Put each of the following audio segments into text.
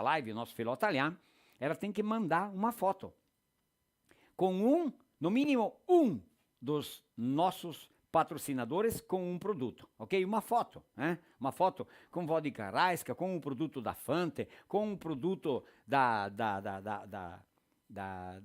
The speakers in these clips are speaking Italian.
live, o nosso filho italiano, ela tem que mandar uma foto com no mínimo dos nossos patrocinadores com um produto, ok? Uma foto, uma foto com vodka Raiska, com um produto da Fante, com um produto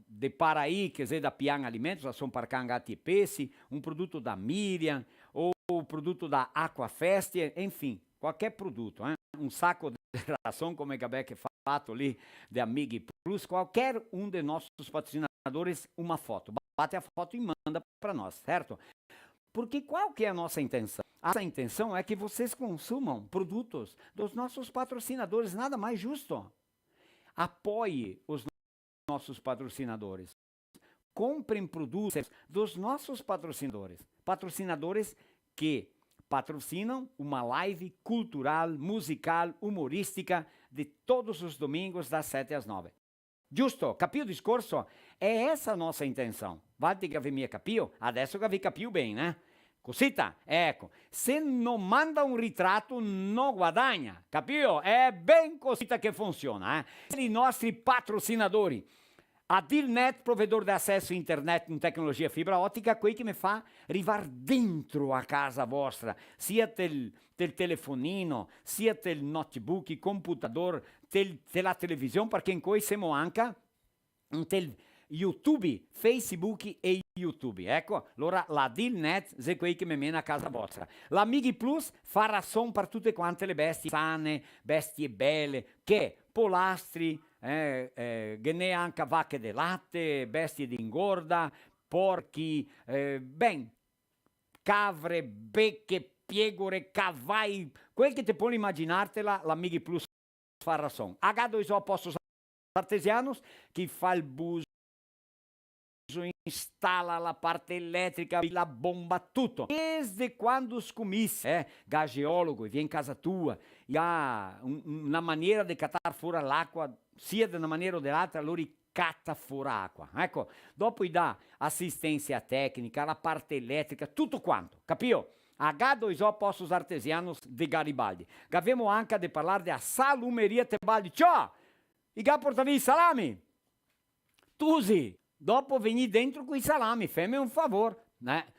de Paraí, quer dizer, da Pian Alimentos, da São Parcangati e Pesce, um produto da Miriam, ou o produto da Aquafest, enfim, qualquer produto, um saco de ração, como é que é fato ali, de Amig Plus, qualquer um de nossos patrocinadores, uma foto. Bate a foto e manda para nós, certo? Porque qual que é a nossa intenção? A intenção é que vocês consumam produtos dos nossos patrocinadores, nada mais justo. Apoie os nossos patrocinadores. Comprem produtos dos nossos patrocinadores. Patrocinadores que patrocinam uma live cultural, musical, humorística de todos os domingos das 7 às 9. Giusto? Capì o discorso? È essa a nostra intenzione. Guardi che mi capito? Adesso che vi capito bene, Cosita, ecco, se non manda un ritratto non guadagna, capito? È ben cosita che funziona, I nostri patrocinatori. Adilnet, provedor di accesso internet in tecnologia fibra ottica, quei che mi fa arrivare dentro a casa vostra, sia del telefonino, sia del notebook, il computador, della televisione, perché in cui siamo anche del YouTube, Facebook e YouTube. Ecco, allora la Dilnet è quei che mi mena a casa vostra. La Migi Plus fa rason per tutte quante le bestie sane, bestie belle, che polastri, che anche vacche di latte, bestie di ingorda, porchi, cavre, becche, piegore, cavalli, quel che ti puoi immaginartela, la Migi Plus fa rason. Agado i suoi postos artesianos, chi fa il buso, instala la parte elettrica, la bomba, tutto. Desde quando os commisse, geologo, viene in casa tua, e ha una maniera di cattare fuori l'acqua, sia di una maniera o dell'altra, allora catta fuori acqua. Ecco, dopo gli dà assistenza tecnica, la parte elettrica, tutto quanto, capito? Agado i postos artesianos de Garibaldi. Abbiamo anche di parlare della salumeria Tebaldi. Ciao! I portavi i salami. Tusi, dopo veni dentro con i salami, fammi un favore.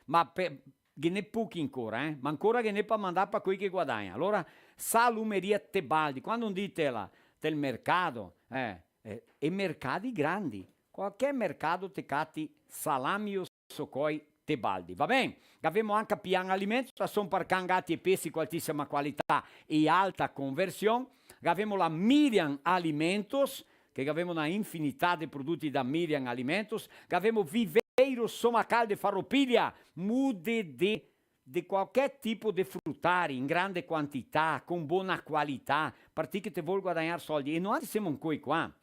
Ma che ne pochi ancora, ma ancora che ne può mandare per quelli che guadagna. Allora, salumeria Tebaldi. Quando dite del mercato, e mercati grandi. Qualche mercato te catti salami o socoi Tebaldi, va bene? Abbiamo anche Pian Alimentos, sono parcangati e pesci di altissima qualità e alta conversione. Abbiamo la Miriam Alimentos, che abbiamo una infinità di prodotti da Miriam Alimentos. Abbiamo Viveiro Somacal de Farroupilha, mude di qualche tipo di fruttari in grande quantità, con buona qualità, perché te vuol guadagnare soldi. E noi siamo ancora qua,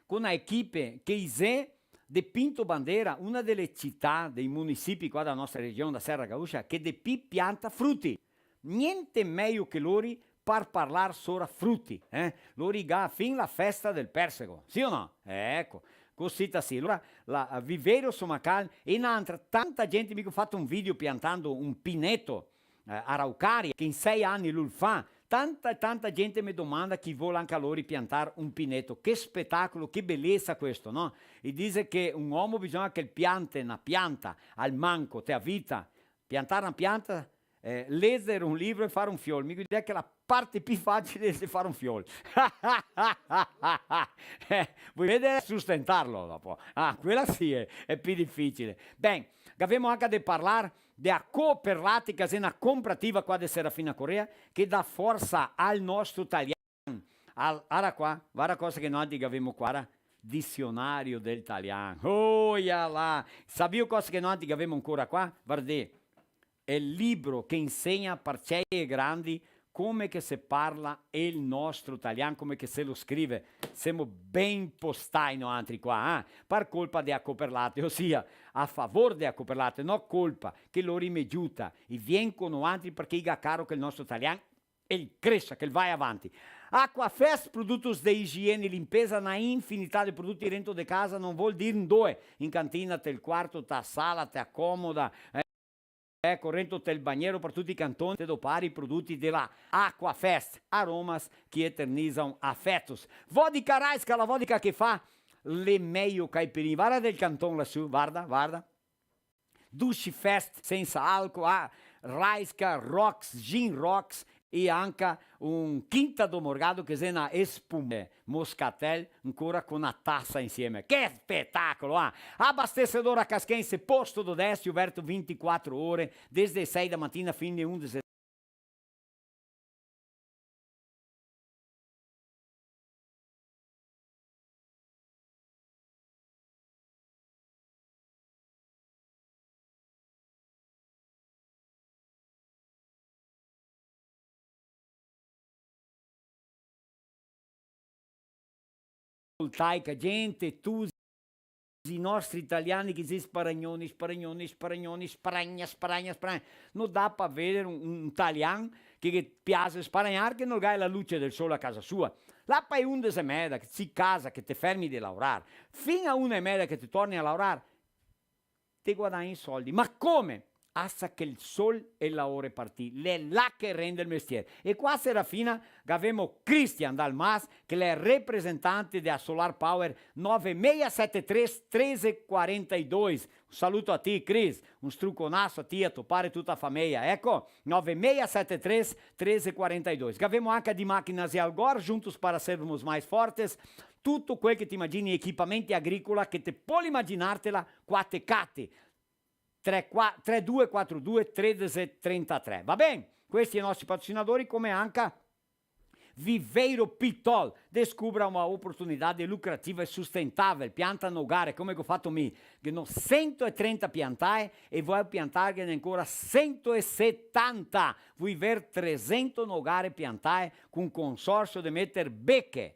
con una equipe che è de Pinto Bandeira, una delle città, dei municipi qua della nostra regione, da Serra Gaúcha, che de pianta frutti. Niente meglio che loro per parlare solo frutti. Loro ha fin la festa del persego, sì o no? Ecco, così sì. Allora, la Viveiro Somacal e un'altra, tanta gente mi ha fatto un video piantando un pineto araucaria, che in 6 anni lui fa. Tanta gente mi domanda chi vuole anche a loro piantare un pineto. Che spettacolo, che bellezza questo, no? E dice che un uomo bisogna che piante una pianta al manco, te a vita. Piantare una pianta, leggere un libro e fare un fiore. Mi dice che la parte più facile è fare un fiore. Vuoi vedere sostentarlo dopo? Quella sì è più difficile. Bene, abbiamo anche da parlare della cooperatica, che è una comparativa qua di Serafina Correa, che dà forza al nostro italiano. Guarda cosa che noi abbiamo qua, dizionario del italiano. Oh, là. Sabia cosa che noi abbiamo ancora qua? Guardate, è il libro che insegna a parcelle grandi come che si parla il nostro italiano, come che se lo scrive. Siamo ben postai noi altri qua, per colpa di Acoperlate, ossia a favore di Acoperlate, non colpa che loro mi aiuta e vengono altri perché è caro che il nostro italiano cresce, che vai avanti. Aquafest, produtos de igiene e limpeza, na infinità di prodotti dentro di casa, non vuol dire in due. In cantina, te il quarto, te a sala, te accomoda, correndo il bagnero per tutti i cantoni e dopare i prodotti della Aquafest, aromas che eternizzano affettos. Vodka Raiska, la vodka che fa le meglio caipirinha. Guarda del canton lassù, guarda, guarda. Dushi Fest senza alcol, Raiska, Rocks, Gin Rocks e anche un Quinta do Morgado che è una espume moscatel ancora con una tassa insieme. Che spettacolo! Abastecedora Casquense, posto do Desio, aperto 24 ore, desde 6 da mattina fino alle 11. Voltaica, gente, tu i nostri italiani che dicono sparagnoni, sparagna. Non dà per vedere un italiano che piace sparagnare che non ha la luce del sole a casa sua. La fai 11:30 che si casa, che ti fermi di lavorare, fino a 1:30 che ti torni a lavorare, ti guadagni i soldi. Ma come? Hasta che il sol e la ore partì, le là che rende il mestiere. E qua Serafina abbiamo Christian Dalmas, che è il rappresentante della Solar Power 9673 1342. Un saluto a te, Chris, un strucconasso a te, a topare tutta la famiglia. Ecco, 9673 1342. Abbiamo anche di Máquinas e Algor, juntos para sermos mais fortes. Tutto quel che ti immagini, equipamenti agricola, che ti puoi immaginartela, qua te catti. 3242 1333. Va bene? Questi i nostri patrocinatori, come anche Viveiro Pitol. Descubra una opportunità lucrativa e sostentabile. Pianta nogare, come ho fatto me, che ho 130 piantae e vuoi piantare ancora 170. Vuoi ver 300 nogare piantae con consorzio di mettere becche.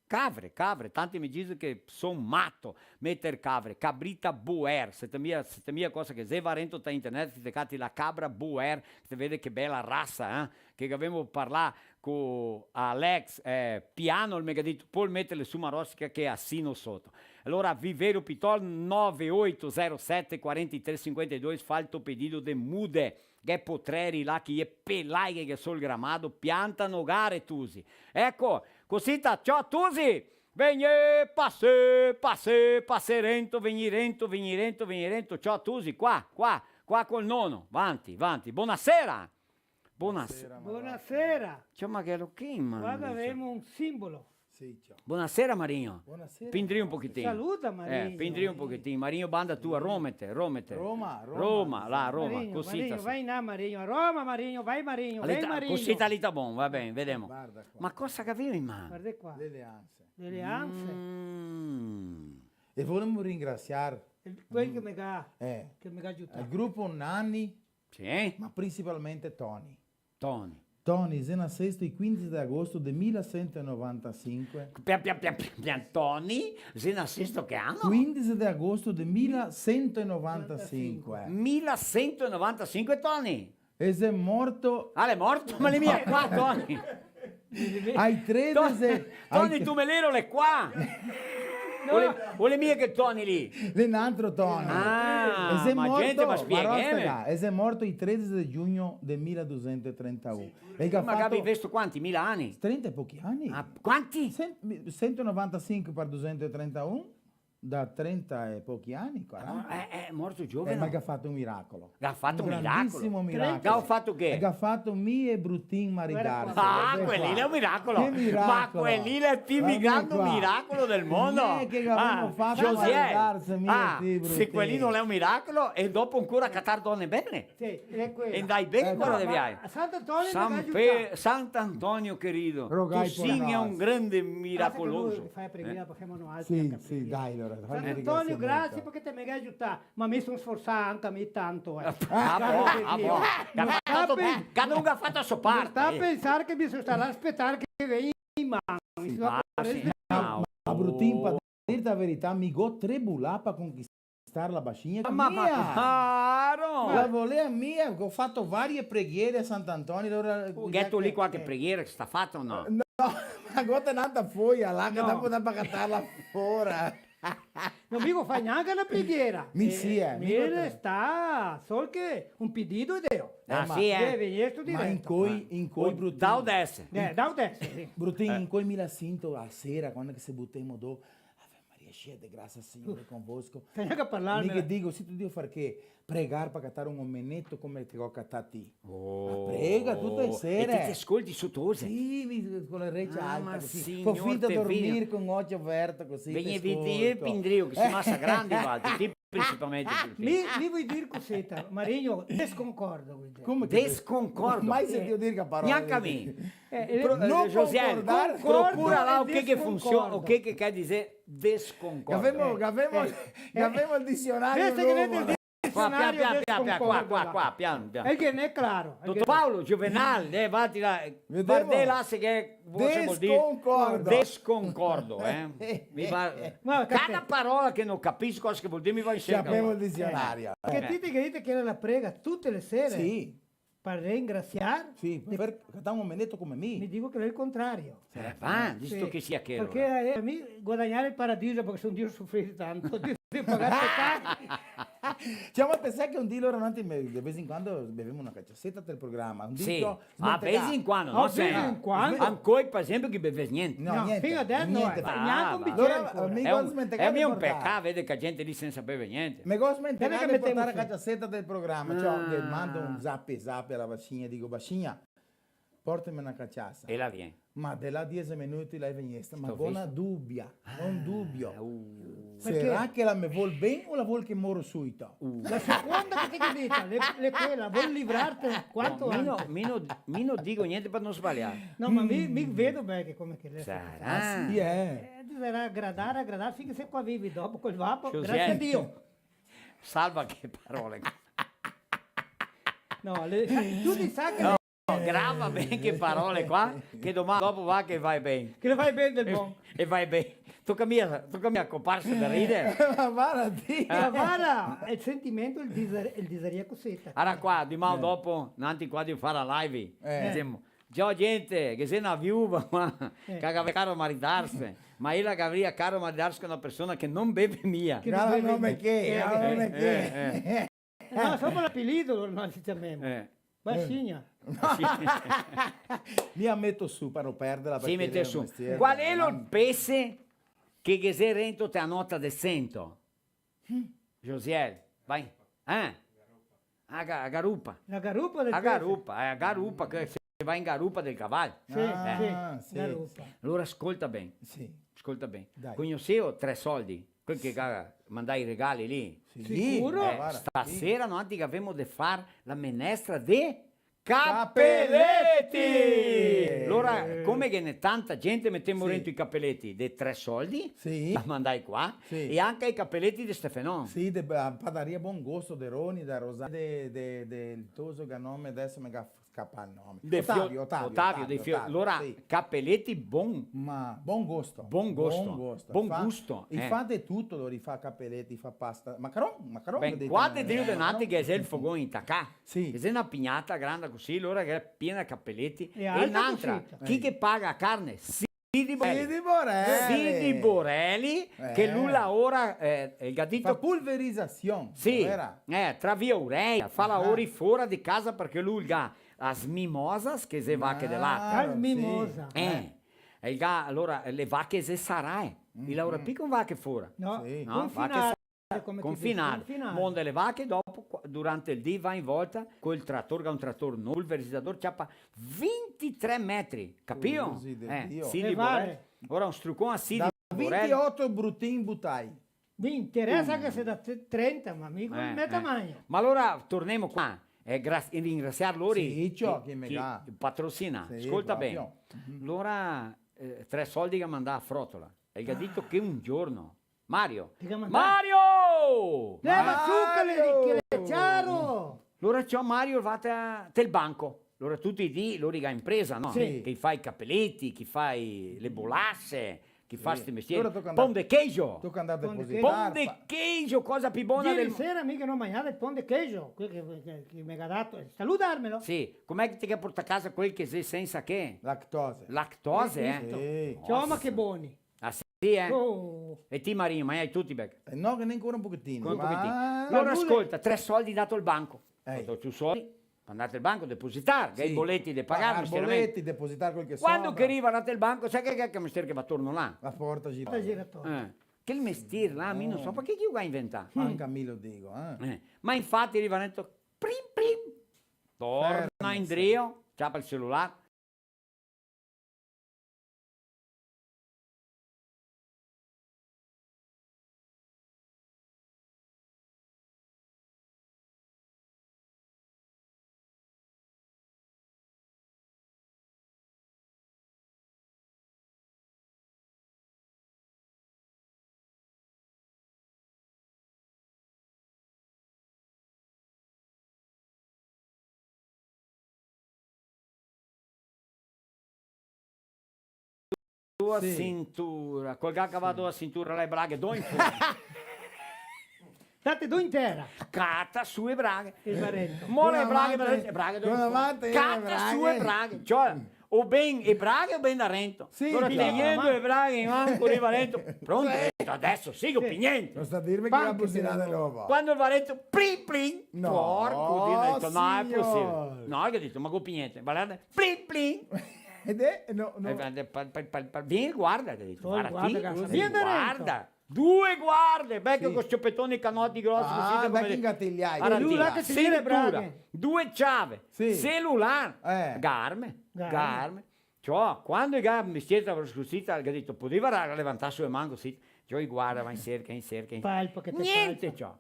Cavre, tanti mi dicono che sono matto mettere cavre, cabrita boer, se mia cosa che se va rento da internet, ti cati la cabra boer, ti vede che bella razza, che abbiamo parlato con Alex, piano, il mega detto, puoi mettere su Marostica che è assino sotto. Allora, Viveiro Pitol 9807 4352, falto pedido de mude, che potrei là che è pelai che sul gramado, pianta nogare tusi. Ecco, cosita, ciao a tutti! Vegni, passerento, venirento, ciao a tutti, qua col nono, avanti. Buonasera! Buonasera. Ciao, ma che lo chiama? Guarda, avremo un simbolo. Sì, ciao. Buonasera, Marinho. Buonasera. Pindri un pochettino. Saluta, Marinho. Pindri un pochettino. Marinho, banda tua, Romete. Roma, Roma, Marinho, cosita. vai là, Marinho. A Roma, Marinho, vai Marinho, vai Marinho. Cosita lì buon, va bene, vediamo. Guarda qua. Ma cosa che avevi in mano? Guarda qua. Le alleanze. Le alleanze. E vogliamo ringraziare Quel che mi ha il aiutato. gruppo Nanni, Sì? ma principalmente Tony. Tony. Tony è nato il 15 di agosto del 1195. Pian Tony, se nascesto che anno? 15 di agosto del 1195. 1195 Tony. E è morto Ah, è morto? Ma le mie qua, Tony. ai 13. Tony, tu me l'ero le qua. O le mie che Tony lì? Un altro Tony. Ah, E ma gente, ma spiegami. è morto il 13 di giugno del 1231. E che ha Ma avevi fatto visto quanti? 1000 anni? 30 e pochi anni. Ah, quanti? 195 per 231 da 30 e pochi anni, 40. È morto Ma giovane. che ha fatto un miracolo. Ha fatto un grandissimo miracolo. Che ha fatto che? Che ha fatto mi e Brutin maridarsi. Ah, Guarda quelli qua. è un miracolo. Che miracolo. Ma quelli è il più Guarda grande qua. miracolo del mondo. Che abbiamo fatto Josiel. maridarsi, mio Ah, te, se Brutin. quelli non è un miracolo e dopo ancora catar donne bene. Sì, è quello. E dai bene quello devi hai. A Sant'Antonio mi ha aiutato. Sant'Antonio querido, Rogai tu sei por un nós. grande miracoloso. Fai a preghiera perché non altri. Sì, dai, allora. Sant'Antonio, grazie perché ti mi hai aiutato. Ma mi sono sforzato anche a me tanto. Ah, buono. Cada un ha fatto a sua Non sta a parte. pensare che mi sono stato a aspettare che venga in mano. Sì. Ma Brutin, per dire la verità, mi go trebulà per conquistare la bacina Ma mia. La claro! volea mia, ho fatto varie preghiere a Sant'Antonio. Allora, Ghetto lì qualche preghiera che sta fatta o no? No, ma gota è nata fuori, là, che No. dopo da bagattarla fuori. Non mi fai neanche la preghiera. Mi sia, mi mi guarda. sta solo che un pedido di Dio. Ah, ma- sì, Deve questo Ma in diretto. coi O brutin. da o desce. Da adesso, sì. Brutin, in coi mi la sinto a sera, quando che se buttiamo do. Ave Maria, scende, grazie Signore, convosco. Stai neanche a parlarne. Mica dico, se tu devi fare che pregare per cattare un omenetto come ti ho cattati. Oh. prega tutte le E sere. ti ascolti sottose. Sì, con le recce Ah, alte ma così. signor Fa finta di te dormire figlio. con occhi aperti così. Vieni ti vedi io ascolto. Pindrio che si massa grandi, guarda, ti principalmente. Mi vuoi dire cosetta, Marino, desconcordo. Vuoi dire. Come che- Desconcordo. Mai sentito dire che parola. Neanche a me. non José, concordare, procura lá o e que que funciona, desconcordo. o que que quer dizer desconcordo. Avevamo il dizionario Questo che ne nuovo. Qua, piano, piano, piano, piano, qua, desconcordo. qua, piano, piano. E che ne è chiaro. Dottor Paolo, Juvenal, vatti là, guarda là se che vuol dire Desconcordo. desconcordo, Mi va... Ma Cada parola che non capisco cosa che vuol dire mi va in scena. Sappiamo il dizionario. Che dite che dite che era la prega tutte le sere Sì, per ringraziare, sì, per cattare un omenetto come mi me. dico che è il contrario. Va, visto Sì, che sia che perché a me guadagnare il paradiso perché sono Dio soffrito tanto, di pagare peccati. Cioè, ma pensare che un dì loro avanti, di vez in quando beviamo una cacciassetta del programma. Un dì Sì, io ma smentegà. vedi in quando, Oh, non vedi sempre. in quando. Ancora, per esempio, che beves niente. No, No, niente. fino adesso no, niente. neanche un va. bicchiere Allora, ancora. mi- È gosto un, smentegare è un portare. peccato, vede che gente lì senza bere niente. Mi gosto Deve smentegare che di portare la mettiamo su. cacciassetta del programma. Cioè, che mando un zappe alla bacina, dico, bacina, portami una cacciassa. E la viene. Ma della 10 minuti lei veniste, ma Sto con una visto. dubbia, non dubbio. Perché? Sarà che la me vuol bene o la vuol che moro subito? La seconda che ti capita, le quella, vuoi livrarti quanto anche. Mi non dico niente per non sbagliare. No, ma mi vedo bene che come che lei Sarà. Sì, è. Bisognerà aggradare, finché sei qua vivi dopo col vapo, José. grazie a Dio. Salva che parole. No, tu ti sa che, No, grava bene che parole qua, che domani dopo va che vai bene. che le fai bene del buon. E vai bene. Tocca a comparsa da ridere. Ma guarda, Ma guarda, è il sentimento, il desiderio cosetta. Allora qua, di mal dopo, nanti qua di fare la live, diciamo, ciao gente, che sei una viuva, ma che aveva caro maritarsi, ma io la avrei caro maritarsi con una persona che non beve mia. Che Gara non beve- nome che, gara nome che. No, solo l'appellido non si chiamiamo. Bascigna. Mi ammetto su per non perderla. Si perché mette è su. un mestiere. Qual è il pese che sei rento te a nota de cento? Josiel, vai. A garupa. La garupa del A garupa, che se vai in garupa del cavallo. Sì, Ah, sì, sì. garupa. Allora ascolta bene, Sì. ascolta bene. Dai. Conoscevo 3 soldi, quel che mandai i regali lì. Sì. Sicuro? Guarda, Stasera noi che avevamo da fare la menestra de Cappelletti! cappelletti. Allora, come che ne tanta gente mettiamo Sì. dentro i cappelletti dei 3 soldi, Sì. la mandai qua, Sì. e anche i cappelletti di Stefano. Sì, padaria buon gusto, de Roni, da Rosario, del Toso, che nome adesso mi scappa il nome. Ottavio, dei Fiori. Allora, sì. cappelletti buon. Ma buon gusto. Buon gusto. Buon gusto, E fa di tutto, lo rifà cappelletti, fa pasta. Macaron. Ben, qua de Dio denati che è il fogone in tacà. Sì. Che è una pignata grande così, allora che è piena di cappelletti. E E alta un'altra, cosetta. chi che paga carne? Sidi Borelli. Sidi Borelli. Sidi Borelli, che lui ora il gattito. Fa pulverizzazione. Sì, Era? tra via Ureia, fa la Ah. ori fuori di casa perché lui ha as mimosas, che se vacche dell'acqua. Ah, Al mimosa. E il ga, allora le vacche se sarai. Il lavora più con vacche fuori. No, Sì. No, confinare, come ti Confinare. dico, confinare. Mondo le vacche, dopo durante il dì va in volta col trattore, che è un trattore nuovo, il pulverizzatore ciappa 23 metri, capito? Scusi del Dio. Sidi E Borelli. vale. Ora un struccone a Sidi Da Borelli. 28 brutin buttai. Mi interessa che se da 30, ma mica metà magna. Ma allora torniamo qua. Ringraziare loro Sì, ciò che mi dà. patrocina. Sì, Ascolta proprio. bene. Allora 3 soldi che mandava a Frotola. E gli ha detto che un giorno Mario. Ti che mandare? Mario! Leva su Mario! che le chiaro. Allora c'ho Mario vata del banco. Allora tutti i dì loro che ha impresa, no? Sì. Che fa i cappelletti, chi fa le bolasse, chi fa questi mestieri. Allora tocca andare- Pon de queijo. Tu che andate a Pon de depositare. Pon de queijo, cosa più buona Ieri del mondo. sera mica non mangiate il ponte queijo, quel che mi ha dato. Salutarmelo. Sì, com'è che ti che porta a casa quel che sei senza che? Lactose. Lattose, eh? Sì. Ciao, ma che buoni. Ah, sì. Sì, Oh. E ti Marino, ma hai tutti becca. No, che ne ancora un pochettino. Un pochettino. Ma... Allora ascolta, 3 soldi dato al banco. Ehi. Dato tu soldi, andate al banco, depositare, che i bolletti di pagare, Pagare bolletti, depositare quel che Quando sopra. che arriva andate al banco, sai che è il mestiere che va attorno là? La porta Sta girata. giratoria. Che il mestiere là, mi non so, perché chi lo ha inventato? Anche a me lo dico, Ma infatti arriva detto, prim prim, torna Fermo, in drio, ciapa il cellulare. Tua Sì. cintura, col che vado a cintura le braghe, do in fuori, State due intera. cata sue braghe. Il Barretto. Mo le Con braghe, davanti- braghe do con in fuori. davanti le Cata braghe. sue braghe, cioè o ben e braghe o ben da rento. Sì, allora chiaro. pigliendo le braghe in manco di Varento, pronto, adesso sigo Sì. pigliente. Non sta a dirmi che Panche la bussinata se- nuova. Quando il Varento, plin plin, No, porco, Dio, ho detto, no, è signor. possibile. No, che ho detto, ma con niente, guardate, plin plin. Ed è... No, no. Vieni, guarda, che ho detto, Poi guarda, guarda qui, che così, vieni dentro. guarda. 2 guardie, becco Sì. con scioppetoni canotti grossi Ah, così becco ingattigliai. E lui là che si tira le braghe. 2 chiavi, Sì. cellulare, garme. Cioè, quando il gas mi siete scussita, ha detto, poteva levantare su le mani così, cioè guarda, va in cerca. Palpo che te Niente, palpa. ciò.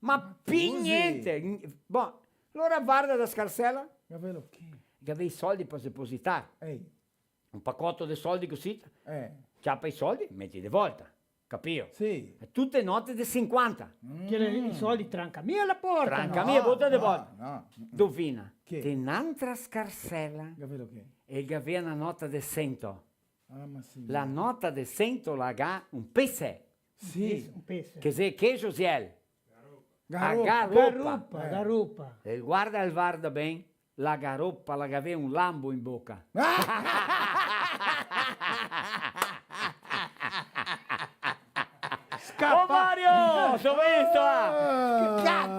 Ma più scusi. niente. Boh, allora guarda da scarsella, Ma ve lo che? che avevi i soldi per depositare. Ehi, Un paccotto di soldi così, eh, ciappa i soldi, metti di volta. Capio? sì. E tutte note di 50. Che i soldi tranca mia la porta. Tranca no? mia, butta di no, volta. no. Dovina. Che? Di un'altra scarsella Che ve lo che? e che aveva una nota di 100. Ah, ma sì. La nota di 100 la ha un pese. Sì. Un pesce. Che se che Josiel. Garoppa. Garuppa, garuppa. E guarda il guarda ben. La garoppa la aveva un lambo in bocca. Oh Mario, sono visto!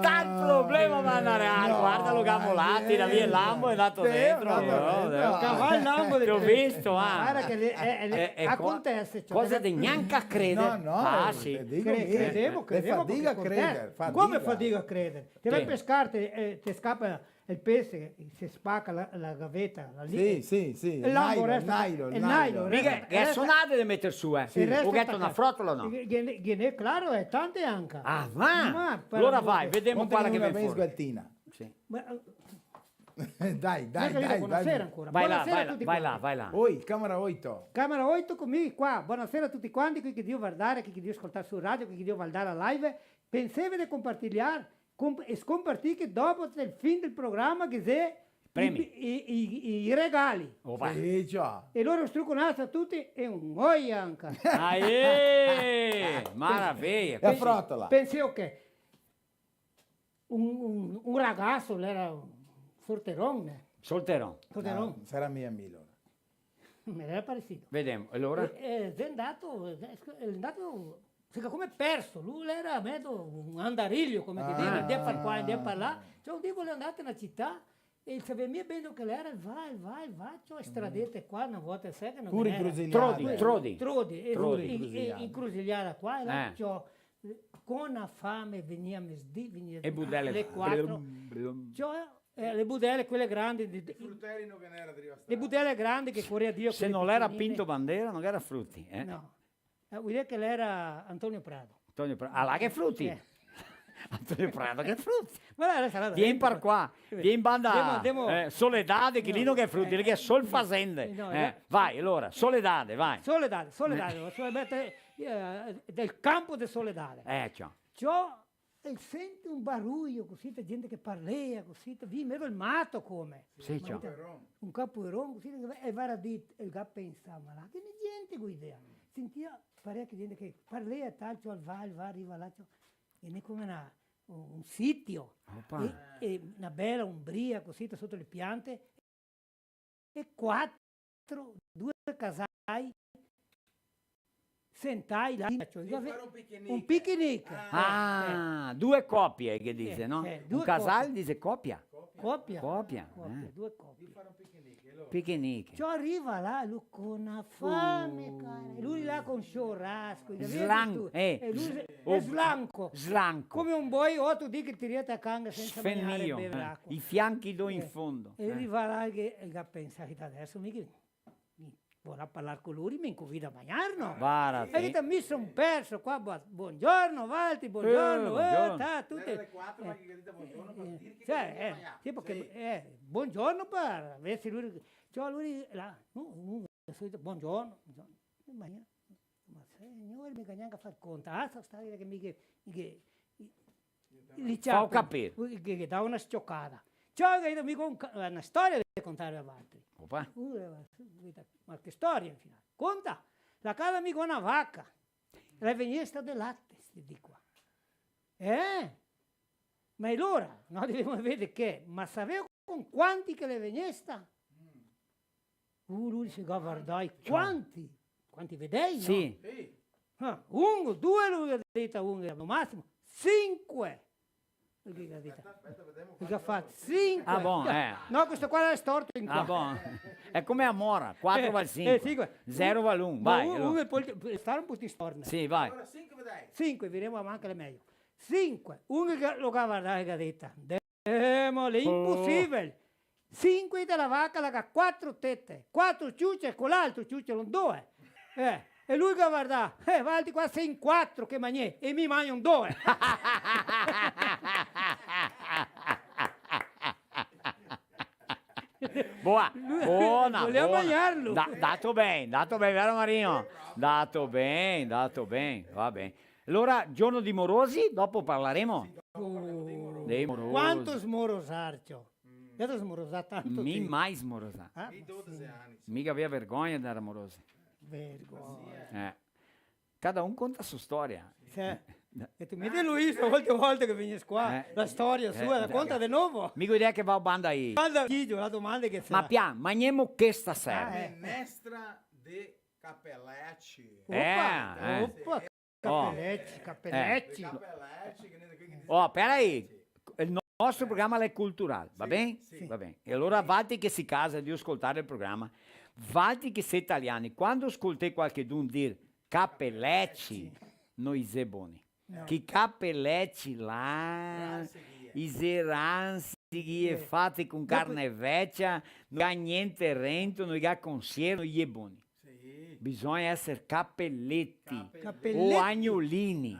Tanto problema ma andare a No, guardalo Gamolati, la via il lambo è andato Sì, dentro. è andato dentro. Cavallo lambo Ti ho visto, Guarda che acontece. cioè, Cosa di neanche a credere. No, no, Ah, te sì. dico credevo, le fatica a perché credere. come fatica a credere? Ti vai Sì. a pescare, ti scappa il pesce, si spacca la gavetta. Sì. Il lambo Nylon, resta- nylon, il nylon. nylon Mica resta- è suonate da mettere su, il resto O getto attaccato. una frottola o no? Gliene, claro, è tante anche. Ah, va! Ma per Allora amore vai, di- vediamo Ponte quella che una viene ben fuori. sgualtina. Sì. Ma, Dai, buonasera ancora. Vai là, Buonasera vai a là, tutti vai quanti. là, vai là. Oi, camera 8. Camera 8 conmigo qua. Buonasera a tutti quanti, qui che Dio guardare, chi che Dio ascoltare su radio, chi che Dio guardare a live. Pensate di compartilhar e scompartir che dopo il fine del programma che se Premi. i regali. Oh, vai. Sì, già. E loro struconazzo a tutti e un oi anche. Aie! Maraviglia. E a frottola. Pensavo che un ragazzo era un sorterone. Solterò. Sorterone. No, sarà mia Milo. Mi era parecido. Vediamo. Allora? È andato, come perso, lui era mezzo un andariglio, come ti dicono, andiamo a fare qua, andiamo a parlare. Cioè un giorno volevo andare nella città e sapeva bene che era, vai, cioè stradette qua, una volta secca, non Pure era. incrucigliate. Trodi. Trodi, Trodi. incrucigliata qua, e là, Eh. cioè, con la fame veniva mezzì, veniva E budelle. alle 4, cioè le budelle, quelle grandi, Frutteri non che ne era arrivato. le budelle grandi che corria Dio. Se quelle non era piccoline. Pinto Bandera, non era Frutti. No, vuol dire che lei era Antonio Prado. Antonio Prado. Ah, là che Frutti. Eh. Antonio Prado che Frutti. Ma lei sarà Vieni per qua, vieni in banda Andiamo- Soledade, che lì non è Frutti, lì che è Sol Fazende. no, Vai, allora, Soledade, vai. Soledade, del campo di Soledade. Ciao. Ciò e sente un baruglio così, la gente che parla così, vi mero il matto come. Sì, Ma ciao. vedi, un capoeron così, e va a dire, il gatto pensa, ma là, che ne gente guida. Sentia parecchia gente che parla e tal, cioè va, arriva là, cioè, e ne come un sitio, Oppa. e una bella umbria così, sotto le piante, e due casai sentai là, cioè, fare un picnic. un picnic. Ah, due coppie che dice, no? due Un casale coppie. dice coppia. Coppia. Coppia, Due coppie. Di fare un picnic. E loro- Picnic. Cioè arriva là, lui con una fame, cara. E lui là con sciorrasco. Slanco, E lui Oh, è slanco. Slanco. Come un boi, o tu dici che ti riesci a canga senza mangiare e Sfennio. bere l'acqua. I fianchi do in fondo. E arriva là che ha pensato adesso mi vorrà parlare con lui, mi convida a mangiare, no? Guarda E te. mi sono perso qua, buongiorno Valti, buongiorno, buongiorno. tutte. Alle 4 ma che dite buongiorno per dire che Cioè, devo mangiare. sì, perché, Sì. buongiorno per avessi lui, cioè lui là, buongiorno, ma signore mica neanche a far conto, sta che mi Fa capire. che dà una scioccata. Cioè, che mica una storia da contare a altri. Opa. Ma che storia, infine. Conta, la casa mica una vacca, la veniesta del latte, sti di qua. Ma allora, no, dobbiamo vedere che, ma sapeva con quanti che le veniesta? Lui si va a guardare, quanti vedei, no? Sì. Sì. Ah, uno, due, lui ha detto uno, al massimo, 5. Lui ha detto, Aspetta, vediamo lui ha fatto 5. Ah, buon, No, questo qua è storto in qua. Ah, buon. È come a Mora, 4 vale 5. cinque. 0 vale 1. Vai. allora. Uno può stare un po' in storno. Sì, vai. Allora 5 vedrai. 5, vedremo a mancare meglio. 5, uno che lo guarda che ha detto, è impossibile. 5 della vacca, la ha 4 tette, 4 ciucce, con l'altro ciucce non 2. E lui che guarda, Valti qua sei in 4 che mangi e mi mangio un 2. Buona, voleva buona. mangiarlo. Dato bene, vero Marino? Dato bene, va bene. Allora, giorno di morosi, dopo parleremo dei morosi. Quanto smorosarcio? Io ti smorosato tanto. Mi tempo. mai smorosa. Ah, Di 12 anni. Mica aveva vergogna di andare a morosi. vergogna. Cada un conta la sua storia. Cioè, e tu mi dici Luisa, molte volte che vieni qua, la storia sua, la conta di nuovo. Mica idea che va a banda ahí. Manda Chigio, la domanda che Ma sarà. pian, mangiamo che stasera. Minestra de capelletti. Oppa, cappelletti, cappelletti. Capelletti, che ne qui che dice- Oh, pera aí. Il nostro programma è culturale, va bene? sì. Va bene. E allora Valti che si casa di ascoltare il programma, Valti che sei italiani, quando ascolti qualcuno dire cappelletti, noi zeboni. No. Che cappelletti là, i zeranzighi fatti con carne vecchia, non ha niente rento, non ha consiglio, non è buoni. Sì. Bisogna essere cappelletti Cappelletti. o agnolini.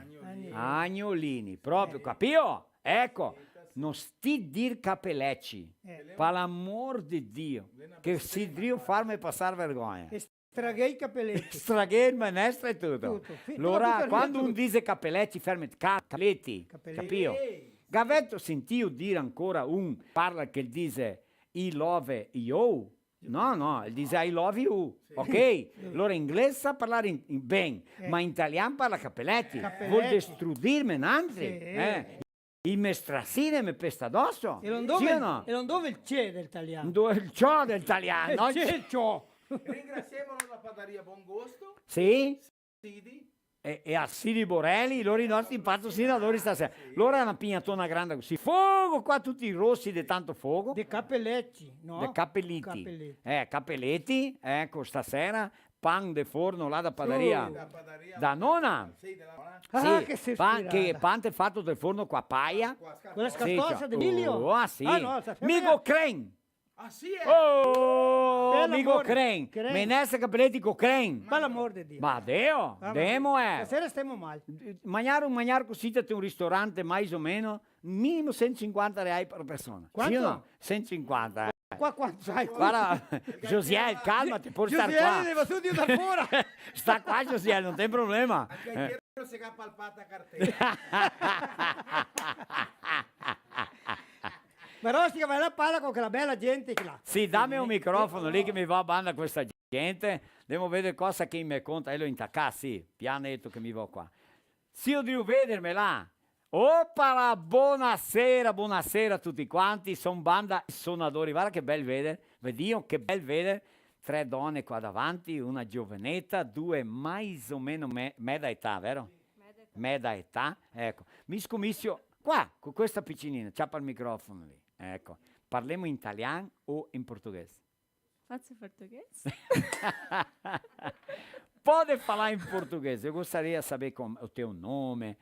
Agnolini, proprio, capito? Ecco, non sti dir cappelletti, per l'amor di Dio, che si Dio farmi passare vergogna. Straghei i cappelletti. Straghe il manestra e tutto. Tutto. Sì, Allora, tutto, quando tutto. un dice cappelletti, fermi, cappelletti, Cappelletti. capito? Gavetto sentio dire ancora un, parla che dice I love you. No, dice I love you, ok? Allora in inglese sa parlare in ben, ma in italiano parla cappelletti. Cappelletti. Vuol distruggermi nanzi. Sì. Il mestrassine mi pesta addosso. E non Sì dove, o no? e non dove il c'è dell'italiano. Il ciò del italiano. no? Il c'è il ciò. Ringraziamo la padaria Buon Gusto. Sì? Sidi. E a Siri Borelli, loro i nostri patrocinatori stasera. Loro è una pignatona grande così. Fuoco qua, tutti rossi di tanto fuoco. De cappelletti, no? De cappelletti. Cappelletti. Cappelletti, ecco, stasera. Pan de forno là da padaria. La padaria. Da nonna. Sì, della nonna. Ah, Sì, che sei pan, ispirata. che pan è fatto del forno qua a paia. Quella Sì, scatosa cioè, d'Emilio? Oh, ah, sì. Ah, no, sapeva- Migo Cren. Ah, sì, è. Oh, Per migo l'amor- Cren. Cren. Menestra cappelletti con Cren. Per l'amor di Dio. Ma Deo, Ah, ma- demo Stasera stiamo male. Mangiare così te un ristorante mais o meno, minimo 150 reali per persona. Quanto? Sì o no? 150. Qua quanto sai? Guarda, Josiel, calmati, puoi stare qua. Giuseppe, va su di da fuori. Sta qua Josiel, non c'è problema. Anche ieri non si è palpata cartella. Però si va la palla con quella bella gente che là. Sì, dammi un microfono lì che mi va a banda questa gente. Devo vedere cosa che mi conta. E lo intacca, sì, pianetto che mi va qua. Sì, io devo vedermi là. Opala, buonasera a tutti quanti. Sono banda suonatori. Guarda che bel vedere. Vedi che bel vedere. 3 donne qua davanti, una giovanetta, 2 mais o meno meda età, vero? Meda età, ecco. Mi scommissio qua, con questa piccinina, ciappa il microfono lì, ecco. Parliamo in italiano o in portoghese? Faccio português? Pode falar em português, eu gostaria de saber o teu nome,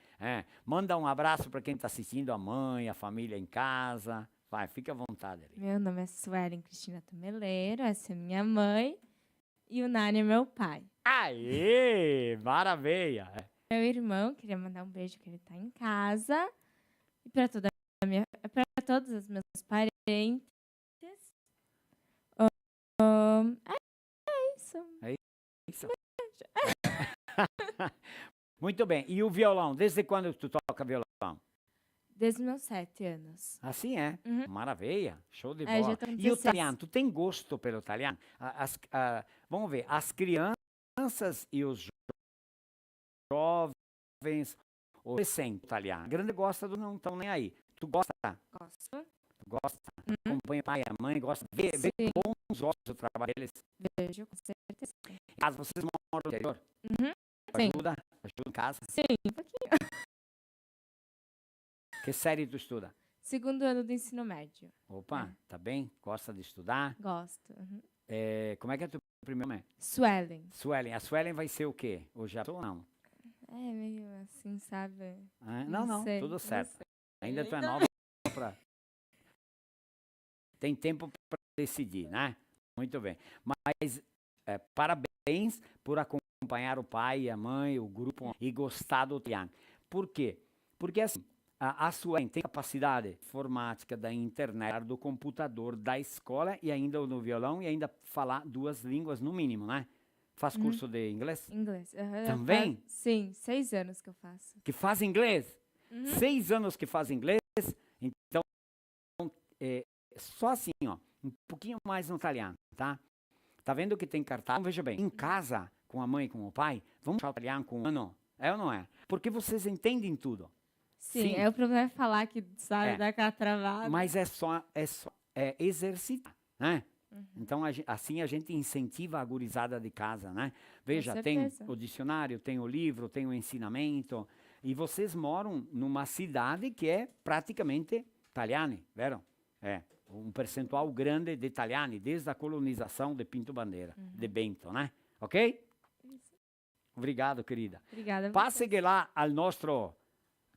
manda um abraço para quem está assistindo, a mãe, a família em casa, vai, fica à vontade ali. Meu nome é Suelen Cristina Tomeleiro, essa é minha mãe e o Nani é meu pai. Aê, maravilha! Meu irmão, queria mandar um beijo que ele tá em casa. E para todos os meus parentes. É isso. Isso. Muito bem, e o violão, desde quando tu toca violão? Desde meus 7 anos. Assim é, Uhum. maravilha, show de É, bola. já tô com E o 16. italiano, tu tem gosto pelo italiano? Vamos ver, as crianças e os jovens, ou adolescentes italiano, a grande gosta do não estão nem aí. Tu gosta? Gosto. Tu gosta? Acompanha o pai e a mãe, gosta? Vê Sim. com bons olhos o trabalho deles. Vejo, com certeza. Caso vocês moram no interior, Uhum. Sim. ajuda em casa. Sim, um pouquinho. Que série tu estuda? Segundo ano do ensino médio. Opa, tá bem? Gosta de estudar? Gosto. Uhum. Como é que é teu primeiro nome? Suelen. Suelen. A Suelen vai ser o quê? Ou já ou não? É meio assim, sabe? Não, sei, tudo não certo. sei. Ainda tu é nova pra... Tem tempo para decidir, né? Muito bem. Mas parabéns por acompanhar o pai e a mãe, o grupo e gostar do italiano. Por quê? Porque assim, a Suelen tem capacidade informática da internet, do computador, da escola e ainda no violão e ainda falar 2 línguas no mínimo, né? Faz curso de inglês? Inglês. Uhum. Também? Sim, 6 anos que eu faço. Que faz inglês? Uhum. 6 anos que faz inglês, então só assim, ó, um pouquinho mais no italiano, tá? Tá vendo que tem cartaz? Então, veja bem, em casa, com a mãe e com o pai, vamos falar italiano com um ano, é ou não é? Porque vocês entendem tudo. Sim, Sim. o problema é falar que sabe dar aquela travada. Mas é só exercitar, né? Então, assim a gente incentiva a gurizada de casa, né? Veja, tem certeza. o dicionário, tem o livro, tem o ensinamento. E vocês moram numa cidade que é praticamente italiana, vero? Um percentual grande de italiani, desde a colonização de Pinto Bandeira, de Bento, né? Ok? Obrigado, querida. Obrigada. a Passe você. che là al nostro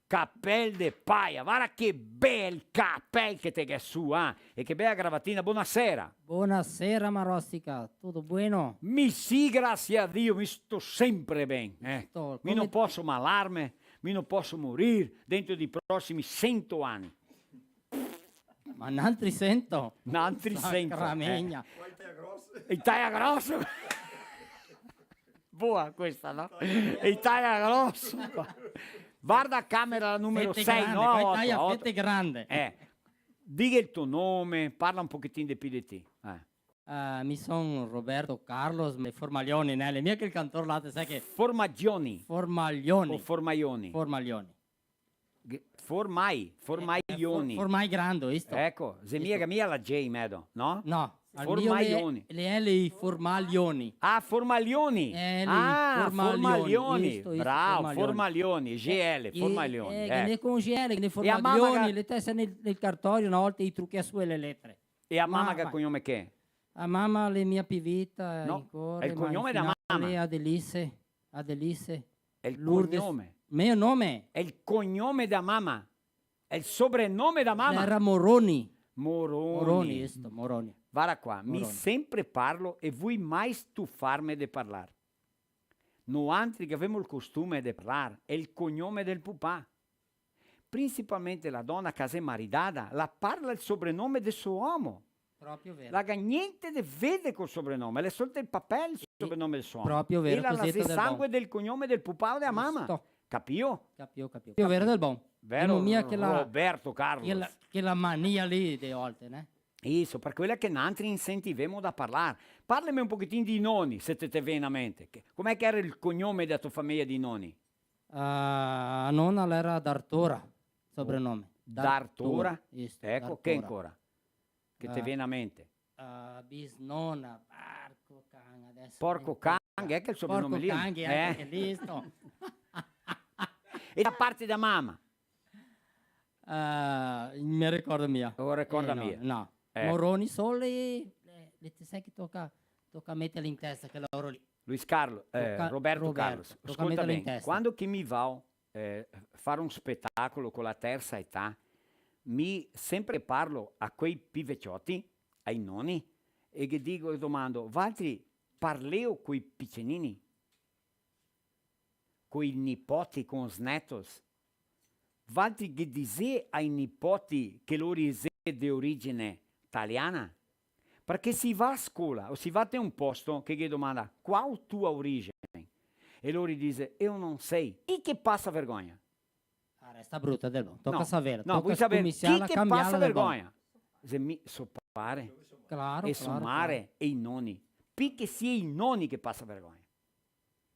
cappel de paia. Guarda che bel cappel che te che su, e che bella gravatina. Buonasera. Buonasera Marostica, tutto buono? Mi sì, grazie a Dio, mi sto sempre bene. Sto, Mi non come- posso malarmi, mi non posso morire dentro di prossimi 100 anni. Ma non ti sento. Altri 100. Sacramegna. Italia grosso. Boa questa, no? Italia grosso. Guarda a camera numero Fette 6, grande, no? poi Otto, taglia otto. fette grande. Dica il tuo nome, parla un pochettino di più di te. Mi sono Roberto Carlos Formaglioni, nelle mie che il cantore là, sai che Formagioni Formaglioni. o Formaioni? Formaglioni. Formaioni. Formai grande, visto? Ecco, se mia la J, Medo, no? No, al Formaglioni. mio le L Formaglioni. Ah, Formaglioni. Formaglioni. Isto, Bravo, Formaglioni. Formaglioni, GL, Formaglioni. Che ne congele, che ne a mamma Formaglioni, che- le teste nel cartorio, una volta i trucchi a su e le lettere. E a mamma Ma- che ma- cognome che è? A mamma le mia pivita No, ancora, è il ma cognome in da finale mamma. Adelisse. È il Lourdes. cognome. Mio nome È il cognome da mamma. È il soprannome da mamma. era Moroni. Moroni. Moroni, questo, Moroni. Guarda qua, mi Moroni. sempre parlo e vuoi mai stufarmi di parlare. Noi altri che abbiamo il costume di parlare è il cognome del pupà. Principalmente la donna che è maridata, la parla il soprannome del suo uomo. Proprio vero. La niente de vede col soprannome, le soltanto il papel il soprannome del suo uomo. Proprio vero, E la cosetta se del sangue bon. del cognome del pupà o della mamma. Giusto. Capio? Capio. Proprio vero del bon. Vero, Non mia che la, Roberto Carlos. che la mania lì di volte, né? Isso, per quella che altri incentivemo da parlare. Parlami un pochettino di nonni, se te viene a mente. Com'è che era il cognome della tua famiglia di nonni? Nonna era D'Artora, soprannome. D'Artora? Isto, Ecco, che D'Artora. ancora? Che ti viene a mente? bisnonna, porco cane, adesso Porco mi cane, tocca. è che il Porco soprannome lì? cane, anche lì sto. E da parte da mamma? Mi ricordo mia. Oh, ricorda no, mia. No, Ecco. Moroni soli, ti sai che tocca metterli in testa che loro lì. Luis Carlo, Roberto Carlos, tocca ascolta metterlo in bene, testa. quando che mi va a fare un spettacolo con la terza età, mi sempre parlo a quei pivecchiotti, ai nonni, e che dico e domando, Valtri, parleo coi piccinini? Coi nipoti, con os netos? Valtri che dice ai nipoti che loro sono di origine italiana? Perché si va a scuola o si va a un posto che gli domanda qual tua origine? E loro dice io non sei. E che passa vergogna? Resta brutta del mondo. Tocca no, sapere. no, Tocca vuoi sapere chi scominciarla, che cambiarla passa del mondo. vergogna? Se mi soppare Claro, e claro, sommare e i nonni. Perché sia i nonni che passa vergogna.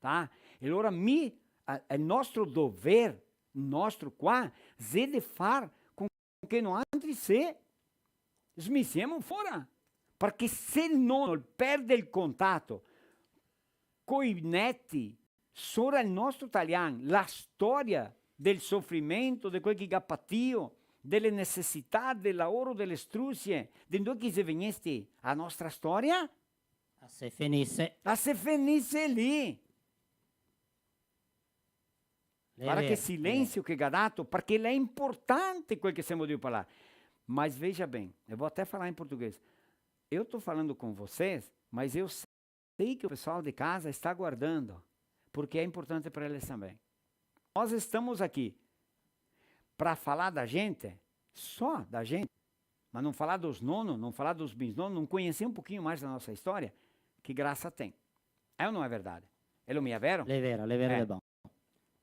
Tá? E allora è il nostro dovere, nostro qua, è di fare con che noi altri se smissiamo fuori. Perché se il nonno perde il contatto con i netti, solo il nostro italiano, la storia del soffrimento, di quel che ha patito, delle necessità, del lavoro, delle struzie, di noi che se venisse a nostra storia, Se finisse. se finisse lì. Guarda che vero, silenzio che ha dato, perché è importante quel che stiamo di parlare. Mas veja bem, eu vou até falar em português. Eu estou falando com vocês, mas eu sei que o pessoal de casa está guardando, porque é importante para eles também. Nós estamos aqui para falar da gente, só da gente, mas não falar dos nonos, não falar dos bisnonos, não conhecer um pouquinho mais da nossa história, que graça tem. É ou não é verdade? É lo mia vero? Le vero Eh. del mondo.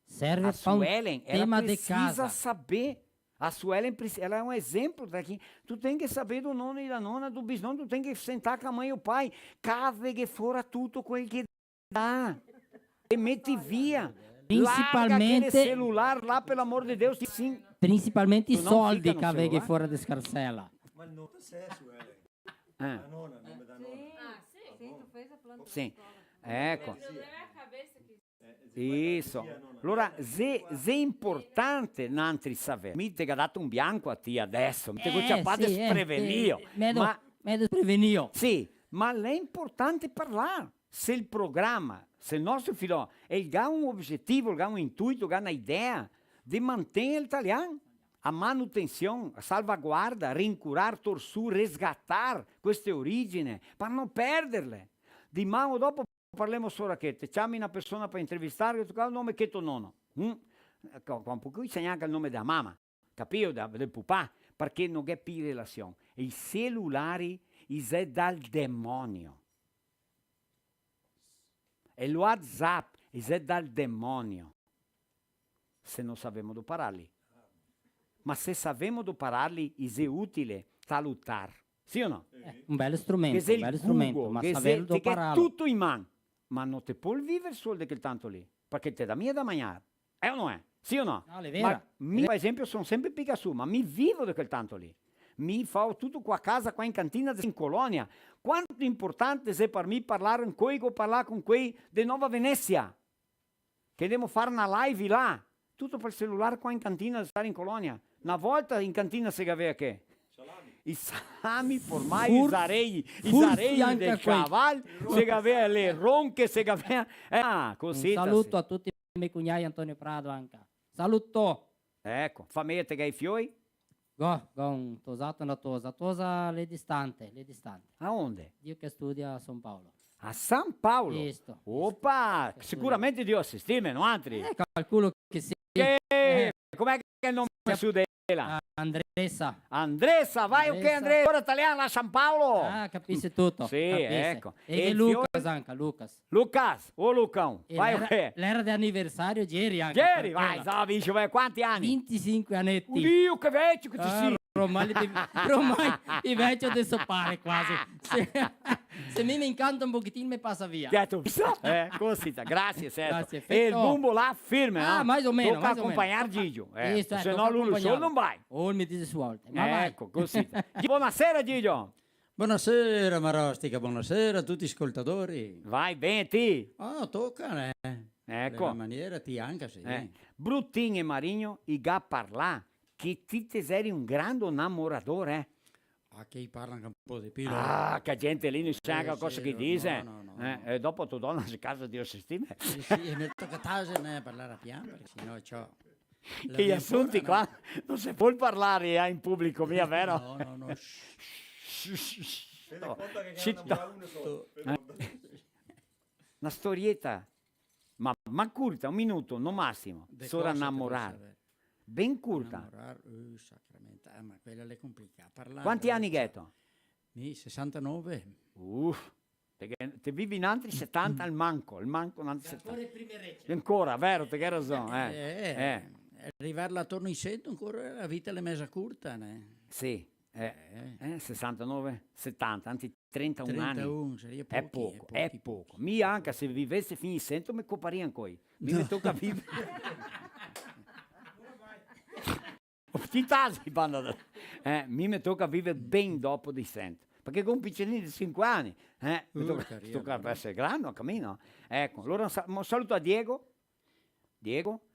Serve A fa un Suelen, ela tema de precisa casa. saber. A Suelen, ela é um exemplo daqui. Tu tem que saber do nono e da nona, do bisnono, tu tem que sentar com a mãe e o pai. Cave que fora tudo com ele que dá. E mete via. Larga aquele Principalmente, celular lá, pelo amor de Deus. Sim. principalmente i Tu non soldi fica no che avevi cellulare? fuori di scarsella. Ma il nome è Suelen. Ah, La nonna, il nome da nonna. Sim, tu fez a planta. sim. Ecco. O problema é a cabeça que Isso. Allora, se è importante Nantri sapere. Mi te ha dato un bianco a te adesso. Mi te ho ciappato sprevenio. Ma Me desprevenido. sì, ma è importante parlare. Se il programma, se il nostro figlio ha un obiettivo, ha un intuito, ha un'idea di mantenere l'italiano a manutenzione, a salvaguarda, a rincurar, torsù, resgatar queste origini, per non perderle. Di mano dopo parliamo solo che te chiami una persona per intervistare, tu il nome che tuo nonno. Con cui c'è anche il nome della mamma, capito? Del papà, perché non è più relazione. I cellulari è dal demonio. E il WhatsApp è dal demonio. Se non sappiamo do pararli. Ma se sappiamo do pararli, è utile salutare. Sì o no? Un bel strumento, Che se un bel il strumento, Google, ma che saperlo è pararlo. tutto in mano. Ma non ti puoi vivere solo di quel tanto lì. Perché te da mia da mangiare. È o non è? Sì o no? No, è vero. Ma mi, per esempio, sono sempre picca su, ma mi vivo di quel tanto lì. Mi fa tutto qua a casa, qua in cantina, in colonia. Quanto importante è per me parlare con quei o parlare con quei di Nuova Venezia. Che devo fare una live là. Tutto per il cellulare qua in cantina, stare in colonia. Una volta in cantina si aveva che? I salami formai, i zarei anche del a quei. cavallo, si aveva le ronche, si aveva... così. Un saluto a tutti i miei cugnai Antonio Prado anche. Saluto. Ecco, fammi te che hai fioi? Con tosato una tosa le distante. A onde? Io che studio a San Paolo. A San Paolo? Visto. Opa, sicuramente Dio assistime, no altri? Calculo che sì. Com'è che è il nome su della? Andressa. Andressa, vai ok Andressa. Andrea, ora italiano a San Paolo. Capisce tutto. Sì, capisce. ecco. E, E il Lucas fiore? anche, Lucas. Lucas, o Lucão, E vai l'era, ok. l'era di anniversario ieri anche. Ieri, per vai, quella. Zavicio, vai, quanti anni? 25 annetti. Dio, che vecchio che tu sei. Ormai i vecchi adesso pare quasi. Se mi incanta un pochettino mi passa via. Certo, così, grazie, certo. Grazie, E il fetto. bumbo là, firme, Ah, no? mais ou meno, Tocca mais ou accompagnare meno. Gigio, Isso, se tocca no lui solo accompagnarlo. non vai. O mi dice su volte. Ma vai. Ecco, così. Buonasera Gigio. Buonasera Marostica, buonasera a tutti gli ascoltatori. Vai bene, ti? Oh, tocca, Ecco. La maniera ti anche, sì. Bruttin e Marinho, i ga parlà, che ti eri un grande innamoratore, eh? A chi parla anche un po' di più. Ah, che gente lì non sa che cosa sì, che no, dice. no. E dopo tu donna si casa di assistime. Sì, e nel toccatase ne parlare a piano, perché sennò c'ho... la Che gli mia assunti paura, qua non si può parlare in pubblico, mia, vero? No. Tieni conto che Zitto. ne uno solo. Una storietta, ma curta, un minuto, non massimo. De Solo cosa innamorare. devo sapere? Ben curta. Innamorar, sacramento, ma quella è complicata. Parlare, Quanti anni ghetto? 69. Te vivi in altri 70 al manco in altri 70. Ancora le prime recce. Ancora, vero, te che hai ragione. Arrivarla attorno in cento ancora la vita è messa corta, ne? Sì, 69, 70, anzi 31 anni. 31, sarebbe È pochi, poco, è poco. Mi anche se vivesse fino a 100 mi coparia ancora. Mi tocca vivere. Ti tasi, banda. Mi tocca vivere ben dopo di 100. Perché con un piccolino di 5 anni, mi tocca essere grande, a cammino. Ecco, allora un saluto a Diego,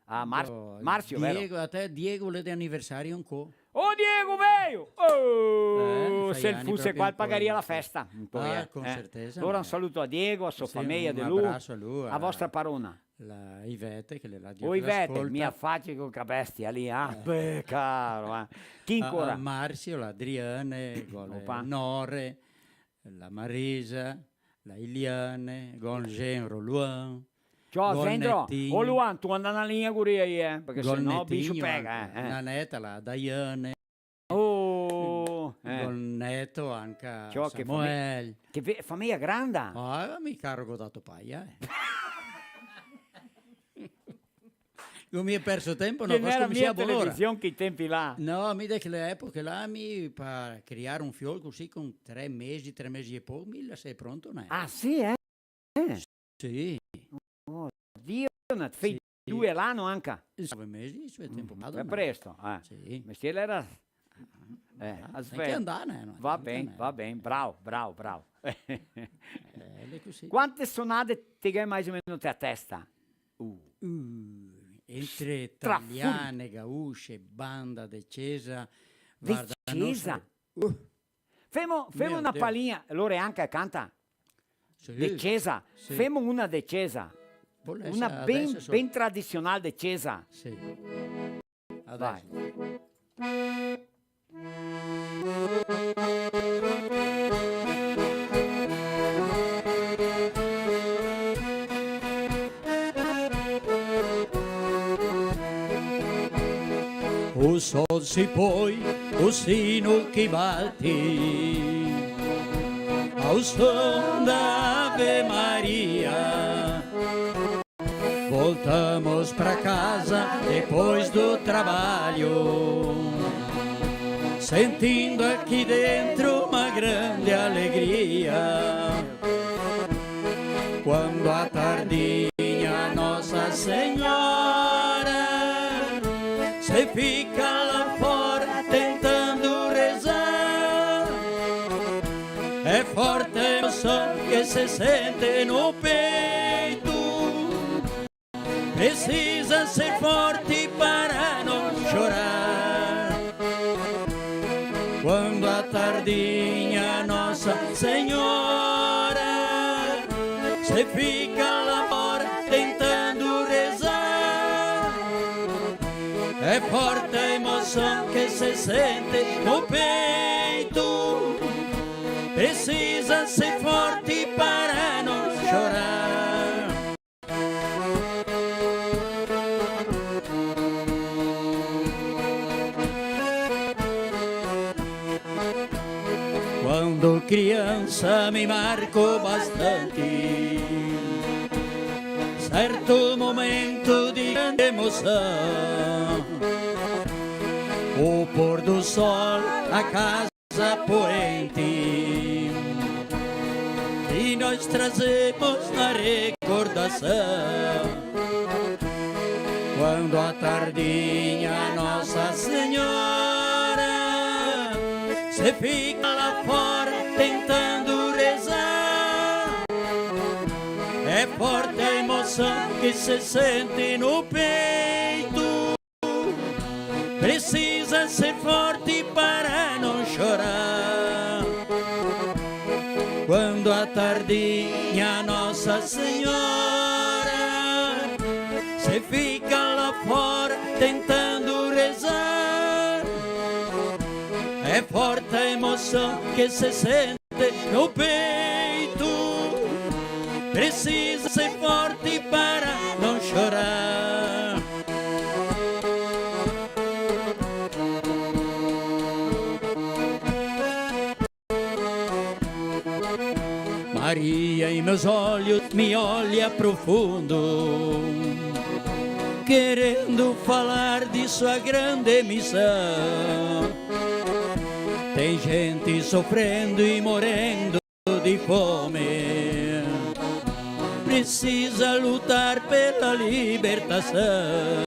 a Marzio, vero? Diego, a te Diego le di anniversario ancora. Oh Diego, veio! Oh, fai se anni fosse proprio qua un po', pagaria la sì. festa. Con certezza. Allora un saluto a Diego, a sua Sì, famiglia, un di lui, abbraccio a lui, a vostra parona. La Ivete che le radio O che Ivete, l'ascolta. mia faccia con che bestia lì, beh, caro. Chi ancora? A Marzio, l'Adriane, con le Opa. Nore, la Marisa, la Iliane, con Genro Luan. Ciao, Gol Sandro. Nettinho. Oh Luan, tu anda una linea guria io, perché Gol sennò biscio Nettinho, pega. Nanetta, la Diane, Oh, Gol Netto anche Ciao, che Samuel. che famiglia grande. Mi caro dato paia. Non mi è perso tempo, no, Che non era come mia sia buon'ora. televisione che i tempi là. No, mi dice che le epoche là mi per creare un fiol così con 3 mesi e poco, sei pronto, ne? Ah, sì, eh? Sì, Dio, fai Sì. 2 all'anno anche. 9 mesi, cioè tempo È presto. Sì. Il mestiere era... Anche aspetta. andare, no? Va bene, bravo. È così. Quante sonate ti hai mai o meno te a testa? Entre Strafuri. italiane, gausce, banda decesa. Decesa? Femo Mio una Dio. palina, allora anche canta. Decesa. Sì. Femo una decesa. Una ben tradizionale decesa. Sì. Vai. Adesso. O sol si poi, o sino che batti, ao som da Ave Maria. Voltamos pra casa depois do trabalho, sentindo aqui dentro uma grande alegria. Quando a tardinha Nossa Senhora se fica lá fora tentando rezar, é forte a emoção que se sente no peito. Precisa ser forte para não chorar. Quando a tardinha Nossa Senhora se fica lá fora tentando rezar, é forte a emoção que se sente no peito. Precisa ser forte para não chorar. Quando criança me marcou bastante certo momento de grande emoção, o pôr do sol, a casa poente que nós trazemos na recordação. Quando a tardinha Nossa Senhora se fica lá fora forte a emoção que se sente no peito. Precisa ser forte para não chorar. Quando a tardinha Nossa Senhora se fica lá fora tentando rezar, é forte a emoção que se sente no peito. Precisa ser forte para não chorar. Maria em meus olhos me olha profundo, querendo falar de sua grande missão. Tem gente sofrendo e morrendo de fome, precisa lutar pela libertação.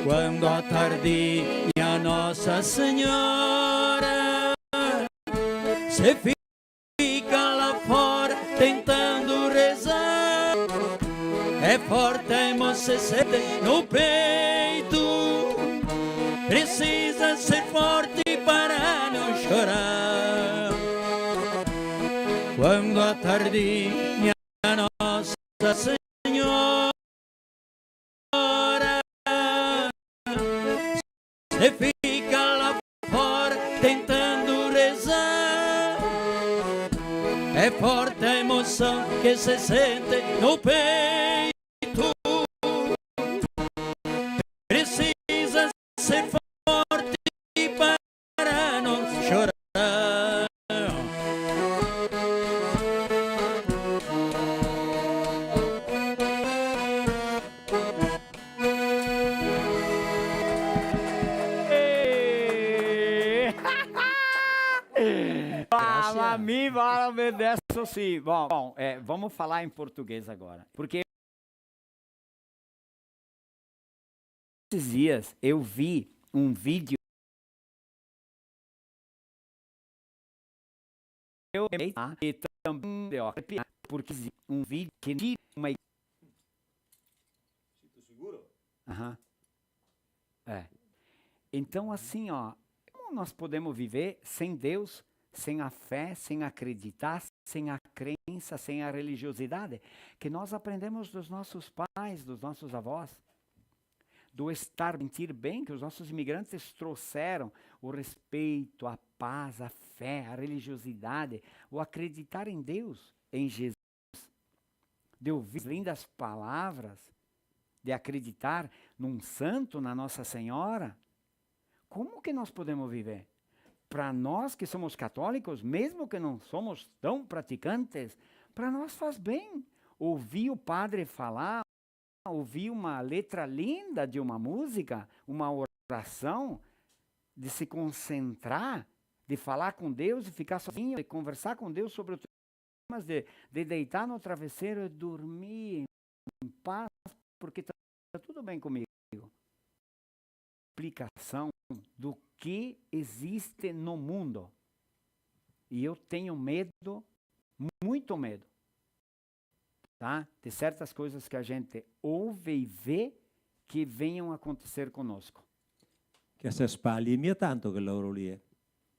Quando a tardinha Nossa Senhora se fica lá fora tentando rezar, é forte a emoção se sente no peito. Precisa ser forte para não chorar. Quando a tardinha Nossa Senhora se fica lá fora tentando rezar, é forte a emoção que se sente no peito. Precisa ser forte para não chorar. Ah, mi vale adesso sì. Bom, vamos falar em português agora. Porque esses dias eu vi um vídeo. E também porque um vídeo que uma. Aham. É. Então, assim, ó, como nós podemos viver sem Deus, sem a fé, sem acreditar, sem a crença, sem a religiosidade, que nós aprendemos dos nossos pais, dos nossos avós, do estar, sentir bem, que os nossos imigrantes trouxeram o respeito, a paz, a fé, a religiosidade, o acreditar em Deus, em Jesus, de ouvir lindas palavras, de acreditar num santo, na Nossa Senhora. Como que nós podemos viver? Para nós que somos católicos, mesmo que não somos tão praticantes, para nós faz bem ouvir o padre falar, ouvir uma letra linda de uma música, uma oração, de se concentrar, de falar com Deus e ficar sozinho, de conversar com Deus sobre os temas, de deitar no travesseiro e dormir em paz, porque está tudo bem comigo. Explicação do que existe no mundo. E eu tenho medo, muito medo, tá? De certas coisas que a gente ouve e vê que venham a acontecer conosco. Che si spagli mia tanto che lavoro lì,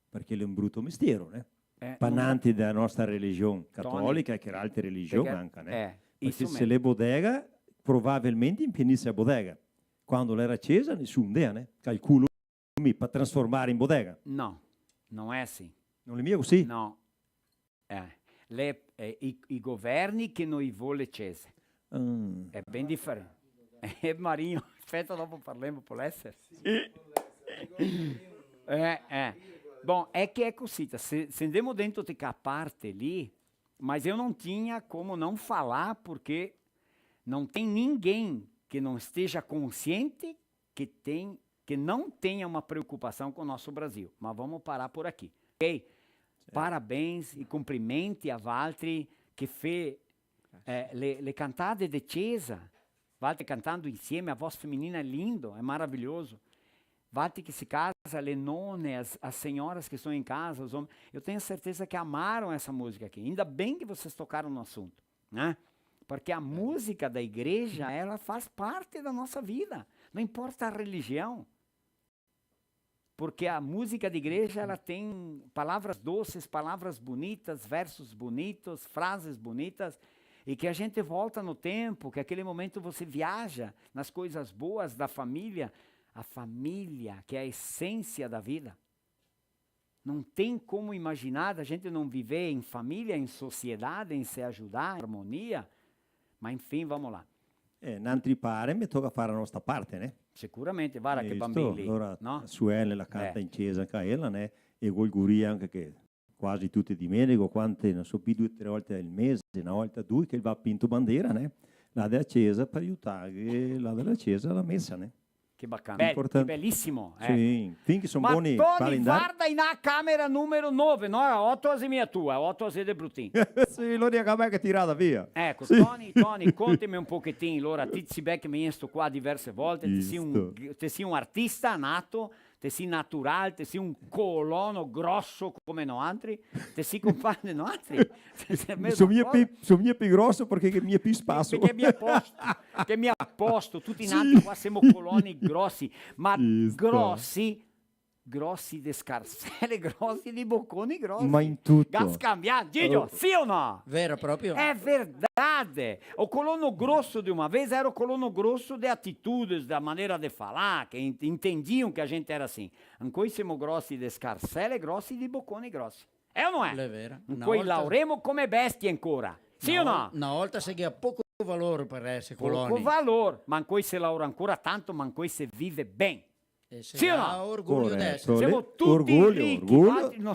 perché è un brutto mistero, né? É, Pananti della nostra religione cattolica, che altre religioni anche, né? Perché se le bodega, probabilmente impianisse a bodega. Quando l'era accesa, nessuno idea, né? Calculo per trasformare in bodega. Não, não é assim. Non è mia così? Não. I governi che noi vuole accese. È ben differente. Marinho, aspetta, dopo parliamo, può essere? Bom, é que é cosita. Sendemo dentro de cá parte ali, mas eu não tinha como não falar, porque não tem ninguém que não esteja consciente que não tenha uma preocupação com o nosso Brasil. Mas vamos parar por aqui. Ok? Parabéns e cumprimente a Valtteri che fez le cantate de Chiesa. Valtteri cantando insieme, a voz feminina é lindo, é maravilhoso. Vati que se casa, le nonne, as senhoras que estão em casa, os homens, eu tenho certeza que amaram essa música aqui. Ainda bem que vocês tocaram no assunto, né? Porque a música da igreja, ela faz parte da nossa vida, não importa a religião. Porque a música de igreja, ela tem palavras doces, palavras bonitas, versos bonitos, frases bonitas, e que a gente volta no tempo, que aquele momento você viaja nas coisas boas da família, a família, que é a essência da vida. Não tem como imaginar a gente não viver em família, em sociedade, em se ajudar, em harmonia. Mas enfim, vamos lá. N'altri pare mi tocca fare la nostra parte, né? Sicuramente, guarda che bambini, allora, no? Suele la canta in chiesa anche ella, né? E Golguria anche che quasi tutte domeniche, quante, non so, più 2 o 3 volte al mese, una volta 2, che va a Pinto Bandera, né? La della chiesa per aiutare la della chiesa alla messa, né? Che bacana, che bellissimo. Sì, finché sono Ma buoni Tony, guarda in camera numero 9, no? 8 a mia tua, 8 a de Brutin. Sì, lo dico a me che è tirata via. Ecco, sì. Tony, contami un pochettino, allora, ti si becca questo qua diverse volte, ti sei un artista nato, ti sei naturale, ti sei un colono grosso come no altri, ti sei compagno no altri. Sono più grosso perché mi è più spazio. Perché mi ha posto, tutti nati qua siamo coloni grossi, ma grossi di scarselle, grossi di bocconi grossi. Ma in tutto. Gas cambiato, Gigio, sì o no? Vero proprio? È verdade. O colono grosso de uma vez era o colono grosso de atitudes, da maneira de falar, que entendiam que a gente era assim. Ancora siamo grossi de scarselle, grossi di bocconi grossi. É ou não é? É vero. Ancora lauremo come bestie ancora. Sì o no? Una volta si ha poco valore per essere coloni. Poco valore, ma ancora se laura ancora tanto, ma ancora se vive bene. Sì o no? Orgoglio d'essere. Siamo tutti ricchi. Orgoglio.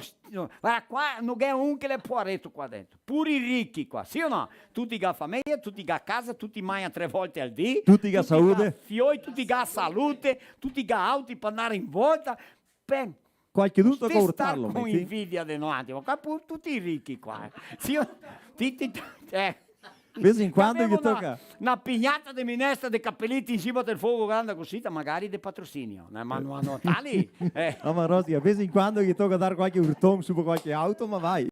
Guarda qua non è un che le puaretto qua dentro. Puri ricchi qua, sì o no? Tutti ga famiglia, tutti ga casa, tutti mangiano 3 volte al dì. Tutti ga salute. Fioi, tutti ga salute, tutti ga auti per andare in volta. Qualche tutto a urtarlo. Con invidia di noi, ma qua tutti ricchi qua. Sì, di vez in quando gli tocca una pignata di minestra di cappelletti in cima del fuoco grande così, magari di patrocinio, ma non hanno tali. No, ma Rosy, di vez in quando gli tocca dare qualche urtone su qualche auto, ma vai.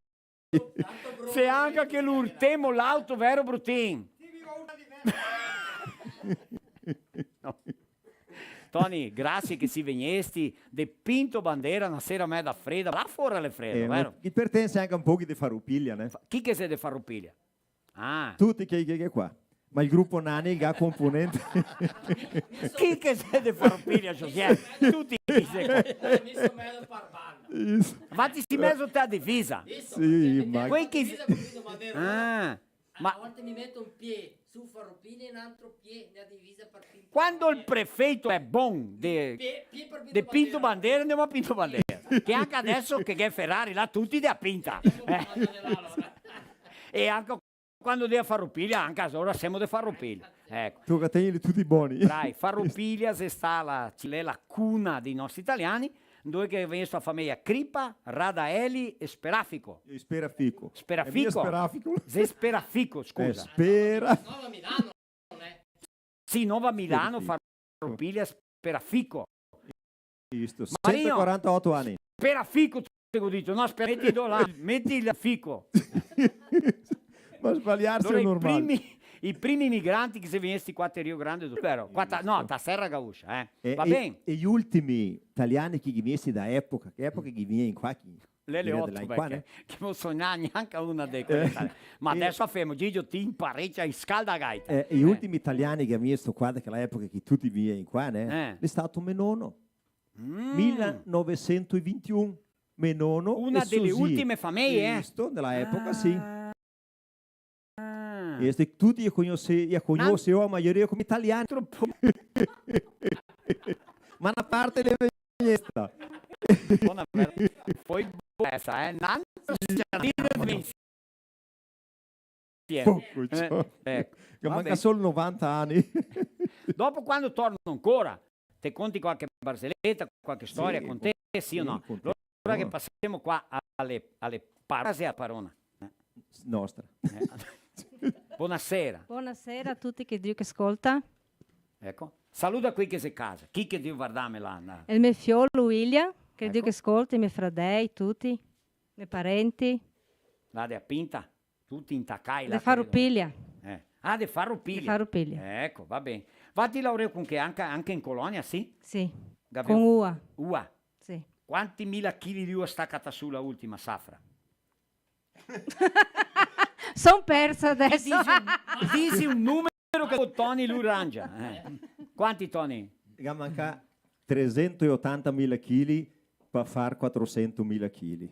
Se anche che l'urtemo l'auto, vero Brutin? No. Tony, grazie che si vegnesti de Pinto Bandera una sera me da fredda, là fuori alle fredde, vero? Chi pertence anche un po' di Farroupiglia, né? Chi che sei di Farroupiglia? Ah. Tutti che qua. Ma il gruppo Nani ha componente. Chi che sei di Farroupiglia, José? Tutti che sei qua. Vatti si mezzo te a divisa. Sì, ma... Quei che... Ah. Ma a volte mi metto un piede su Farroupiglia e un altro piede nella divisa per Pinto. Quando il prefetto è buon di Pinto Bandera, andiamo a Pinto Bandera. Che anche adesso che è Ferrari, là tutti da Pinta. E anche quando è a Farroupiglia, anche ora siamo di Farroupiglia. Ecco. Tu che tieni tutti buoni. Dai, Farroupiglia sta la cuna dei nostri italiani, dove che viene sua famiglia Cripa, Radaeli e Sperafico. Sperafico. Sperafico? Sperafico, scusa. Nova Milano, non è? Sì, Nova Milano, Farroupiglia, Sperafico. Giusto, 148 anni. Sperafico, ti ho detto, no, metti il fico. Ma sbagliarsi allora, è normale. I primi migranti che si venesti qua a Rio Grande do Sul, no, da Serra Gaúcha, va bene. E gli ultimi italiani che viesti da epoca, che epoca che vieni qua? Le 8, perché che non sognava neanche una di quelle. Ma adesso affermo, Gigio ti imparecchia in scaldagaita. Gli ultimi italiani che visto qua da quella epoca che tutti vieni qua, è stato Menono. 1921. Menono. Una delle ultime famiglie, della epoca, sì. E tutti io conoscevo la maggioria come italiani. Ma una parte deve essere. Poi questa, che manca solo 90 anni. Dopo quando torno ancora, te conti qualche barzelletta, qualche storia con te, sì o no? Allora che passiamo qua alle parole a Parona. Nostra. Buonasera. Buonasera a tutti che Dio che ascolta. Ecco. Saluta qui che sei casa. Chi che Dio guardame là? Il mio figlio William, che Ecco. Dio che ascolta, i miei fratelli, tutti, i miei parenti. Là a Pinta? Tutti intaccai là. Le Farroupiglia. Ah, de Farroupiglia. De Farroupiglia. Ecco, va bene. Vatti Laureo con che? Anche in Colonia, sì? Sì, Gabriel? con Ua. Ua. Sì. Quanti mila chili di uva staccata su la ultima safra? Sono persa adesso. Dici un numero che Tony Lurangia. Quanti Tony? Manca 380.000 kg per fare 400.000 kg.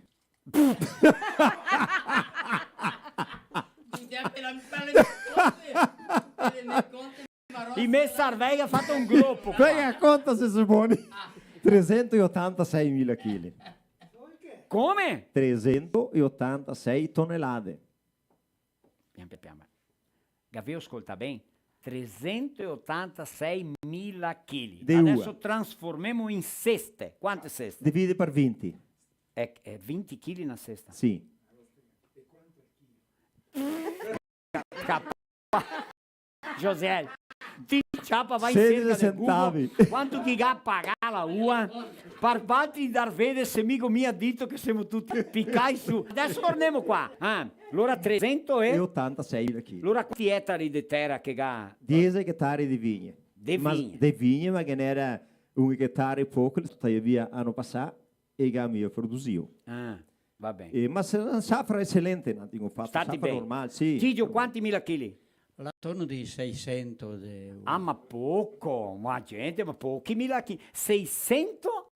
I me Sarvei ha fatto un gruppo. Poi conta se si buoni. 386.000 kg. Come? 386 tonnellate. Pian piano. Gabriel ascolta bene. 386.000 kg. De Adesso uva. trasformiamo in ceste. Quante ceste? Divide per 20. È 20 kg una cesta. Sì. José, ti ciapa vai 16 cerca del centavi. Google. Quanto ti ga pagare la ua? Per farti dar vedere se amico mi ha detto che siamo tutti piccai su. Adesso torniamo qua. Allora 386.000 kg. Allora quanti ettari di terra che ga? 10 ettari di vigne. Di vigne. De vigne, ma che era un ettaro e poco, stai via hanno passato e che mio produzivo. Va bene. Ma se non safra eccellente, non dico fatto. Stati Safra bene. normale, sì. Gigio, quanti mila chili? Attorno di 600. Ma poco, ma gente, ma pochi mila chili. 600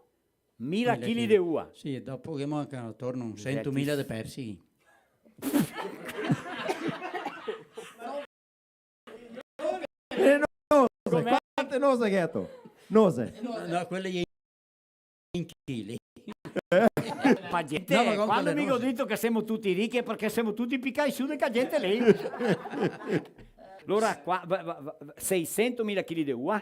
mila chili di uva. Sì, dopo che mancano attorno a 100.000 di persi. Quante nose ghetto? Nose. No, quelle in chili. Ma gente, No, ma con quando quelle mi ho nose. detto che siamo tutti ricchi è perché siamo tutti piccai su che gente lì. Allora, 600.000 kg di uva?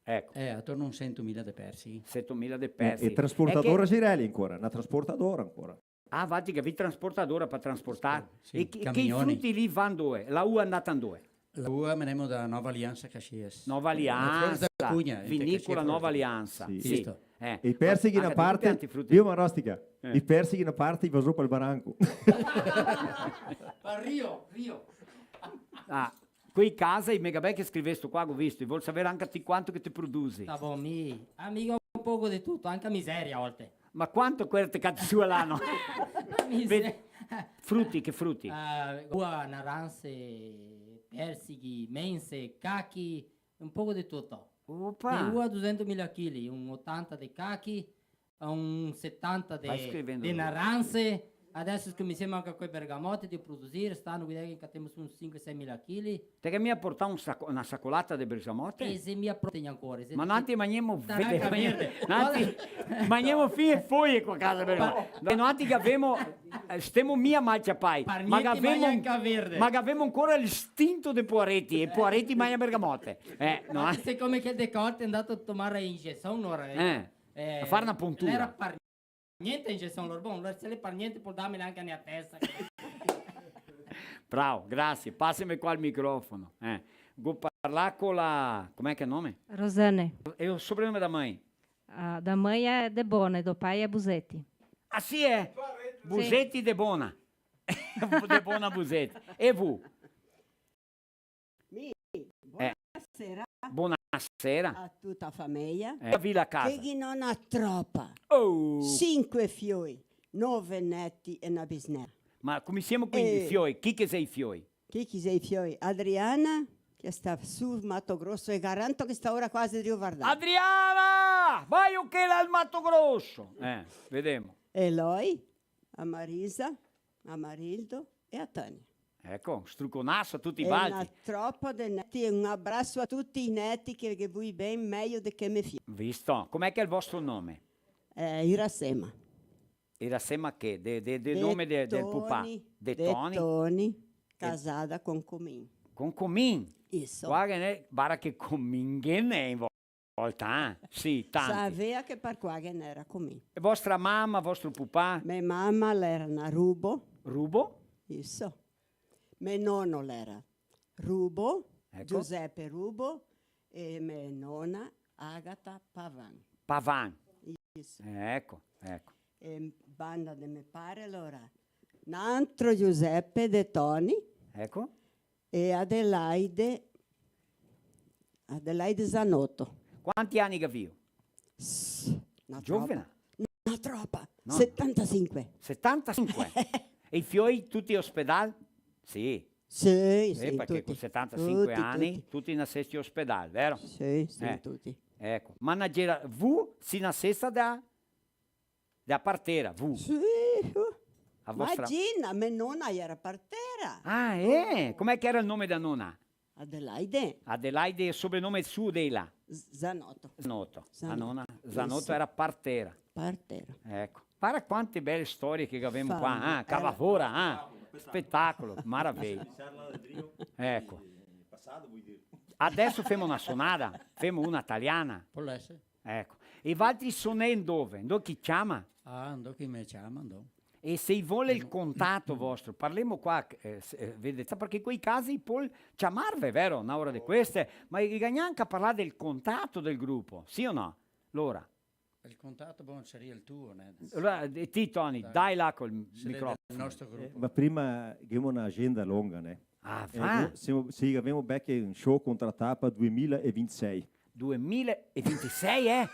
Ecco. Attorno a 100.000 di persi. 100.000 di persi. E trasportatore Girelli ancora, una trasportadora ancora. Vatti che vi trasportadora per trasportare. Sì, E che i camioni. frutti lì vanno dove? La uva è andata in dove? La uva veniamo da Nova Alianza Caxias. Nova Alianza, Cugna, vinicola Nova Alianza. Sì. Sì. Visto. E i persighi in Anche una tu pianti parte, frutti? io ma rostica, i persighi in una parte i va sopra il baranco. Rio. Qui casa i megabè che scrivesto qua, ho visto, vuol sapere anche te quanto che ti produci. Tá bom, amigo, un poco di tutto, anche miseria a volte. Ma quanto quelle te cazzo su l'anno? Frutti, che frutti? Uva, naranze, persighi, mense, cachi, un poco di tutto. Opa! Di uva 200.000 kg, un 80 di cachi, un 70 Vai scrivendo. di naranze. Adesso che mi sembra anche quei bergamotti di produrre, stanno guidando che abbiamo su 5-6.000 kg. Te che mi ha portato una saccolata di bergamotte? E se mi approtegna ancora. Ma nanti mangiamo Tanca verde. mangiamo fie foglie qua a casa per nanti che abbiamo stiamo mia malcia pai ma che abbiamo ancora l'istinto dei poaretti e poaretti mangia bergamotte no? Se come che decorte è andato a tomare injezione ora a fare una puntura era per niente injezione loro buono se le per niente può darmi neanche a testa. Bravo, grazie, passami qua il microfono Go parlare con la com'è che è il nome? Rosane. E il soprannome da mãe? Da mãe è De Bona e do pai è Busetti. Ah sì è? Busetti de Bona. De Bona Busetti. E voi? Buonasera Buonasera. a tutta la famiglia. Vi la casa. Che chi non ha troppa. Oh. 5 fioi, 9 netti e una bisnella. Ma come siamo quindi i fioi? Chi che sei i fioi? Chi sei i fioi? Adriana, che sta su Mato Grosso e garanto che sta ora quasi di guardare. Adriana! Vai o che là il Matto Grosso? Vediamo. Eloi, a Marisa, a Marildo e a Tania. Ecco, struconasso a tutti i E una balti. troppa di netti e un abbraccio a tutti i netti che voi ben meglio di che me fio. Visto? Com'è che è il vostro nome? Irasema. Irasema che? Del nome del papà? De Toni? Toni, casata con Comin. Con Comin? Isso. Guarda che Comin che ne è in volta, Sì, tanti. Sapeva che per qua che ne era Comin. E vostra mamma, vostro papà? Mia mamma era una Rubo. Rubo? Isso. Mio nonno era Rubo, Ecco. Giuseppe Rubo, e mia nonna Agata Pavan. Pavan. Isso. Ecco. E banda di mio padre allora. Nantro Giuseppe De Toni Ecco. e Adelaide Zanotto. Quanti anni aveva? Una Giovane. Una troppa. No. 75. 75. E i fioi tutti in ospedale? Sì. Sì, Perché tutti. con 75 Tutti, anni tutti nascesti in ospedale, vero? Sì, tutti. Ecco. Ma voi si nascesta da partera, voi. Sì. A vostra... Immagina, mia nonna era partera. Ah, com'è che era il nome da nonna? Adelaide Adelaide, il soprannome suo della? Zanotto. Zanotto. La Zanotto. nonna Zanotto Sì. era partera. Partera. Ecco. Guarda quante belle storie che abbiamo Fama. qua, Cavafora, spettacolo, maraviglia. Ecco. Adesso facciamo una sonata, facciamo una italiana. Può essere. Ecco. E altri sonen dove? Dove chi chiama? Ah, ando chi mi chiama, ando. E se vuole il contatto vostro, parliamo qua, vedete, perché in quei casi poi chiamarvi, vero, una ora di queste, ma neanche a parlare del contatto del gruppo, sì o no? Allora, Il contatto buono sarebbe il tuo, né? allora ti Tony, dai là col Sarebbe microfono. il nostro gruppo. Ma prima abbiamo un'agenda lunga, né? Ah, va? Sì, abbiamo becchi un show contrattato per 2026. 2026,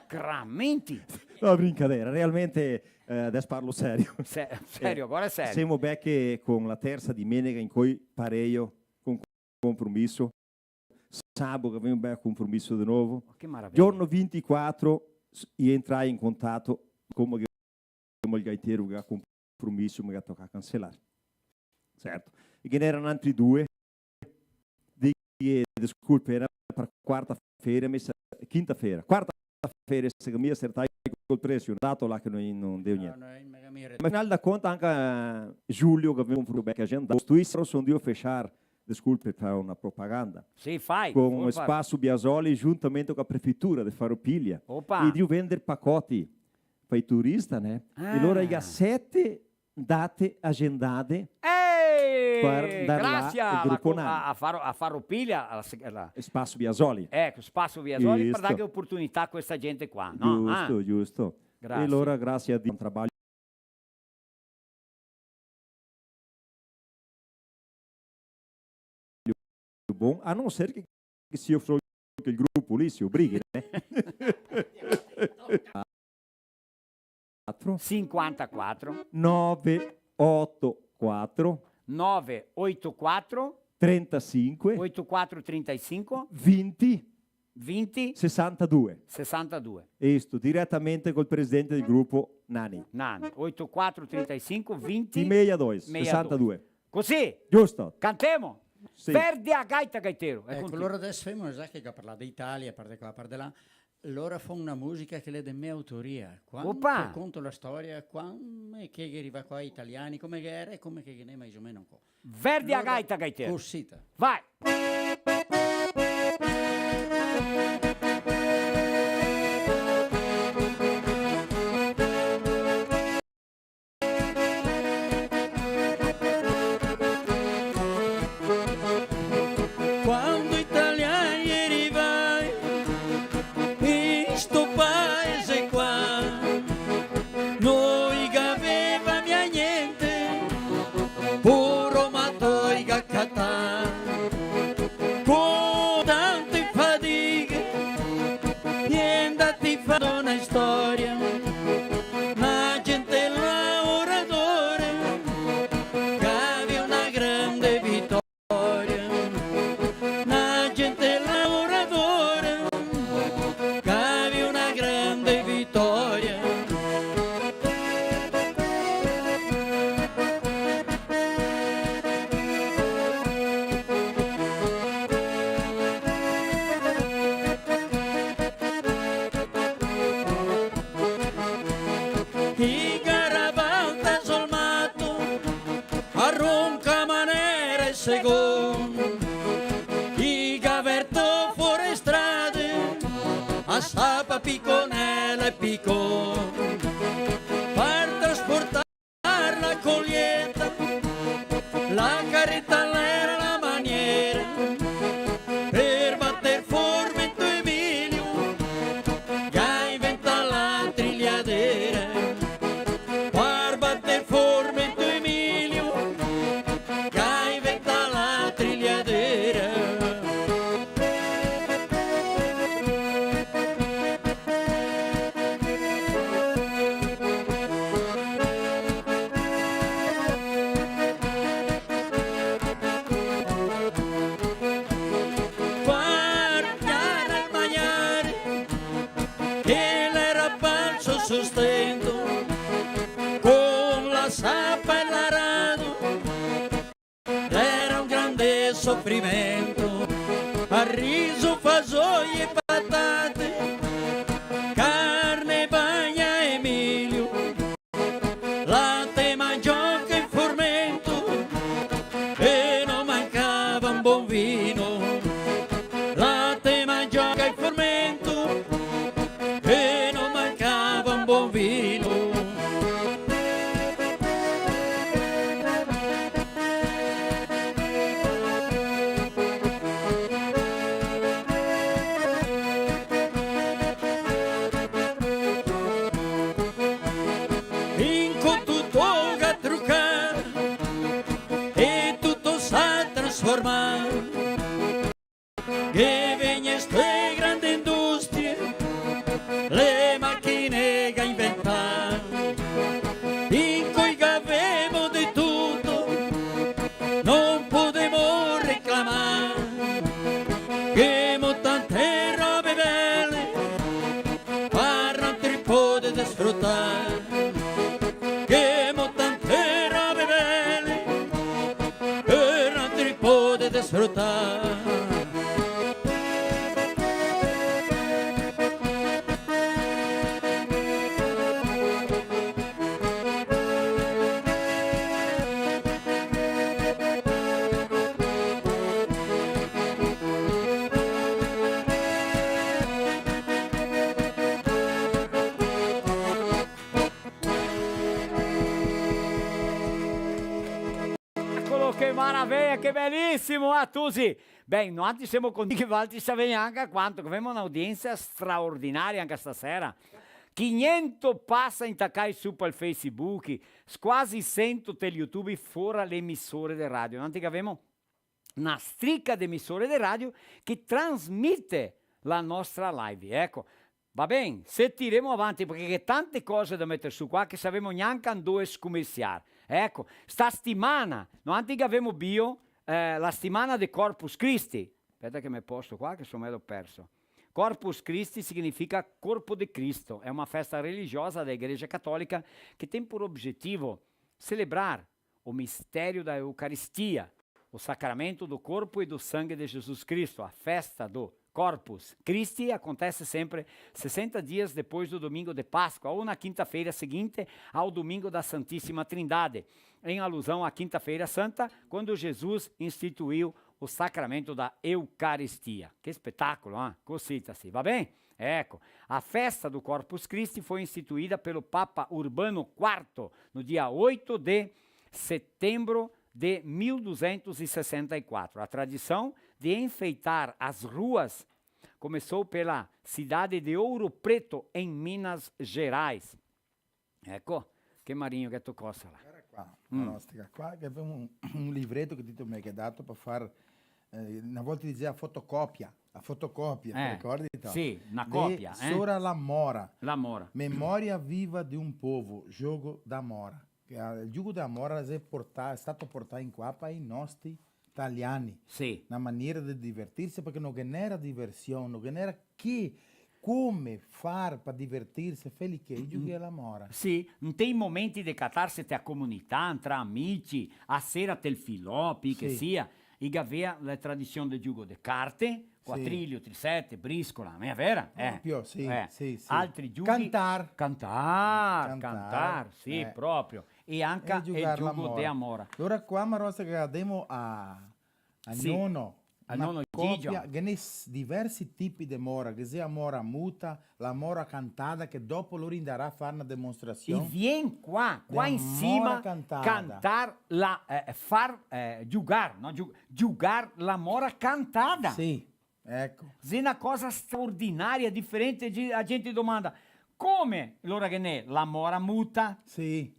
Gramenti. No, brincadeira, realmente adesso parlo serio. Serio, guarda serio. Siamo becchi con la terza domenica in cui pareio con compromesso. Sabato abbiamo becchi compromesso di nuovo. Che meraviglia. Giorno 24 entrai in contatto con il gaitero che ha compromesso, mi ha toccato cancellare. Certo. E che ne erano altri due. Disculpe, era per quarta-feira, quarta-feira, se mi acertai col prezzo, dato là che non devo niente. Ma final da conta anche Giulio che aveva un feedback agenda. Questo sono io fechar, desculpe, per una propaganda. Sì, fai. Con o Espaço Biasoli juntamente com a prefeitura de Farroupilha. Opa. E di vender pacote para i turisti, né? E allora hi ha 7 date agendate. Grazie gruppo a Farroupilha. Espaço Biasoli. Ecco, Spasso Biasoli per Giusto. dare opportunità a questa gente qua, no? Giusto. Grazie. E allora grazie a Dio un trabalho bom, a non ser che sia solo che il gruppo lì si obblighi, né? 54 984 984 35 8435 20 20 62. 62. E sto direttamente col presidente del gruppo Nani. Nani, 8435 20 62, 62. Così, Giusto? cantiamo. Sì. Verdi a gaita gaitero. Ecco, loro adesso fanno esatto che parla d'Italia, a parte qua, a parte là. Loro fanno una musica che è di mia autoria. Quando Opa. conto la storia, quando è che arriva qua italiani, come che era e come che ne mai o meno un po'. Verdi a gaita gaitero. Corsita. Vai. Quando italiani arrivai in sto paese qua, noi che aveva mia niente, puro matoi che catà, con tante fatiche, niente ti fa una storia, la gente lavoratore, che aveva una grande vittoria. La gente lavoratore che aveva una grande vittoria. I Garabalta sul matto a ronca maniera e secondo i gaverto fuori strade a stapa picconella e piccone per trasportare la coglietta la caretta era la maniera per batter fuori sustento con la sappa e l'arado. Era un grande soffrimento, a riso, fagioli e patate, carne, bagna e miglio, latte, mandioca e formento, e non mancava un buon vino. Latte, mandioca e formento, e non mancava un buon vino. Che vegna ste grandi industrie, le macchine che inventano, in cui che avevo di tutto, non potevo reclamare, che mo tante robe belle, parlano tripode da sfruttare, che mo tante robe belle, parlano tripode da sfruttare. Che maraviglia, che bellissimo, Tusi. Beh, noi siamo contenti che Valti sapeva anche quanto, che abbiamo un'audienza straordinaria anche stasera. 500 passa in taccai su per Facebook, quasi 100 per YouTube fuori l'emissore di radio. Noi abbiamo una stricca di emissore di radio che trasmette la nostra live. Ecco, va bene, se tiremo avanti perché c'è tante cose da mettere su qua che sappiamo neanche dove scommerciare. Ecco, sta settimana, noi abbiamo bio la settimana di Corpus Christi. Aspetta che mi posto qua che sono me l'ho perso. Corpus Christi significa corpo di Cristo, è una festa religiosa dell'Igreja Cattolica che tem por obiettivo celebrar o mistério da Eucaristia, o sacramento do corpo e do sangue de Jesus Cristo, a festa do Corpus Christi acontece sempre 60 dias depois do domingo de Páscoa ou na quinta-feira seguinte ao domingo da Santíssima Trindade, em alusão à Quinta-feira Santa, quando Jesus instituiu o sacramento da Eucaristia. Que espetáculo, hein? Cosita-se, va bem? Ecco, a festa do Corpus Christi foi instituída pelo Papa Urbano IV no dia 8 de setembro de 1264. A tradição de enfeitar as ruas começou pela cidade de Ouro Preto, em Minas Gerais. Ecco, che Marinho che toccò là. Era qua, la nostra qua, che aveva un livretto che Tito mi ha dato per fare, una volta diceva fotocopia, ricordi? Sì, una copia. Sora la Mora. La Mora. Memoria viva di un povo, gioco d'amora. Il gioco d'amora è stato portato in qua per i nostri italiani. Sì. Una maniera di divertirsi, perché non era diversione, non era che come fare per divertirsi, felice, i giochi d'amora. Sì, non tem momenti di catarsi tra comunità, tra amici, a sera tel filoppi, che sia. I aveva la tradizione del gioco di carte, quattrilio, trisette, briscola, ma è vera? Proprio, sì. Altri giochi. Cantar, sì, proprio. E anche il gioco di amora. Allora qua Marosa che abbiamo a nono. Al nono Gigio. Che ne diversi tipi di mora, che sia mora muta, la mora cantata, che dopo loro andrà a fare una dimostrazione. E vieni qua in cima, cantar giugar, no? Giugar la mora cantata. Sì, ecco. È una cosa straordinaria, differente, la gente domanda, come? Allora che ne? La mora muta? Sì.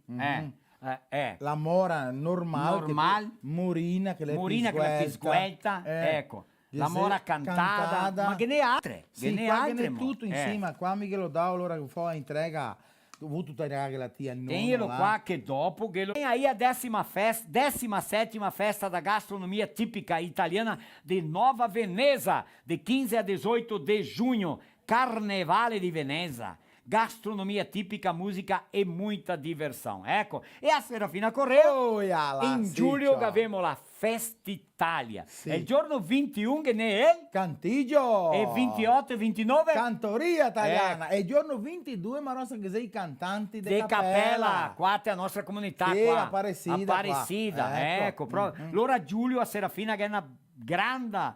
La mora normale. Morina che la fisguelta. Ecco. La mora cantata. Ma che ne altre? Sì, che ne tutto insieme. Qua mi che lo dà, allora che fa entrega. Tutta la tia nonna. Tenho qua che dopo. Tem aí a 17ª festa da gastronomia típica italiana de Nova Veneza, de 15 a 18 de junho. Carnevale di Veneza. gastronomia típica, música e muita diversão. Ecco, e a Serafina Correa, in giugno abbiamo la Festa Italia. Sì. E il giorno 21 che ne è? Cantigio! E 28 e 29? Cantoria italiana. E il giorno 22 Marossa che sei i cantanti De Capella, qua è la nostra comunità Sì, qua. Apparecida Apparecida, ecco. L'ora Giulio a Serafina che è una grande